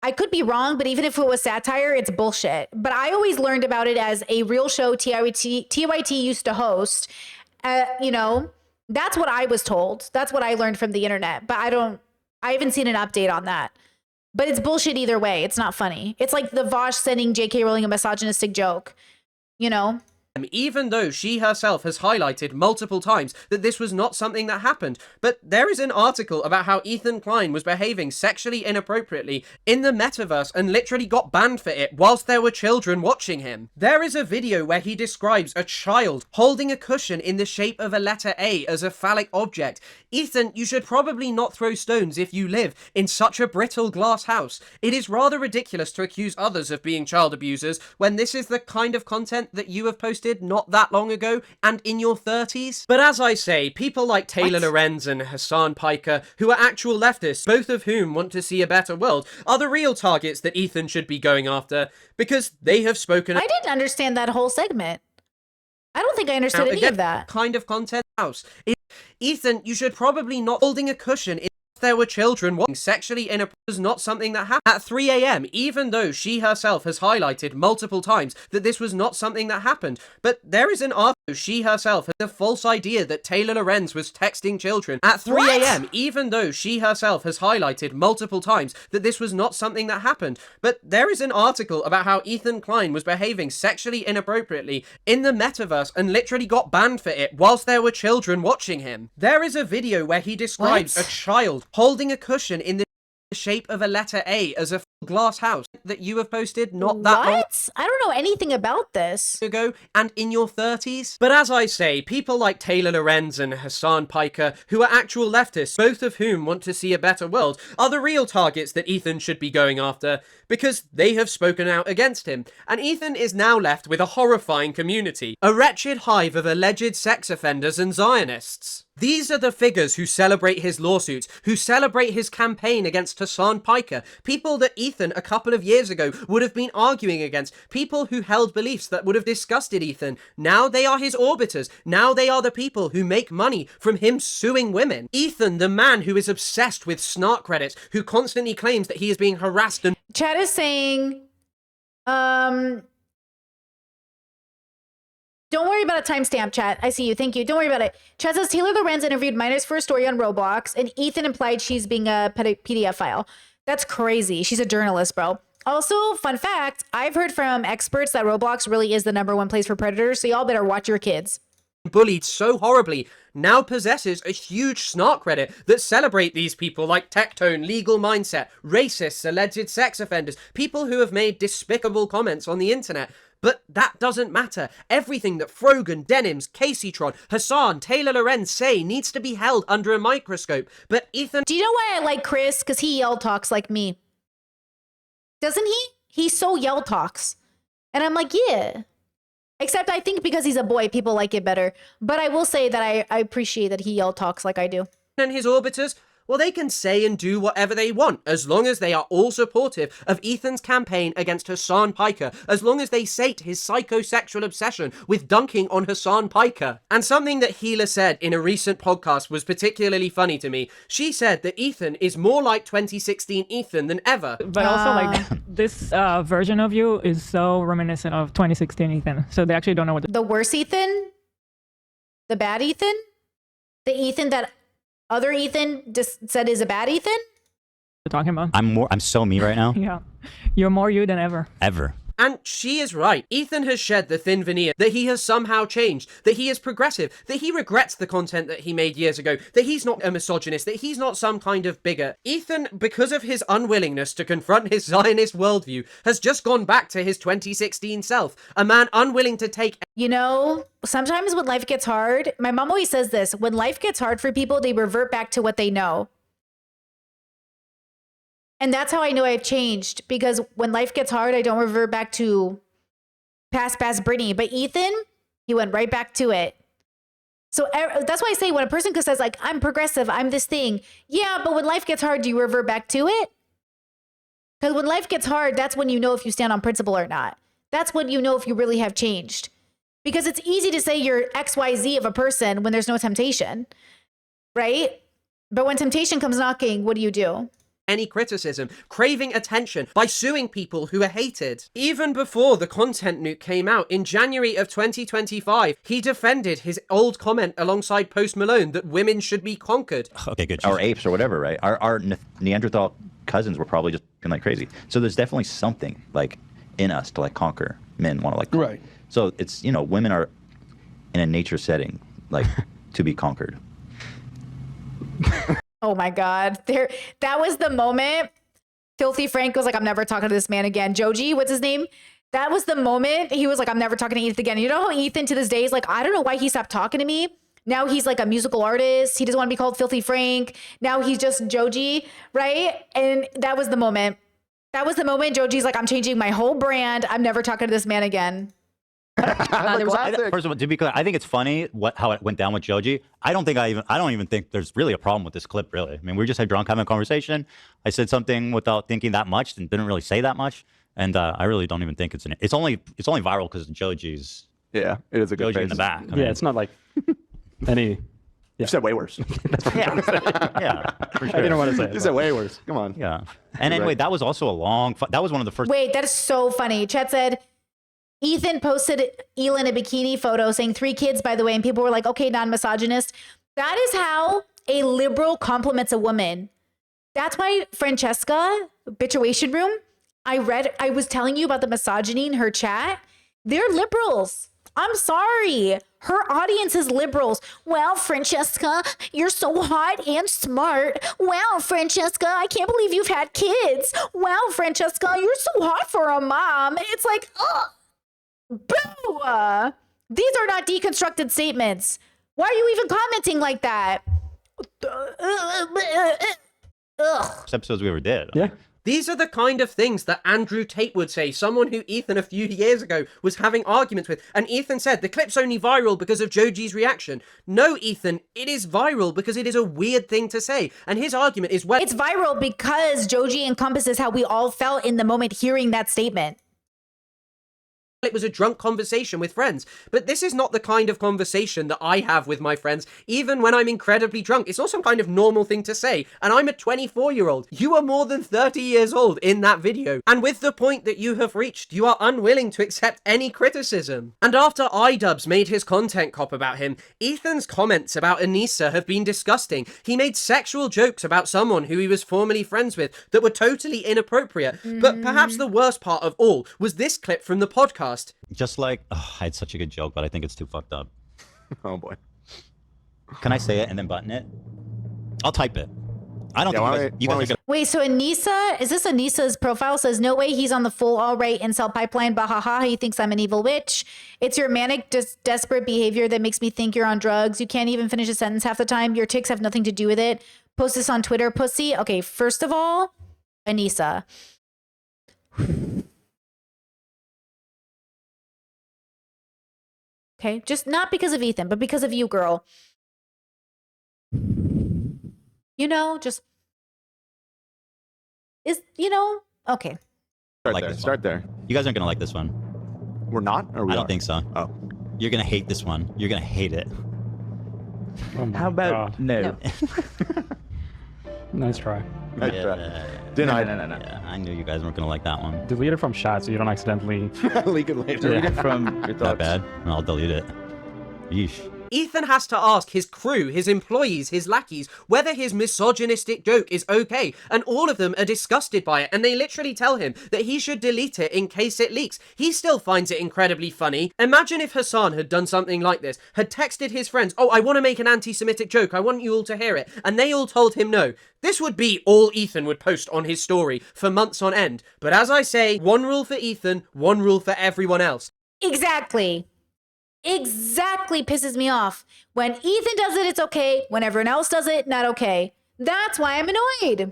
I could be wrong, but even if it was satire, it's bullshit. But I always learned about it as a real show TYT used to host. You know, that's what I was told. That's what I learned from the internet. But I haven't seen an update on that. But it's bullshit either way. It's not funny. It's like the Vosh sending J.K. Rowling a misogynistic joke, you know? Even though she herself has highlighted multiple times that this was not something that happened. But there is an article about how Ethan Klein was behaving sexually inappropriately in the metaverse and literally got banned for it whilst there were children watching him. There is a video where he describes a child holding a cushion in the shape of a letter A as a phallic object. Ethan, you should probably not throw stones if you live in such a brittle glass house. It is rather ridiculous to accuse others of being child abusers when this is the kind of content that you have posted not that long ago and in your 30s. But as I say, people like Taylor Lorenz and Hasan Piker, who are actual leftists, both of whom want to see a better world, are the real targets that Ethan should be going after, because they have spoken. I didn't understand that whole segment. I don't think I understood any of that. Kind of content house. Ethan, you should probably not holding a cushion in there were children watching sexually inappropriate was not something that happened at 3 a.m., even though she herself has highlighted multiple times that this was not something that happened. But there is an article she herself has the false idea that Taylor Lorenz was texting children at 3 a.m., even though she herself has highlighted multiple times that this was not something that happened. But there is an article about how Ethan Klein was behaving sexually inappropriately in the metaverse and literally got banned for it whilst there were children watching him. There is a video where he describes a child holding a cushion in the shape of a letter A as a glass house that you have posted not that long What? I don't know anything about this. ago and in your 30s. But as I say, people like Taylor Lorenz and Hassan Piker, who are actual leftists, both of whom want to see a better world, are the real targets that Ethan should be going after because they have spoken out against him. And Ethan is now left with a horrifying community, a wretched hive of alleged sex offenders and Zionists. These are the figures who celebrate his lawsuits, who celebrate his campaign against Hassan Piker, people that Ethan a couple of years ago would have been arguing against, people who held beliefs that would have disgusted Ethan. Now they are his orbiters. Now they are the people who make money from him suing women. Ethan, the man who is obsessed with snark credits, who constantly claims that he is being harassed and Chad is saying, don't worry about a timestamp, chat. I see you. Thank you. Don't worry about it. Chad says Taylor Lorenz interviewed minors for a story on Roblox, and Ethan implied she's being a PDF file. That's crazy. She's a journalist, bro. Also, fun fact, I've heard from experts that Roblox really is the #1 place for predators, so y'all better watch your kids. bullied so horribly, now possesses a huge snark credit that celebrate these people like Tectone, Legal Mindset, racists, alleged sex offenders, people who have made despicable comments on the internet. But that doesn't matter. Everything that Frogan, Denims, Caseytron, Hassan, Taylor Lorenz say needs to be held under a microscope. But Ethan... Do you know why I like Chris? Because he yell talks like me. Doesn't he? He so yell talks. And I'm like, yeah. Except I think because he's a boy, people like it better. But I will say that I appreciate that he yell talks like I do. And his orbiters, well, they can say and do whatever they want, as long as they are all supportive of Ethan's campaign against Hassan Piker, as long as they sate his psychosexual obsession with dunking on Hassan Piker. And something that Gila said in a recent podcast was particularly funny to me. She said that Ethan is more like 2016 Ethan than ever. But also, like, this version of you is so reminiscent of 2016 Ethan. So they actually don't know what the worst Ethan? The bad Ethan? The Ethan that other Ethan just said is a bad Ethan? they're talking about. I'm so me right now. Yeah. You're more you than ever. Ever. And she is right. Ethan has shed the thin veneer that he has somehow changed, that he is progressive, that he regrets the content that he made years ago, that he's not a misogynist, that he's not some kind of bigot. Ethan, because of his unwillingness to confront his Zionist worldview, has just gone back to his 2016 self, a man unwilling to take... You know, sometimes when life gets hard, my mom always says this, when life gets hard for people, they revert back to what they know. And that's how I know I've changed, because when life gets hard, I don't revert back to past Britney. But Ethan, he went right back to it. So that's why I say when a person says like, I'm progressive, I'm this thing. Yeah, but when life gets hard, do you revert back to it? Because when life gets hard, that's when you know if you stand on principle or not. That's when you know if you really have changed. Because it's easy to say you're XYZ of a person when there's no temptation, right? But when temptation comes knocking, what do? Any criticism, craving attention by suing people who are hated. Even before the content nuke came out in January of 2025, he defended his old comment alongside Post Malone that women should be conquered. Okay, good. Or apes or whatever, right? Our Neanderthal cousins were probably just like crazy. So there's definitely something like in us to like conquer. Men want to like conquer. Right. So it's, you know, women are in a nature setting like to be conquered. Oh my God. That was the moment Filthy Frank was like, I'm never talking to this man again. Joji, what's his name? That was the moment he was like, I'm never talking to Ethan again. You know how Ethan to this day is like, I don't know why he stopped talking to me. Now he's like a musical artist. He doesn't want to be called Filthy Frank. Now he's just Joji, right? And that was the moment. That was the moment Joji's like, I'm changing my whole brand. I'm never talking to this man again. First of all, to be clear, I think it's funny how it went down with Joji. I don't even think there's really a problem with this clip, really. I mean, we just had drunk having a conversation. I said something without thinking that much and didn't really say that much. And I really don't even think it's only viral because Joji's. Yeah, it is a good Joji in the back. Yeah, it's not like any. You said way worse. That's what I'm trying to say. Yeah, for sure. I didn't want to say it. You said way worse. Come on. Yeah. And anyway, that was also that was one of the first. Wait, that is so funny. Chet said, Ethan posted Elin a bikini photo saying 3 kids, by the way, and people were like, okay, non-misogynist. That is how a liberal compliments a woman. That's why Francesca, Bitchuation Room, I was telling you about the misogyny in her chat. They're liberals. I'm sorry. Her audience is liberals. Well, Francesca, you're so hot and smart. Wow, Francesca, I can't believe you've had kids. Wow, Francesca, you're so hot for a mom. It's like, ugh. Boo! These are not deconstructed statements. Why are you even commenting like that? Ugh. Episodes we ever did. Yeah. These are the kind of things that Andrew Tate would say, someone who Ethan a few years ago was having arguments with. And Ethan said, the clip's only viral because of Joji's reaction. No, Ethan, it is viral because it is a weird thing to say. And his argument is, well, it's viral because Joji encompasses how we all felt in the moment hearing that statement. It was a drunk conversation with friends. But this is not the kind of conversation that I have with my friends, even when I'm incredibly drunk. It's not some kind of normal thing to say. And I'm a 24-year-old. You are more than 30 years old in that video. And with the point that you have reached, you are unwilling to accept any criticism. And after iDubbbz made his content cop about him, Ethan's comments about Anissa have been disgusting. He made sexual jokes about someone who he was formerly friends with that were totally inappropriate. But perhaps the worst part of all was this clip from the podcast. Just like, I had such a good joke, but I think it's too fucked up. Oh boy. Can I say it and then button it? I'll type it. I don't think you guys are gonna. Wait, so Anissa, is this Anissa's profile? Says, no way he's on the full all-right incel pipeline, bahaha, he thinks I'm an evil witch. It's your manic, desperate behavior that makes me think you're on drugs. You can't even finish a sentence half the time. Your tics have nothing to do with it. Post this on Twitter, pussy. Okay, first of all, Anissa. Okay, just not because of Ethan, but because of you, girl. You know, just is, you know, okay. Start there. You guys aren't gonna like this one. We're not? Or we I don't are? think so. Oh. You're gonna hate this one. You're gonna hate it. How about no? Nice try. Denied. No. I knew you guys weren't gonna like that one. Delete it from chat so you don't accidentally leak it later. Yeah. From your thoughts. Not bad. I'll delete it. Yeesh. Ethan has to ask his crew, his employees, his lackeys, whether his misogynistic joke is okay, and all of them are disgusted by it, and they literally tell him that he should delete it in case it leaks. He still finds it incredibly funny. Imagine if Hassan had done something like this, had texted his friends, oh, I want to make an anti-Semitic joke, I want you all to hear it, and they all told him no. This would be all Ethan would post on his story for months on end. But as I say, one rule for Ethan, one rule for everyone else. Exactly pisses me off. When Ethan does it, it's okay. When everyone else does it, not okay. That's why I'm annoyed.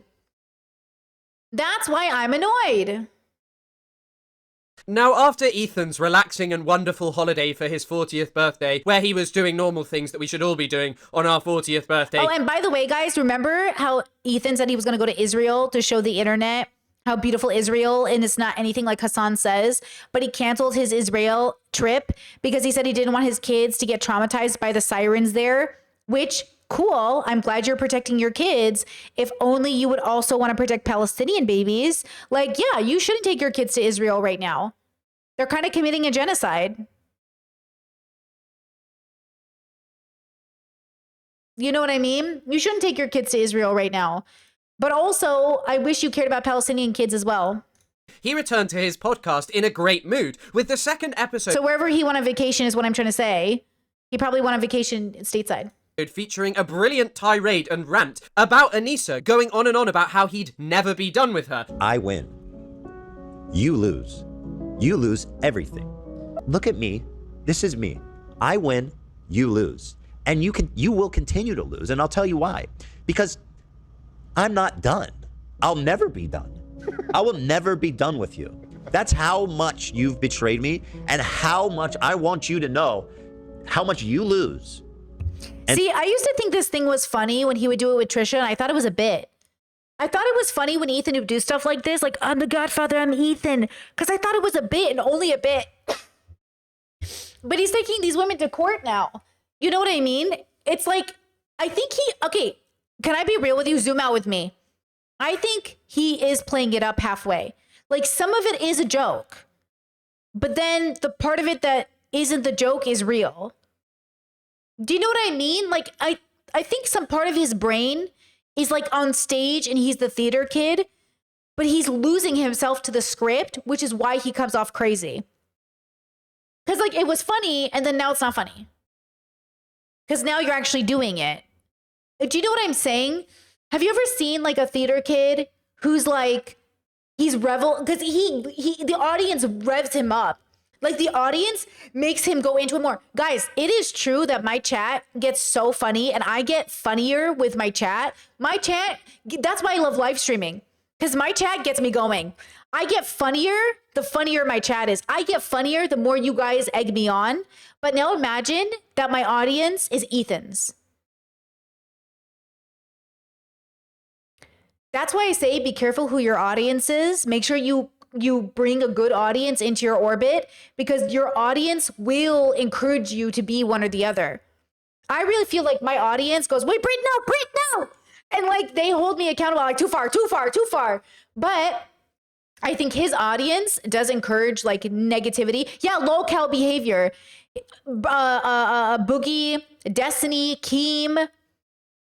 Now, after Ethan's relaxing and wonderful holiday for his 40th birthday, where he was doing normal things that we should all be doing on our 40th birthday. Oh, and by the way, guys, remember how Ethan said he was going to go to Israel to show the internet how beautiful Israel, and it's not anything like Hassan says, but he canceled his Israel trip because he said he didn't want his kids to get traumatized by the sirens there, which, cool, I'm glad you're protecting your kids. If only you would also want to protect Palestinian babies. Like, yeah, you shouldn't take your kids to Israel right now. They're kind of committing a genocide. You know what I mean? You shouldn't take your kids to Israel right now. But also, I wish you cared about Palestinian kids as well. He returned to his podcast in a great mood with the second episode. So wherever he went on vacation is what I'm trying to say. He probably went on vacation stateside. Featuring a brilliant tirade and rant about Anissa, going on and on about how he'd never be done with her. I win. You lose. You lose everything. Look at me. This is me. I win. You lose. And you will continue to lose. And I'll tell you why. Because I'm not done. I'll never be done. I will never be done with you. That's how much you've betrayed me and how much I want you to know how much you lose. And see, I used to think this thing was funny when he would do it with Trisha, and I thought it was a bit. I thought it was funny when Ethan would do stuff like this, like, I'm the Godfather, I'm Ethan, because I thought it was a bit and only a bit. But he's taking these women to court now. You know what I mean? It's like, I think okay, can I be real with you? Zoom out with me. I think he is playing it up halfway. Like, some of it is a joke, but then the part of it that isn't the joke is real. Do you know what I mean? Like, I think some part of his brain is like on stage and he's the theater kid, but he's losing himself to the script, which is why he comes off crazy. Because like it was funny and then now it's not funny. Because now you're actually doing it. Do you know what I'm saying? Have you ever seen like a theater kid who's like, he's because the audience revs him up. Like the audience makes him go into it more. Guys, it is true that my chat gets so funny and I get funnier with my chat. My chat, that's why I love live streaming. Because my chat gets me going. I get funnier the funnier my chat is. I get funnier the more you guys egg me on. But now imagine that my audience is Ethan's. That's why I say be careful who your audience is. Make sure you bring a good audience into your orbit because your audience will encourage you to be one or the other. I really feel like my audience goes, wait, Brit, no. And like they hold me accountable, like too far. But I think his audience does encourage like negativity. Yeah, low-cal behavior. Boogie, Destiny, Keem.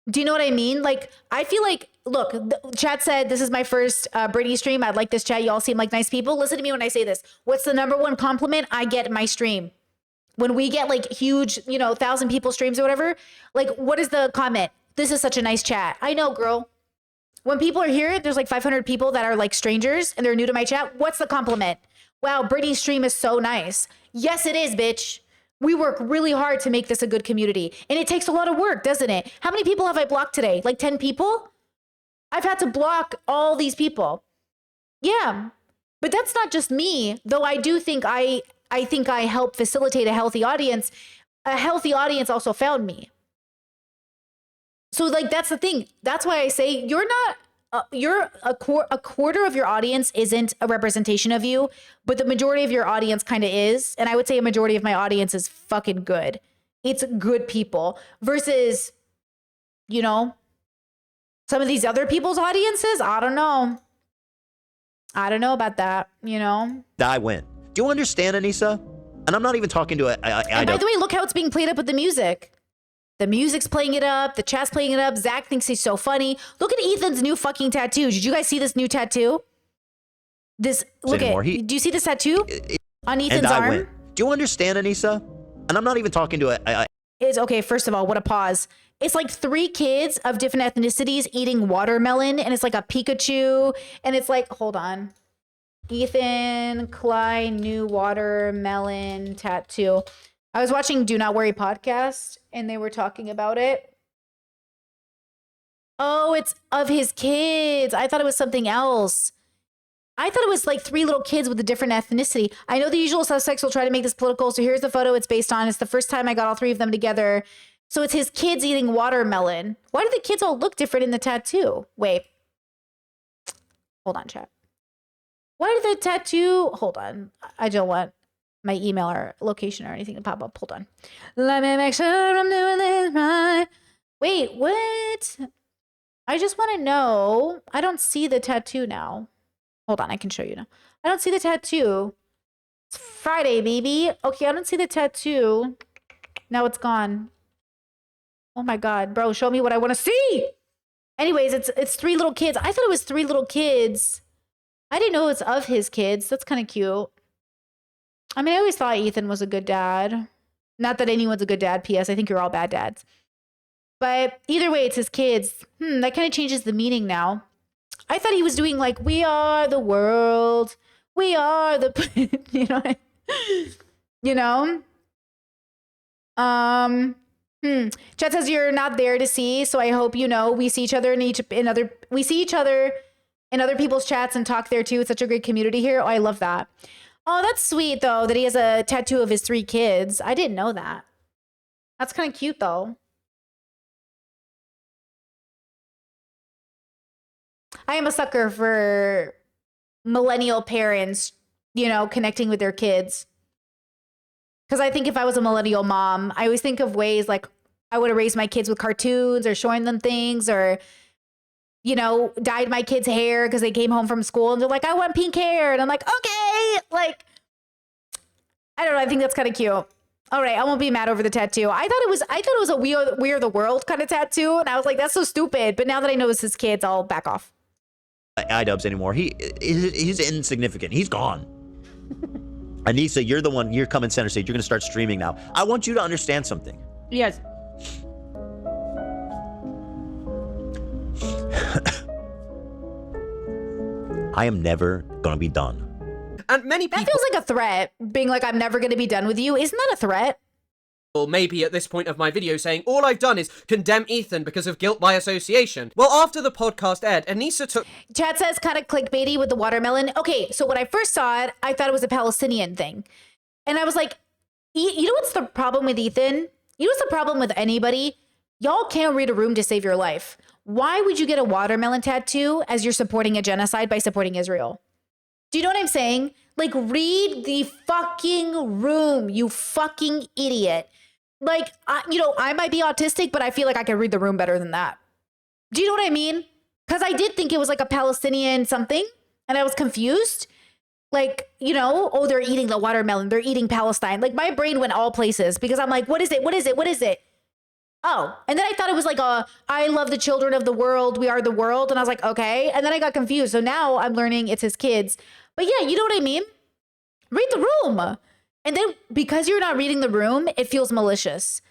Do you know what I mean? Like, I feel like, look, the chat said, this is my first Britney stream. I'd like this chat. You all seem like nice people. Listen to me when I say this. What's the number one compliment I get in my stream? When we get like huge, 1,000 people streams or whatever, like, what is the comment? This is such a nice chat. I know, girl. When people are here, there's like 500 people that are like strangers and they're new to my chat. What's the compliment? Wow, Britney's stream is so nice. Yes, it is, bitch. We work really hard to make this a good community. And it takes a lot of work, doesn't it? How many people have I blocked today? Like 10 people? I've had to block all these people. Yeah. But that's not just me, though I do think I think I help facilitate a healthy audience. A healthy audience also found me. So like that's the thing. That's why I say you're not a quarter of your audience isn't a representation of you, but the majority of your audience kind of is. And I would say a majority of my audience is fucking good. It's good people versus, some of these other people's audiences. I don't know. I don't know about that, I win. Do you understand, Anissa? And I'm not even talking to and by the way, look how it's being played up with the music. The music's playing it up. The chat's playing it up. Zach thinks he's so funny. Look at Ethan's new fucking tattoo. Did you guys see this new tattoo? Do you see this tattoo on Ethan's arm? Win. Do you understand, Anissa? And I'm not even talking to It's okay. First of all, what a pause. It's like 3 kids of different ethnicities eating watermelon, and it's like a Pikachu, and it's like, hold on. Ethan Klein new watermelon tattoo. I was watching Do Not Worry podcast and they were talking about it. Oh, it's of his kids. I thought it was something else. I thought it was like 3 little kids with a different ethnicity. I know the usual suspects will try to make this political. So here's the photo it's based on. It's the first time I got all 3 of them together. So it's his kids eating watermelon. Why do the kids all look different in the tattoo? Wait. Hold on, chat. Why did the tattoo... Hold on. I don't want my email or location or anything to pop up. Hold on. Let me make sure I'm doing this right. Wait, what? I just want to know. I don't see the tattoo now. Hold on, I can show you now. I don't see the tattoo. It's Friday, baby. Okay, I don't see the tattoo. Now it's gone. Oh my God, bro, show me what I want to see. Anyways, it's 3 little kids. I thought it was 3 little kids. I didn't know it's of his kids. That's kind of cute. I mean, I always thought Ethan was a good dad. Not that anyone's a good dad, P.S. I think you're all bad dads. But either way, it's his kids. That kind of changes the meaning now. I thought he was doing like, we are the world. We are the, Chet says you're not there to see. So I hope we see each other we see each other in other people's chats and talk there too. It's such a great community here. Oh, I love that. Oh, that's sweet though, that he has a tattoo of his 3 kids. I didn't know that. That's kind of cute though. I am a sucker for millennial parents, connecting with their kids. Because I think if I was a millennial mom, I always think of ways like I would have raised my kids with cartoons or showing them things or, dyed my kids' hair because they came home from school and they're like, I want pink hair. And I'm like, okay. Like, I don't know. I think that's kind of cute. All right. I won't be mad over the tattoo. I thought it was a We Are the World kind of tattoo. And I was like, that's so stupid. But now that I know it's his kids, I'll back off. iDubbbz anymore. He's insignificant. He's gone. Anissa, you're the one, you're coming center stage. You're going to start streaming now. I want you to understand something. Yes. I am never going to be done. And many people... That feels like a threat, being like, I'm never going to be done with you. Isn't that a threat? Maybe at this point of my video saying all I've done is condemn Ethan because of guilt by association. Well, after the podcast aired, Anissa took... Chat says kind of clickbaity with the watermelon. Okay, so when I first saw it, I thought it was a Palestinian thing. And I was like, you know what's the problem with Ethan? You know what's the problem with anybody? Y'all can't read a room to save your life. Why would you get a watermelon tattoo as you're supporting a genocide by supporting Israel? Do you know what I'm saying? Like, read the fucking room, you fucking idiot. Like, I might be autistic, but I feel like I can read the room better than that. Do you know what I mean? Because I did think it was like a Palestinian something, and I was confused. Like, oh, they're eating the watermelon. They're eating Palestine. Like, my brain went all places because I'm like, what is it? What is it? What is it? Oh, and then I thought it was like I love the children of the world. We are the world. And I was like, okay. And then I got confused. So now I'm learning it's his kids. But yeah, you know what I mean? Read the room. And then because you're not reading the room, it feels malicious.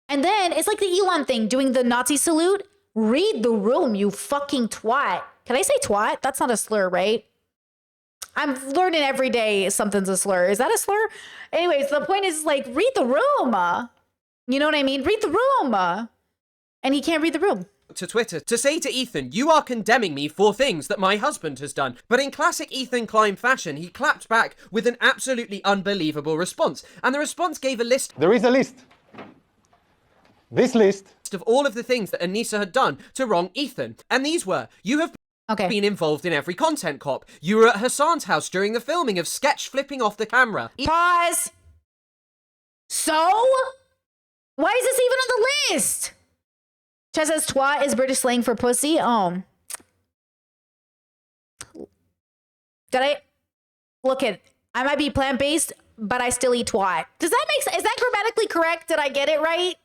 And then it's like the Elon thing, doing the Nazi salute. Read the room, you fucking twat. Can I say twat? That's not a slur, right? I'm learning every day something's a slur. Is that a slur? Anyways, the point is like, read the room. You know what I mean? Read the room. And he can't read the room. To Twitter to say to Ethan, you are condemning me for things that my husband has done. But in classic Ethan Klein fashion, he clapped back with an absolutely unbelievable response. And the response gave a list. There is a list. This list of all of the things that Anissa had done to wrong Ethan. And these were, you have been involved in every content cop. You were at Hassan's house during the filming of Sketch flipping off the camera. Pause. So? Why is this even on the list? Chess says twat is British slang for pussy. Oh. Did I look at? I might be plant-based, but I still eat twat. Does that make sense? Is that grammatically correct? Did I get it right?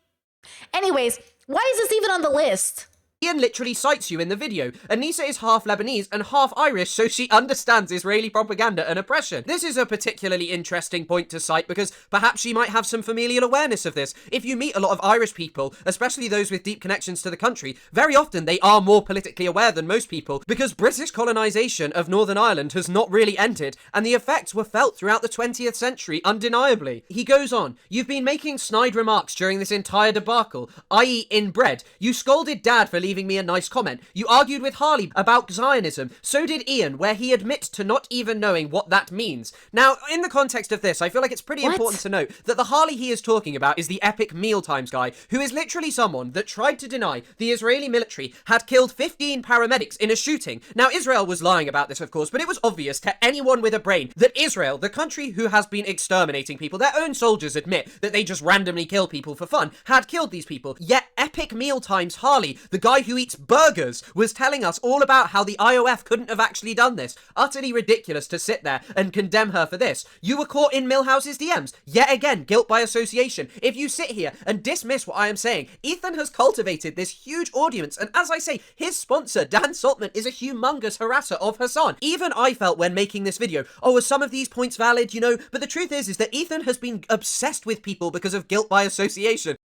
Anyways, why is this even on the list? Ian literally cites you in the video. Anissa is half Lebanese and half Irish, so she understands Israeli propaganda and oppression. This is a particularly interesting point to cite because perhaps she might have some familial awareness of this. If you meet a lot of Irish people, especially those with deep connections to the country, very often they are more politically aware than most people because British colonisation of Northern Ireland has not really ended and the effects were felt throughout the 20th century undeniably. He goes on, you've been making snide remarks during this entire debacle, i.e. inbred. You scolded Dad for leaving me a nice comment. You argued with Harley about Zionism. So did Ian, where he admits to not even knowing what that means. Now, in the context of this, I feel like it's pretty important to note that the Harley he is talking about is the epic Mealtimes guy, who is literally someone that tried to deny the Israeli military had killed 15 paramedics in a shooting. Now, Israel was lying about this, of course, but it was obvious to anyone with a brain that Israel, the country who has been exterminating people, their own soldiers admit that they just randomly kill people for fun, had killed these people. Yet, epic Mealtimes Harley, the guy who eats burgers, was telling us all about how the IOF couldn't have actually done this. Utterly ridiculous to sit there and condemn her for this. You were caught in Milhouse's DMs. Yet again, guilt by association. If you sit here and dismiss what I am saying, Ethan has cultivated this huge audience, and as I say, his sponsor, Dan Saltman, is a humongous harasser of Hassan. Even I felt when making this video, oh, are some of these points valid, but the truth is that Ethan has been obsessed with people because of guilt by association.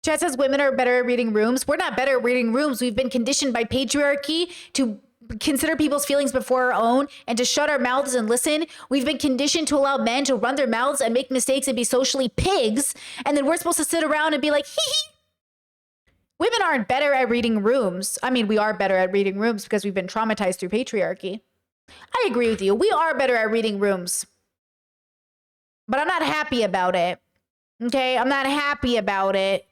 Chat says women are better at reading rooms. We're not better at reading rooms. We've been conditioned by patriarchy to consider people's feelings before our own and to shut our mouths and listen. We've been conditioned to allow men to run their mouths and make mistakes and be socially pigs. And then we're supposed to sit around and be like, hee hee. Women aren't better at reading rooms. I mean, we are better at reading rooms because we've been traumatized through patriarchy. I agree with you. We are better at reading rooms. But I'm not happy about it. Okay? I'm not happy about it.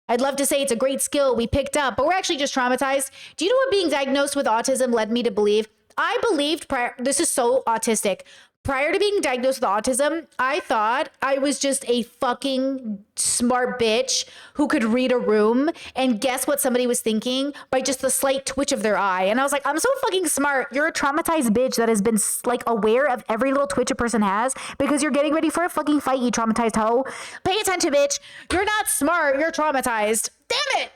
I'd love to say it's a great skill we picked up, but we're actually just traumatized. Do you know what being diagnosed with autism led me to believe? I believed this is so autistic. Prior to being diagnosed with autism, I thought I was just a fucking smart bitch who could read a room and guess what somebody was thinking by just the slight twitch of their eye. And I was like, I'm so fucking smart. You're a traumatized bitch that has been like aware of every little twitch a person has because you're getting ready for a fucking fight, you traumatized hoe. Pay attention, bitch. You're not smart. You're traumatized. Damn it.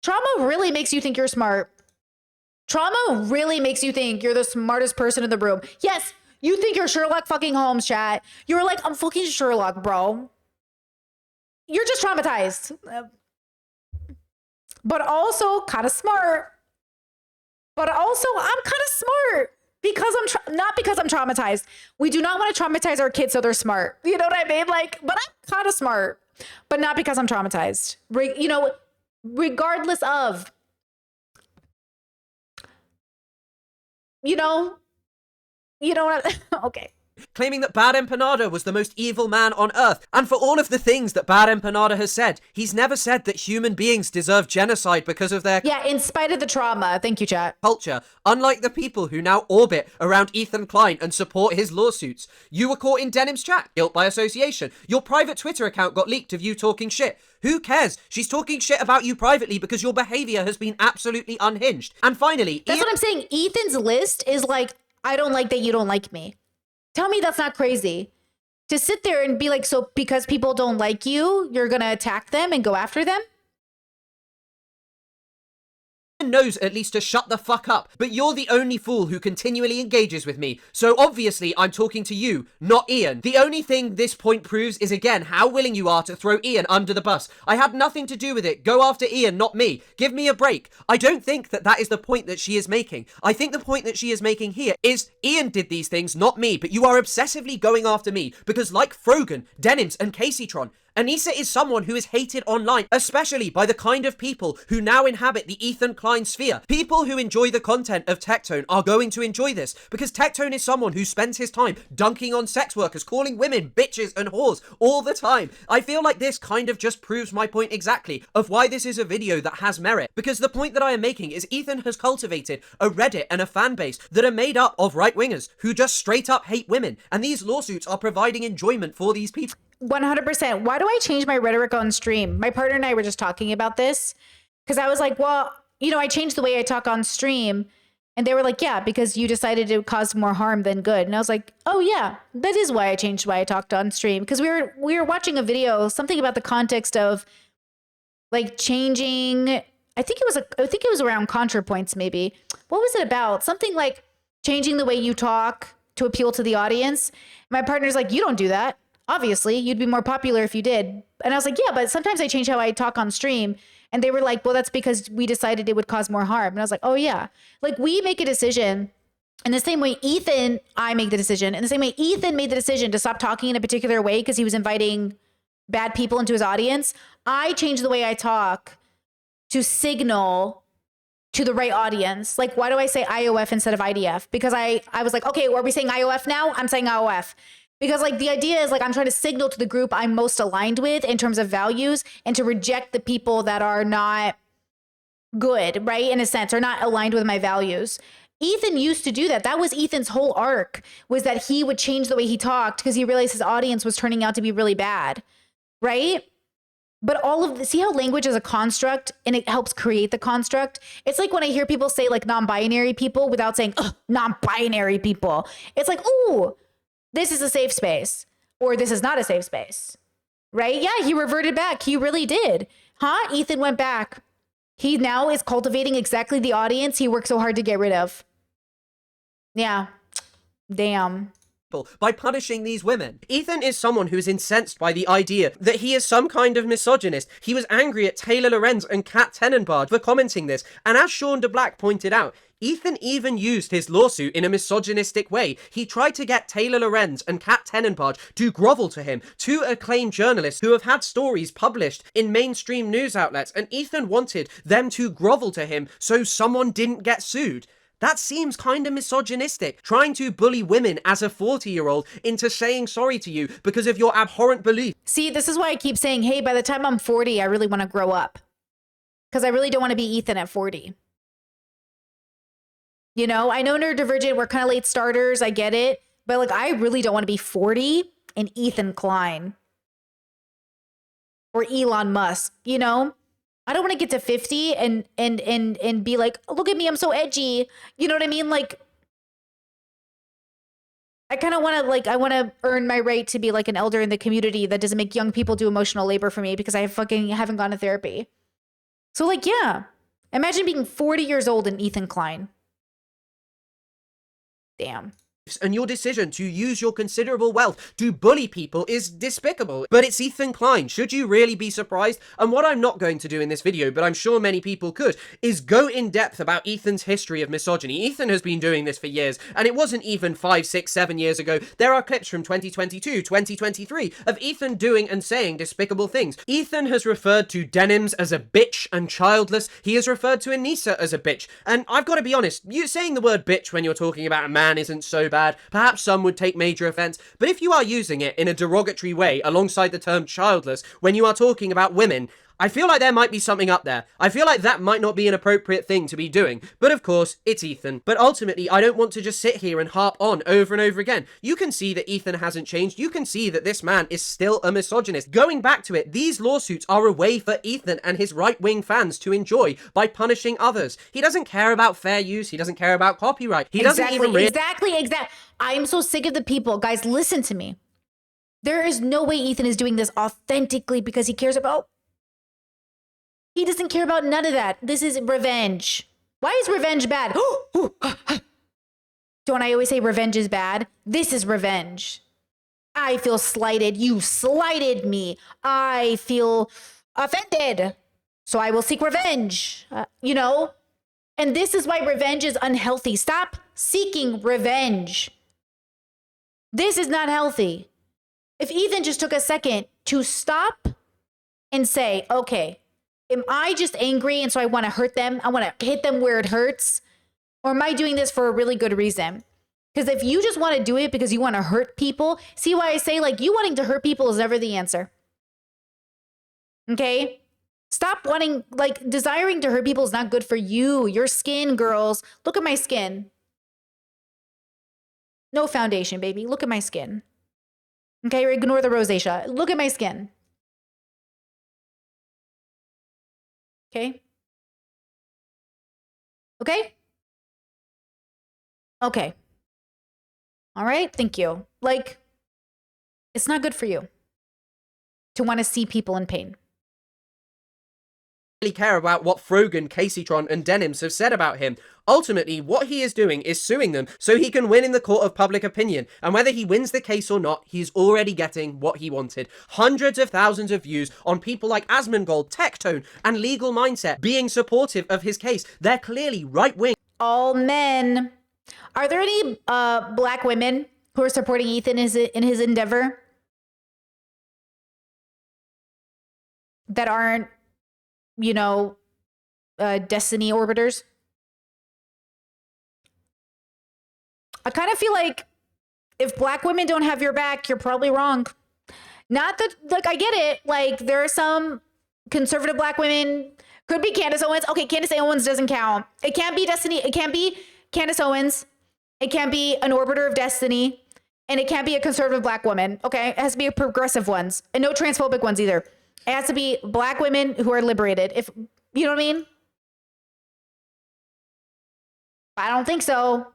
Trauma really makes you think you're smart. Trauma really makes you think you're the smartest person in the room. Yes. You think you're Sherlock fucking Holmes, chat. You're like, I'm fucking Sherlock, bro. You're just traumatized. But also kind of smart. But also, I'm kind of smart because not because I'm traumatized. We do not want to traumatize our kids so they're smart. You know what I mean? Like, but I'm kind of smart, but not because I'm traumatized. You know, regardless of, you know what? Okay. Claiming that Bad Empanada was the most evil man on earth. And for all of the things that Bad Empanada has said, he's never said that human beings deserve genocide because of their Yeah, in spite of the trauma. Thank you, chat. culture, unlike the people who now orbit around Ethan Klein and support his lawsuits. You were caught in Denim's chat, guilt by association. Your private Twitter account got leaked of you talking shit. Who cares? She's talking shit about you privately because your behavior has been absolutely unhinged. And finally, That's what I'm saying. Ethan's list is like, I don't like that you don't like me. Tell me that's not crazy. To sit there and be like, so because people don't like you, you're going to attack them and go after them? knows at least to shut the fuck up, but you're the only fool who continually engages with me, so obviously I'm talking to you, not Ian. The only thing this point proves is again how willing you are to throw Ian under the bus. I had nothing to do with it. Go after Ian, not me. Give me a break. I don't think that that is the point that she is making. I think the point that she is making here is Ian did these things, not me, but you are obsessively going after me because like Frogan, Denims, and Caseytron, Anissa is someone who is hated online, especially by the kind of people who now inhabit the Ethan Klein sphere. People who enjoy the content of Tectone are going to enjoy this, because Tectone is someone who spends his time dunking on sex workers, calling women bitches and whores all the time. I feel like this kind of just proves my point exactly of why this is a video that has merit, because the point that I am making is Ethan has cultivated a Reddit and a fan base that are made up of right-wingers who just straight up hate women, and these lawsuits are providing enjoyment for these people. 100%. Why do I change my rhetoric on stream? My partner and I were just talking about this because I was like, well, you know, I changed the way I talk on stream. And they were like, yeah, because you decided it would cause more harm than good. And I was like, oh yeah, that is why I changed why I talked on stream. Because we were watching a video, something about the context of like changing, I think it was around ContraPoints maybe. What was it about? Something like changing the way you talk to appeal to the audience. My partner's like, you don't do that. Obviously, you'd be more popular if you did. And I was like, yeah, but sometimes I change how I talk on stream. And they were like, well, that's because we decided it would cause more harm. And I was like, oh yeah. Like we make a decision in the same way I make the decision. In the same way Ethan made the decision to stop talking in a particular way because he was inviting bad people into his audience. I changed the way I talk to signal to the right audience. Like, why do I say IOF instead of IDF? Because I was like, okay, are we saying IOF now? I'm saying IOF. Because like the idea is like I'm trying to signal to the group I'm most aligned with in terms of values and to reject the people that are not good, right? In a sense, or not aligned with my values. Ethan used to do that. That was Ethan's whole arc, was that he would change the way he talked because he realized his audience was turning out to be really bad, right? But all of see how language is a construct and it helps create the construct? It's like when I hear people say like non-binary people without saying non-binary people. It's like, ooh, this is a safe space, or this is not a safe space, right? Yeah, he reverted back. He really did. Huh? Ethan went back. He now is cultivating exactly the audience he worked so hard to get rid of. Yeah. Damn. By punishing these women. Ethan is someone who is incensed by the idea that he is some kind of misogynist. He was angry at Taylor Lorenz and Kat Tenenbaum for commenting this, and as Sean DeBlack pointed out, Ethan even used his lawsuit in a misogynistic way. He tried to get Taylor Lorenz and Kat Tenenbaum to grovel to him, two acclaimed journalists who have had stories published in mainstream news outlets, and Ethan wanted them to grovel to him so someone didn't get sued. That seems kind of misogynistic, trying to bully women as a 40-year-old into saying sorry to you because of your abhorrent belief. See, this is why I keep saying, hey, by the time I'm 40, I really want to grow up. Because I really don't want to be Ethan at 40. You know, I know Neurodivergent, we're kind of late starters, I get it. But like, I really don't want to be 40 and Ethan Klein. Or Elon Musk, you know? I don't want to get to 50 and be like, look at me, I'm so edgy. You know what I mean? Like, I kind of want to I want to earn my right to be like an elder in the community that doesn't make young people do emotional labor for me because I fucking haven't gone to therapy. So like, yeah, imagine being 40 years old and Ethan Klein. Damn. and your decision to use your considerable wealth to bully people is despicable. But it's Ethan Klein. Should you really be surprised? And what I'm not going to do in this video, but I'm sure many people could, is go in depth about Ethan's history of misogyny. Ethan has been doing this for years, and it wasn't even 5, 6, 7 years ago. There are clips from 2022, 2023 of Ethan doing and saying despicable things. Ethan has referred to Denims as a bitch and childless. He has referred to Anissa as a bitch. And I've got to be honest, you saying the word bitch when you're talking about a man isn't so bad. Perhaps some would take major offense, but if you are using it in a derogatory way alongside the term childless when you are talking about women, I feel like there might be something up there. I feel like that might not be an appropriate thing to be doing. But of course, it's Ethan. But ultimately, I don't want to just sit here and harp on over and over again. You can see that Ethan hasn't changed. You can see that this man is still a misogynist. Going back to it, these lawsuits are a way for Ethan and his right-wing fans to enjoy by punishing others. He doesn't care about fair use. He doesn't care about copyright. He doesn't even Exactly. I'm so sick of the people. Guys, listen to me. There is no way Ethan is doing this authentically because he cares about... He doesn't care about none of that. This is revenge. Why is revenge bad? Don't I always say revenge is bad? This is revenge. I feel slighted. You slighted me. I feel offended. So I will seek revenge. You know? And this is why revenge is unhealthy. Stop seeking revenge. This is not healthy. If Ethan just took a second to stop and say, okay, am I just angry and so I want to hurt them? I want to hit them where it hurts? Or am I doing this for a really good reason? Because if you just want to do it because you want to hurt people, see why I say like you wanting to hurt people is never the answer. Okay? Stop wanting, like desiring to hurt people is not good for you. Your skin, girls. Look at my skin. No foundation, baby. Look at my skin. Okay? Or ignore the rosacea. Look at my skin. Okay? Okay? Okay. All right, thank you. Like, it's not good for you to want to see people in pain. Really care about what Frogan, Caseytron, and Denims have said about him. Ultimately, what he is doing is suing them so he can win in the court of public opinion. And whether he wins the case or not, he's already getting what he wanted. Hundreds of thousands of views on people like Asmongold, Tectone, and Legal Mindset being supportive of his case. They're clearly right-wing. All men. Are there any black women who are supporting Ethan in his endeavor that aren't, you know, Destiny orbiters? I kind of feel like if black women don't have your back, you're probably wrong. Not that, like, I get it. Like, there are some conservative black women. Could be Candace Owens. Okay, Candace Owens doesn't count. It can't be Destiny. It can't be Candace Owens. It can't be an orbiter of Destiny. And it can't be a conservative black woman. Okay, it has to be a progressive ones. And no transphobic ones either. It has to be black women who are liberated. If you know what I mean? I don't think so.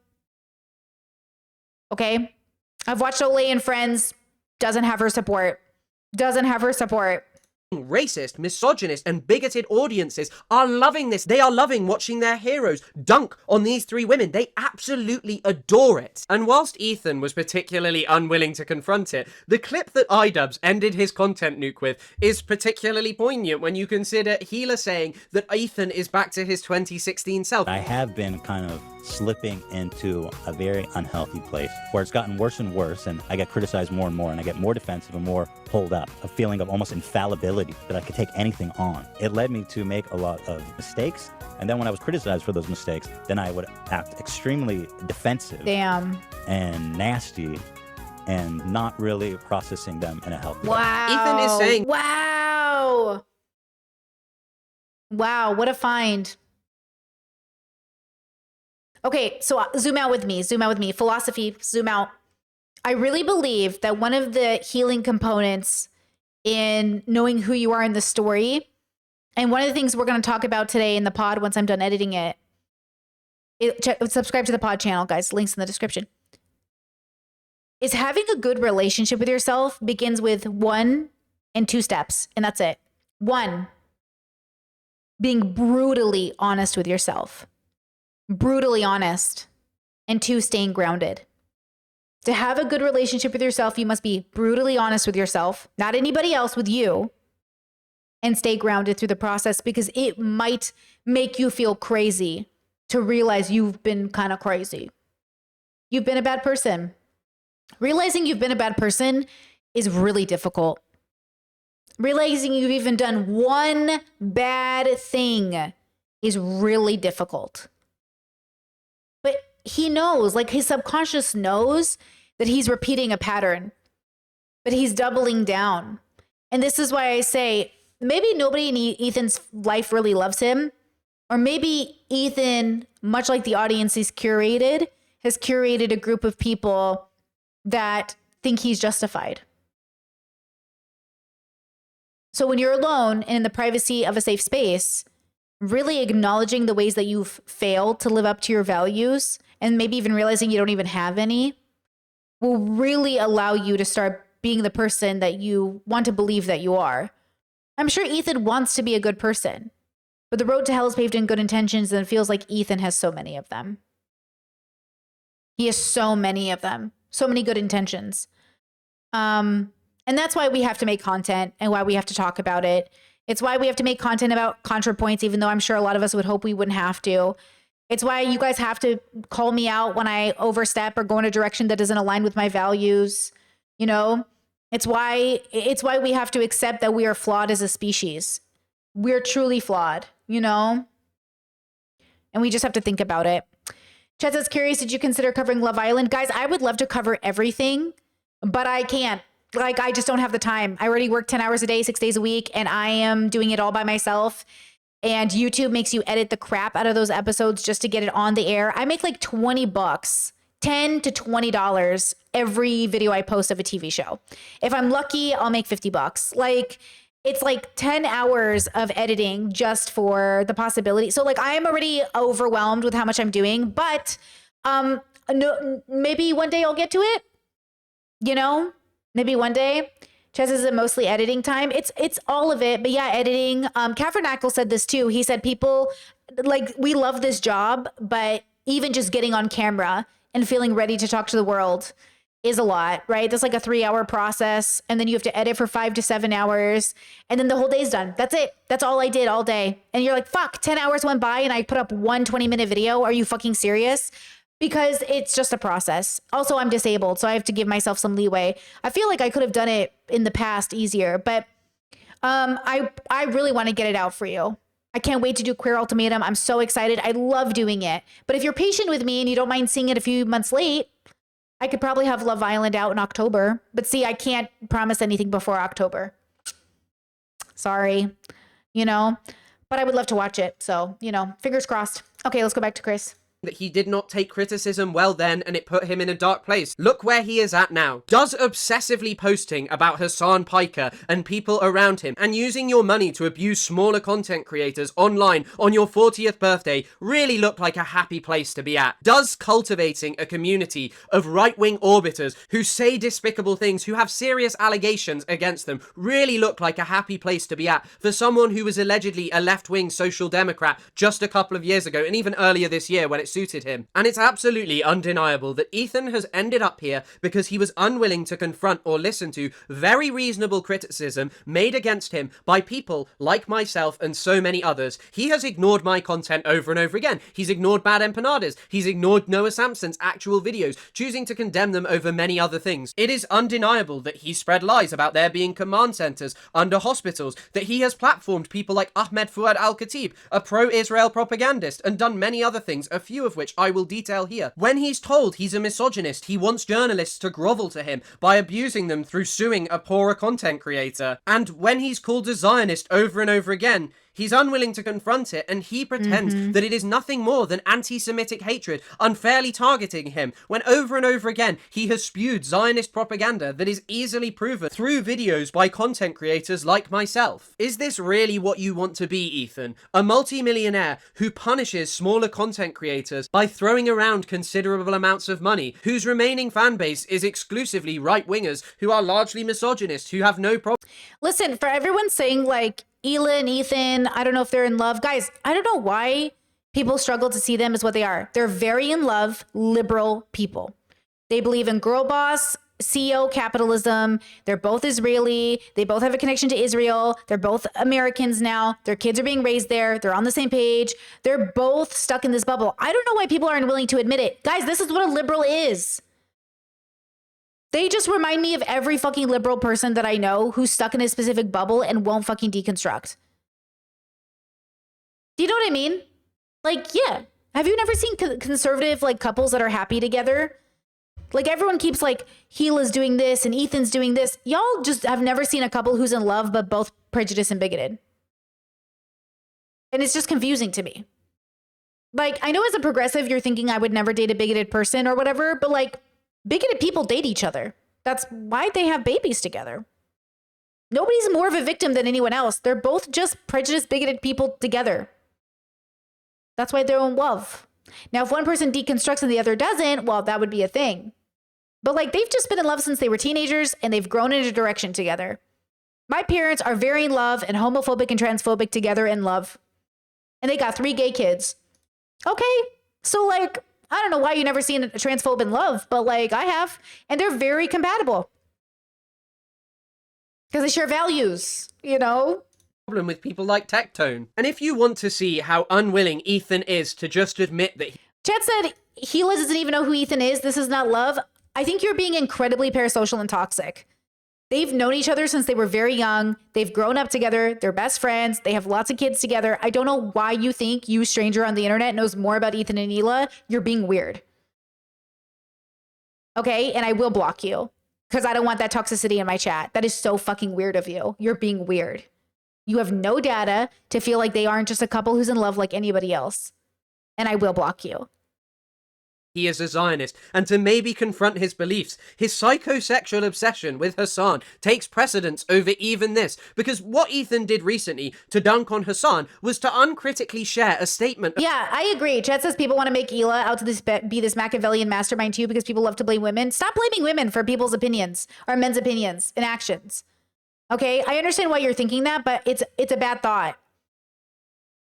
Okay? I've watched Olay and Friends. Doesn't have her support. Doesn't have her support. Racist, misogynist, and bigoted audiences are loving this. They are loving watching their heroes dunk on these three women. They absolutely adore it. And whilst Ethan was particularly unwilling to confront it, the clip that iDubbbz ended his content nuke with is particularly poignant when you consider Healer saying that Ethan is back to his 2016 self. I have been kind of slipping into a very unhealthy place where it's gotten worse and worse, and I get criticized more and more, and I get more defensive and more pulled up, a feeling of almost infallibility that I could take anything on. It led me to make a lot of mistakes, and then when I was criticized for those mistakes, then I would act extremely defensive. Damn. And nasty, and not really processing them in a healthy way. Wow. Ethan is saying, wow. Wow, what a find. Okay, so zoom out with me. Zoom out with me. Philosophy, zoom out. I really believe that one of the healing components in knowing who you are in the story, and one of the things we're going to talk about today in the pod once I'm done editing it, subscribe to the pod channel, guys. Links in the description. Is having a good relationship with yourself begins with 1 and 2 steps, and that's it. 1, being brutally honest with yourself. Brutally honest. And 2, staying grounded. To have a good relationship with yourself, you must be brutally honest with yourself, not anybody else, with you, and stay grounded through the process, because it might make you feel crazy to realize you've been kind of crazy. You've been a bad person. Realizing you've been a bad person is really difficult. Realizing you've even done one bad thing is really difficult. But he knows, like his subconscious knows that he's repeating a pattern, but he's doubling down. And this is why I say, maybe nobody in Ethan's life really loves him. Or maybe Ethan, much like the audience he's curated, has curated a group of people that think he's justified. So when you're alone and in the privacy of a safe space, really acknowledging the ways that you've failed to live up to your values, and maybe even realizing you don't even have any, will really allow you to start being the person that you want to believe that you are. I'm sure Ethan wants to be a good person, but the road to hell is paved in good intentions, and it feels like Ethan has so many of them. He has so many of them, so many good intentions. And that's why we have to make content and why we have to talk about it. It's why we have to make content about ContraPoints, even though I'm sure a lot of us would hope we wouldn't have to. It's why you guys have to call me out when I overstep or go in a direction that doesn't align with my values. You know, it's why we have to accept that we are flawed as a species. We're truly flawed, you know, and we just have to think about it. Chet says, curious, did you consider covering Love Island? Guys, I would love to cover everything, but I can't. Like, I just don't have the time. I already work 10 hours a day, 6 days a week, and I am doing it all by myself. And YouTube makes you edit the crap out of those episodes just to get it on the air. I make like $20, $10 to $20 every video I post of a TV show. If I'm lucky, I'll make $50. Like, it's like 10 hours of editing just for the possibility. So like, I am already overwhelmed with how much I'm doing, but no, maybe one day I'll get to it, you know? Maybe one day. Chess, is it mostly editing time? It's all of it, but yeah, editing. Kafernackle said this too. He said people, like, we love this job, but even just getting on camera and feeling ready to talk to the world is a lot, right? That's like a 3-hour process, and then you have to edit for 5 to 7 hours, and then the whole day's done. That's it. That's all I did all day. And you're like, fuck, 10 hours went by and I put up one 20-minute video. Are you fucking serious? Because it's just a process. Also, I'm disabled, so I have to give myself some leeway. I feel like I could have done it in the past easier, but I really want to get it out for you. I can't wait to do Queer Ultimatum. I'm so excited. I love doing it. But if you're patient with me and you don't mind seeing it a few months late, I could probably have Love Island out in October. But see, I can't promise anything before October. Sorry, you know, but I would love to watch it. So, you know, fingers crossed. Okay, let's go back to Chris. That he did not take criticism well then, and it put him in a dark place. Look where he is at now. Does obsessively posting about Hasan Piker and people around him and using your money to abuse smaller content creators online on your 40th birthday really look like a happy place to be at? Does cultivating a community of right-wing orbiters who say despicable things, who have serious allegations against them, really look like a happy place to be at for someone who was allegedly a left-wing social democrat just a couple of years ago, and even earlier this year when it suited him? And it's absolutely undeniable that Ethan has ended up here because he was unwilling to confront or listen to very reasonable criticism made against him by people like myself and so many others. He has ignored my content over and over again. He's ignored Bad Empanadas. He's ignored Noah Sampson's actual videos, choosing to condemn them over many other things. It is undeniable that he spread lies about there being command centers under hospitals, that he has platformed people like Ahmed Fuad Al-Khatib, a pro-Israel propagandist, and done many other things, a few of which I will detail here. When he's told he's a misogynist, he wants journalists to grovel to him by abusing them through suing a poorer content creator. And when he's called a Zionist over and over again, he's unwilling to confront it, and he pretends that it is nothing more than anti-Semitic hatred unfairly targeting him, when over and over again he has spewed Zionist propaganda that is easily proven through videos by content creators like myself. Is this really what you want to be, Ethan? A multi-millionaire who punishes smaller content creators by throwing around considerable amounts of money, whose remaining fan base is exclusively right-wingers who are largely misogynist, who have no problem. Listen, for everyone saying like, Hila and Ethan, I don't know if they're in love. Guys, I don't know why people struggle to see them as what they are. They're very in love, liberal people. They believe in girl boss, CEO capitalism. They're both Israeli. They both have a connection to Israel. They're both Americans now. Their kids are being raised there. They're on the same page. They're both stuck in this bubble. I don't know why people aren't willing to admit it. Guys, this is what a liberal is. They just remind me of every fucking liberal person that I know who's stuck in a specific bubble and won't fucking deconstruct. Do you know what I mean? Like, yeah. Have you never seen conservative like couples that are happy together? Like everyone keeps like, Gila's doing this and Ethan's doing this. Y'all just have never seen a couple who's in love but both prejudiced and bigoted. And it's just confusing to me. Like, I know as a progressive, you're thinking I would never date a bigoted person or whatever, but like, bigoted people date each other. That's why they have babies together. Nobody's more of a victim than anyone else. They're both just prejudiced, bigoted people together. That's why they're in love. Now, if one person deconstructs and the other doesn't, well, that would be a thing. But like, they've just been in love since they were teenagers and they've grown in a direction together. My parents are very in love and homophobic and transphobic together in love. And they got 3 gay kids. Okay. So like, I don't know why you never seen a transphobe in love, but like I have, and they're very compatible. Because they share values, you know? Problem with people like Tectone. And if you want to see how unwilling Ethan is to just admit that Chad said Gila doesn't even know who Ethan is. This is not love. I think you're being incredibly parasocial and toxic. They've known each other since they were very young. They've grown up together. They're best friends. They have lots of kids together. I don't know why you think you, stranger on the internet, knows more about Ethan and Hila. You're being weird. Okay? And I will block you because I don't want that toxicity in my chat. That is so fucking weird of you. You're being weird. You have no data to feel like they aren't just a couple who's in love like anybody else. And I will block you. he is a Zionist, and to maybe confront his beliefs. His psychosexual obsession with Hassan takes precedence over even this, because what Ethan did recently to dunk on Hassan was to uncritically share a statement. Yeah, I agree. Chet says people want to make Hila out to be this Machiavellian mastermind too because people love to blame women. Stop blaming women for people's opinions or men's opinions and actions. Okay, I understand why you're thinking that, but it's a bad thought.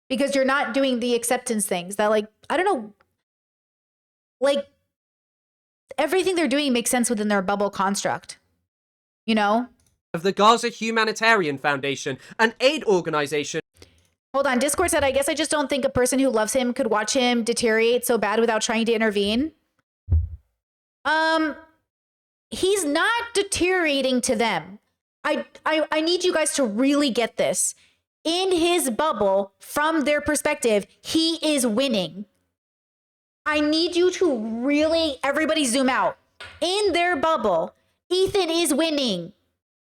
Because you're not doing the acceptance things that, like, I don't know, like, everything they're doing makes sense within their bubble construct, you know? Of the Gaza Humanitarian Foundation, an aid organization. Hold on, Discord said, I guess I just don't think a person who loves him could watch him deteriorate so bad without trying to intervene. He's not deteriorating to them. I need you guys to really get this. In his bubble, from their perspective, he is winning. I need you to really, everybody zoom out. In their bubble, Ethan is winning.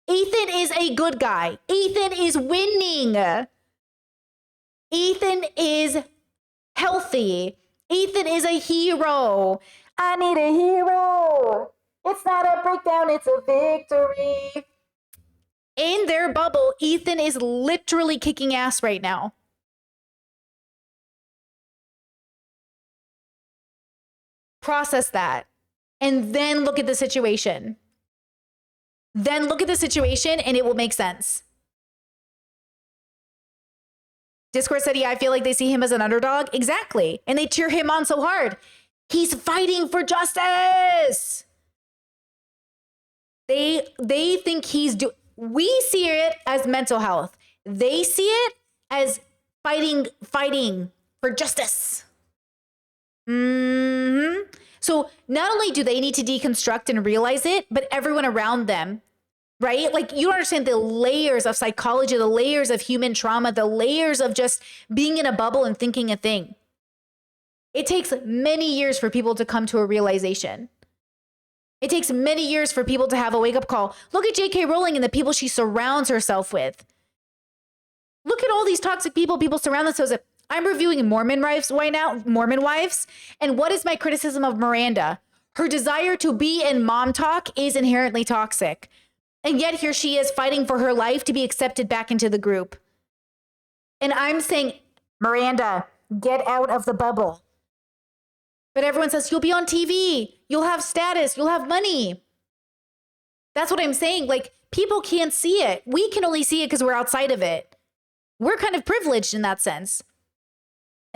Ethan is a good guy. Ethan is winning. Ethan is healthy. Ethan is a hero. I need a hero. It's not a breakdown, it's a victory. In their bubble, Ethan is literally kicking ass right now. Process that. And then look at the situation. Then look at the situation and it will make sense. Discord said, yeah, I feel like they see him as an underdog. Exactly. And they cheer him on so hard. He's fighting for justice. They think he's doing... We see it as mental health. They see it as fighting for justice. So not only do they need to deconstruct and realize it, but everyone around them, right? Like, you don't understand the layers of psychology, the layers of human trauma, the layers of just being in a bubble and thinking a thing. It takes many years for people to come to a realization. It takes many years for people to have a wake-up call. Look at J.K. Rowling and the people she surrounds herself with. Look at all these toxic people surround themselves with. I'm reviewing Mormon wives right now, and what is my criticism of Miranda? Her desire to be in mom talk is inherently toxic. And yet here she is fighting for her life to be accepted back into the group. And I'm saying, Miranda, get out of the bubble. But everyone says, you'll be on TV, you'll have status, you'll have money. That's what I'm saying. Like, people can't see it. We can only see it because we're outside of it. We're kind of privileged in that sense.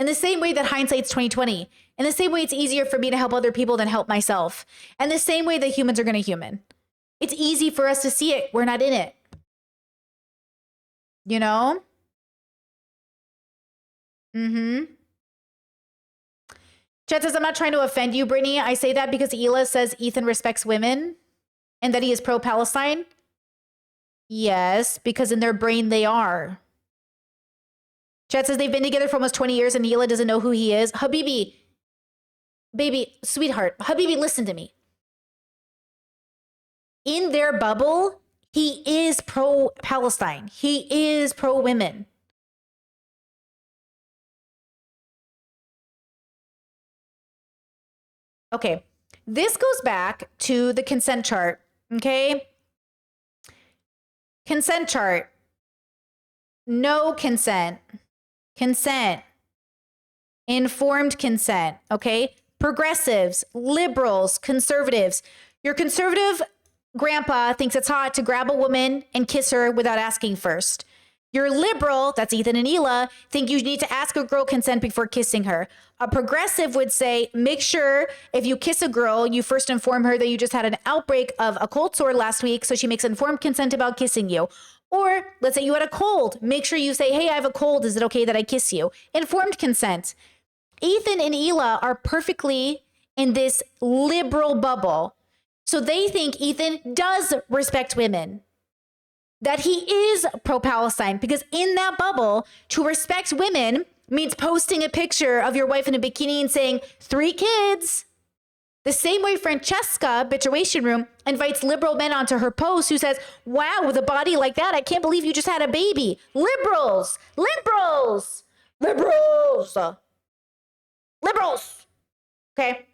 In the same way that hindsight's 2020. In the same way it's easier for me to help other people than help myself. And the same way that humans are going to human. It's easy for us to see it. We're not in it. You know? Chet says, I'm not trying to offend you, Brittany. I say that because Hila says Ethan respects women and that he is pro-Palestine. Yes, because in their brain they are. Chet says they've been together for almost 20 years and Hila doesn't know who he is. Habibi, baby, sweetheart, Habibi, listen to me. In their bubble, he is pro-Palestine. He is pro-women. Okay, this goes back to the consent chart, okay? Consent chart. No consent. Consent. Informed consent, okay? Progressives, liberals, conservatives. Your conservative grandpa thinks it's hot to grab a woman and kiss her without asking first. Your liberal, that's Ethan and Hila, think you need to ask a girl consent before kissing her. A progressive would say, make sure if you kiss a girl, you first inform her that you just had an outbreak of a cold sore last week, so she makes informed consent about kissing you. Or let's say you had a cold. Make sure you say, hey, I have a cold. Is it okay that I kiss you? Informed consent. Ethan and Hila are perfectly in this liberal bubble. So they think Ethan does respect women. That he is pro-Palestine, because in that bubble, to respect women means posting a picture of your wife in a bikini and saying, 3 kids. The same way Francesca, Bitchuation Room, invites liberal men onto her post who says, wow, with a body like that, I can't believe you just had a baby. Liberals, liberals, liberals, liberals. Okay.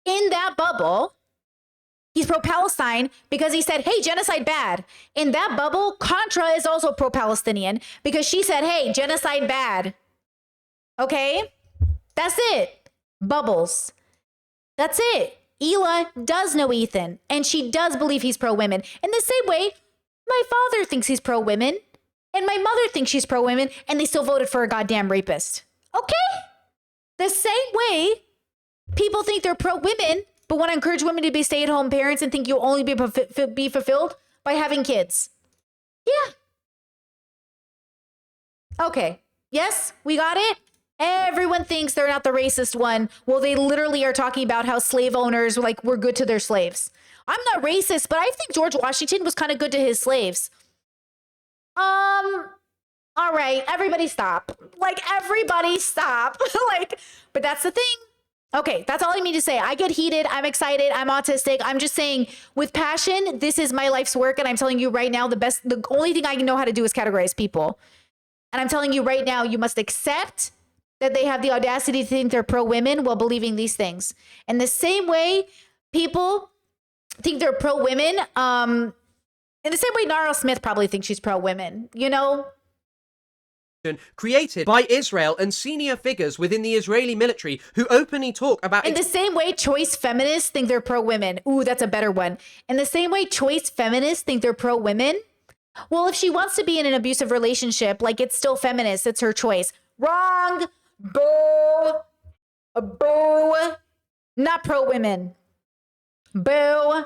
In that bubble, he's pro-Palestine because he said, hey, genocide bad. In that bubble, Contra is also pro-Palestinian because she said, hey, genocide bad. Okay? That's it. Bubbles. That's it. Hila does know Ethan, and she does believe he's pro-women. In the same way, my father thinks he's pro-women, and my mother thinks she's pro-women, and they still voted for a goddamn rapist. Okay? The same way people think they're pro-women, but want to encourage women to be stay-at-home parents and think you'll only be fulfilled by having kids. Yeah. Okay. Yes, we got it. Everyone thinks they're not the racist one. Well, they literally are talking about how slave owners were good to their slaves. I'm not racist, but I think George Washington was kind of good to his slaves. All right, everybody stop. Everybody stop. But that's the thing. Okay, that's all I mean to say. I get heated. I'm excited. I'm autistic. I'm just saying, with passion, this is my life's work. And I'm telling you right now, the only thing I know how to do is categorize people. And I'm telling you right now, you must accept that they have the audacity to think they're pro-women while believing these things. In the same way, people think they're pro-women. In the same way, Nara Smith probably thinks she's pro-women, you know? Created by Israel and senior figures within the Israeli military who openly talk about... In the same way, choice feminists think they're pro-women. Ooh, that's a better one. In the same way, choice feminists think they're pro-women. Well, if she wants to be in an abusive relationship, it's still feminist. It's her choice. Wrong. Boo. Boo. Not pro-women. Boo.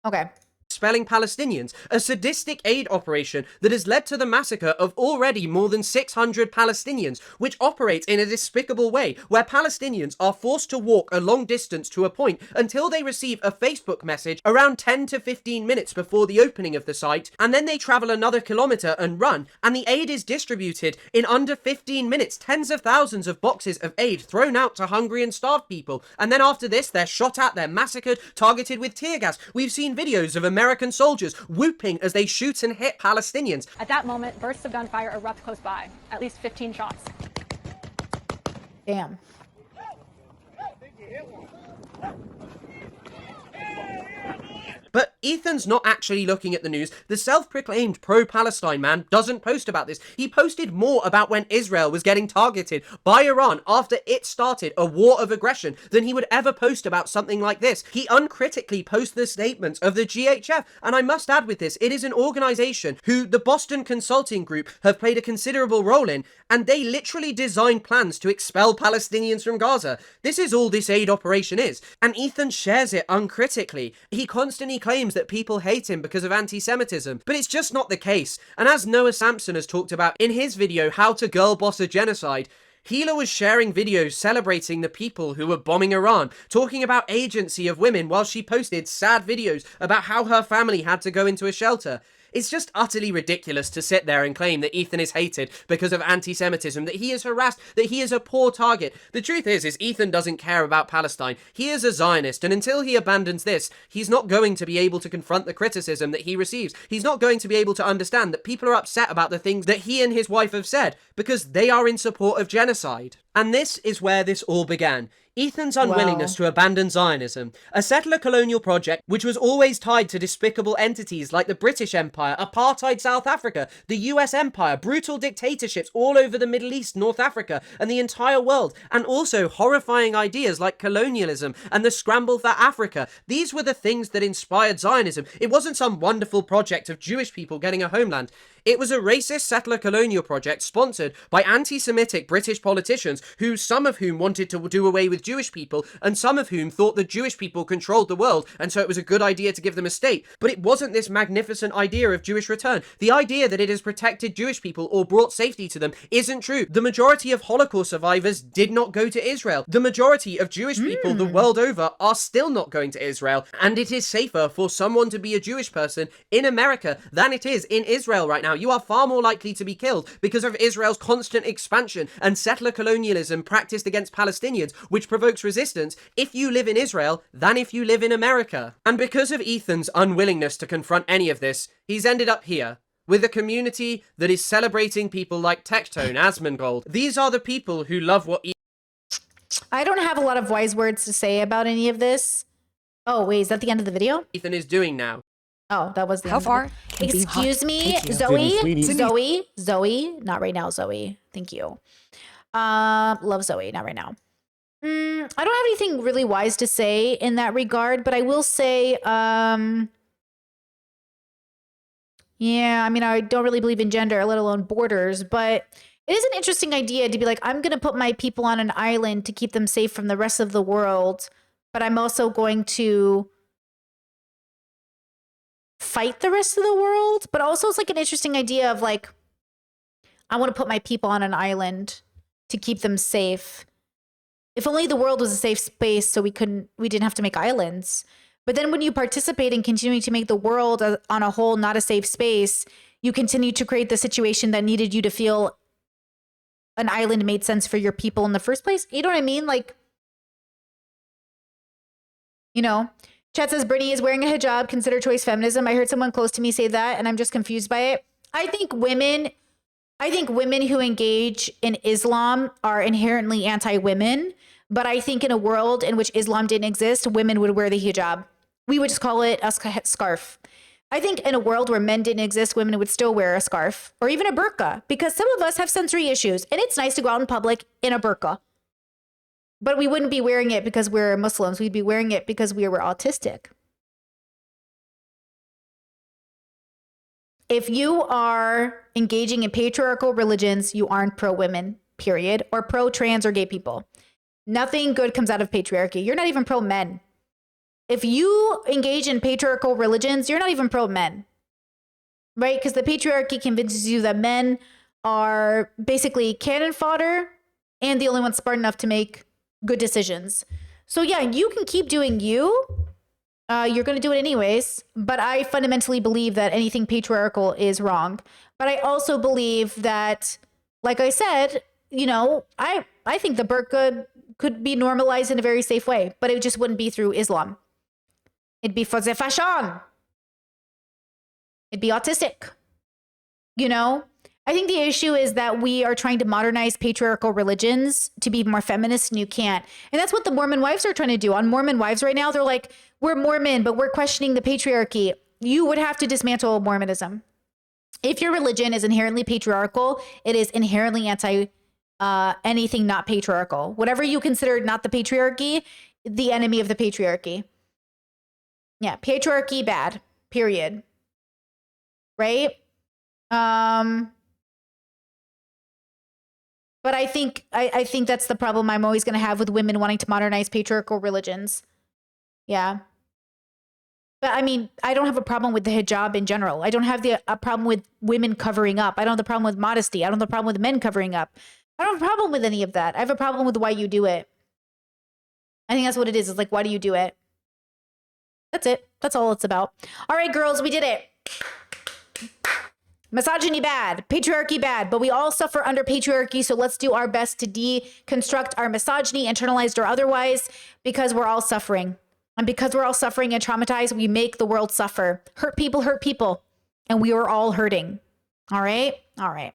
Okay. Expelling Palestinians, a sadistic aid operation that has led to the massacre of already more than 600 Palestinians, which operates in a despicable way, where Palestinians are forced to walk a long distance to a point until they receive a Facebook message around 10 to 15 minutes before the opening of the site, and then they travel another kilometre and run, and the aid is distributed in under 15 minutes, tens of thousands of boxes of aid thrown out to hungry and starved people, and then after this, they're shot at, they're massacred, targeted with tear gas. We've seen videos of American soldiers whooping as they shoot and hit Palestinians. At that moment, bursts of gunfire erupt close by, at least 15 shots. Damn. But Ethan's not actually looking at the news. The self-proclaimed pro-Palestine man doesn't post about this. He posted more about when Israel was getting targeted by Iran after it started a war of aggression than he would ever post about something like this. He uncritically posts the statements of the GHF, and I must add with this, it is an organization who the Boston Consulting Group have played a considerable role in, and they literally designed plans to expel Palestinians from Gaza. This is all this aid operation is, and Ethan shares it uncritically. He constantly claims that people hate him because of anti-Semitism, but it's just not the case. And as Noah Sampson has talked about in his video, How to Girl Boss a Genocide, Hila was sharing videos celebrating the people who were bombing Iran, talking about agency of women while she posted sad videos about how her family had to go into a shelter. It's just utterly ridiculous to sit there and claim that Ethan is hated because of anti-Semitism, that he is harassed, that he is a poor target. The truth is Ethan doesn't care about Palestine. He is a Zionist, and until he abandons this, he's not going to be able to confront the criticism that he receives. He's not going to be able to understand that people are upset about the things that he and his wife have said, because they are in support of genocide. And this is where this all began. Ethan's unwillingness to abandon Zionism, a settler colonial project which was always tied to despicable entities like the British Empire, apartheid South Africa, the US Empire, brutal dictatorships all over the Middle East, North Africa, and the entire world, and also horrifying ideas like colonialism and the scramble for Africa. These were the things that inspired Zionism. It wasn't some wonderful project of Jewish people getting a homeland. It was a racist settler colonial project sponsored by anti-Semitic British politicians, some of whom wanted to do away with Jewish people, and some of whom thought that Jewish people controlled the world, and so it was a good idea to give them a state. But it wasn't this magnificent idea of Jewish return. The idea that it has protected Jewish people or brought safety to them isn't true. The majority of Holocaust survivors did not go to Israel. The majority of Jewish people the world over are still not going to Israel, and it is safer for someone to be a Jewish person in America than it is in Israel right now. You are far more likely to be killed because of Israel's constant expansion and settler colonialism practiced against Palestinians, which provokes resistance if you live in Israel than if you live in America. And because of Ethan's unwillingness to confront any of this, he's ended up here, with a community that is celebrating people like Tectone, Asmongold. These are the people who love what I don't have a lot of wise words to say about any of this. Oh, wait, is that the end of the video? Ethan is doing now. Oh, that was the How end far? Excuse me, Thank you. Zoe, not right now, Zoe. Thank you. Love Zoe, not right now. I don't have anything really wise to say in that regard, but I will say, yeah, I mean, I don't really believe in gender, let alone borders, but it is an interesting idea to be like, I'm going to put my people on an island to keep them safe from the rest of the world, but I'm also going to fight the rest of the world. But also it's like an interesting idea of like, I want to put my people on an island to keep them safe. If only the world was a safe space so we didn't have to make islands. But then when you participate in continuing to make the world on a whole not a safe space, you continue to create the situation that needed you to feel an island made sense for your people in the first place. You know what I mean? Like, you know, chat says Brittany is wearing a hijab, consider choice feminism. I heard someone close to me say that, and I'm just confused by it. I think women who engage in Islam are inherently anti-women, but I think in a world in which Islam didn't exist, women would wear the hijab. We would just call it a scarf. I think in a world where men didn't exist, women would still wear a scarf or even a burqa, because some of us have sensory issues and it's nice to go out in public in a burqa. But we wouldn't be wearing it because we're Muslims. We'd be wearing it because we were autistic. If you are engaging in patriarchal religions, you aren't pro-women, period, or pro-trans or gay people. Nothing good comes out of patriarchy. You're not even pro-men. If you engage in patriarchal religions, you're not even pro-men, right? Because the patriarchy convinces you that men are basically cannon fodder and the only ones smart enough to make good decisions. So yeah, you can keep doing you. You're going to do it anyways. But I fundamentally believe that anything patriarchal is wrong. But I also believe that, like I said, you know, I think the burqa could be normalized in a very safe way, but it just wouldn't be through Islam. It'd be for the fashion. It'd be autistic. You know? I think the issue is that we are trying to modernize patriarchal religions to be more feminist, and you can't. And that's what the Mormon wives are trying to do. On Mormon Wives right now, they're like, we're Mormon, but we're questioning the patriarchy. You would have to dismantle Mormonism. If your religion is inherently patriarchal, it is inherently anti anything not patriarchal. Whatever you consider not the patriarchy, the enemy of the patriarchy. Yeah, patriarchy bad. Period. Right? But I think that's the problem I'm always going to have with women wanting to modernize patriarchal religions. Yeah. But I mean, I don't have a problem with the hijab in general. I don't have a problem with women covering up. I don't have a problem with modesty. I don't have a problem with men covering up. I don't have a problem with any of that. I have a problem with why you do it. I think that's what it is. It's like, why do you do it? That's it. That's all it's about. All right, girls, we did it. Misogyny bad, patriarchy bad, but we all suffer under patriarchy, so let's do our best to deconstruct our misogyny, internalized or otherwise, because we're all suffering. And because we're all suffering and traumatized, we make the world suffer. Hurt people, and we are all hurting. All right? All right.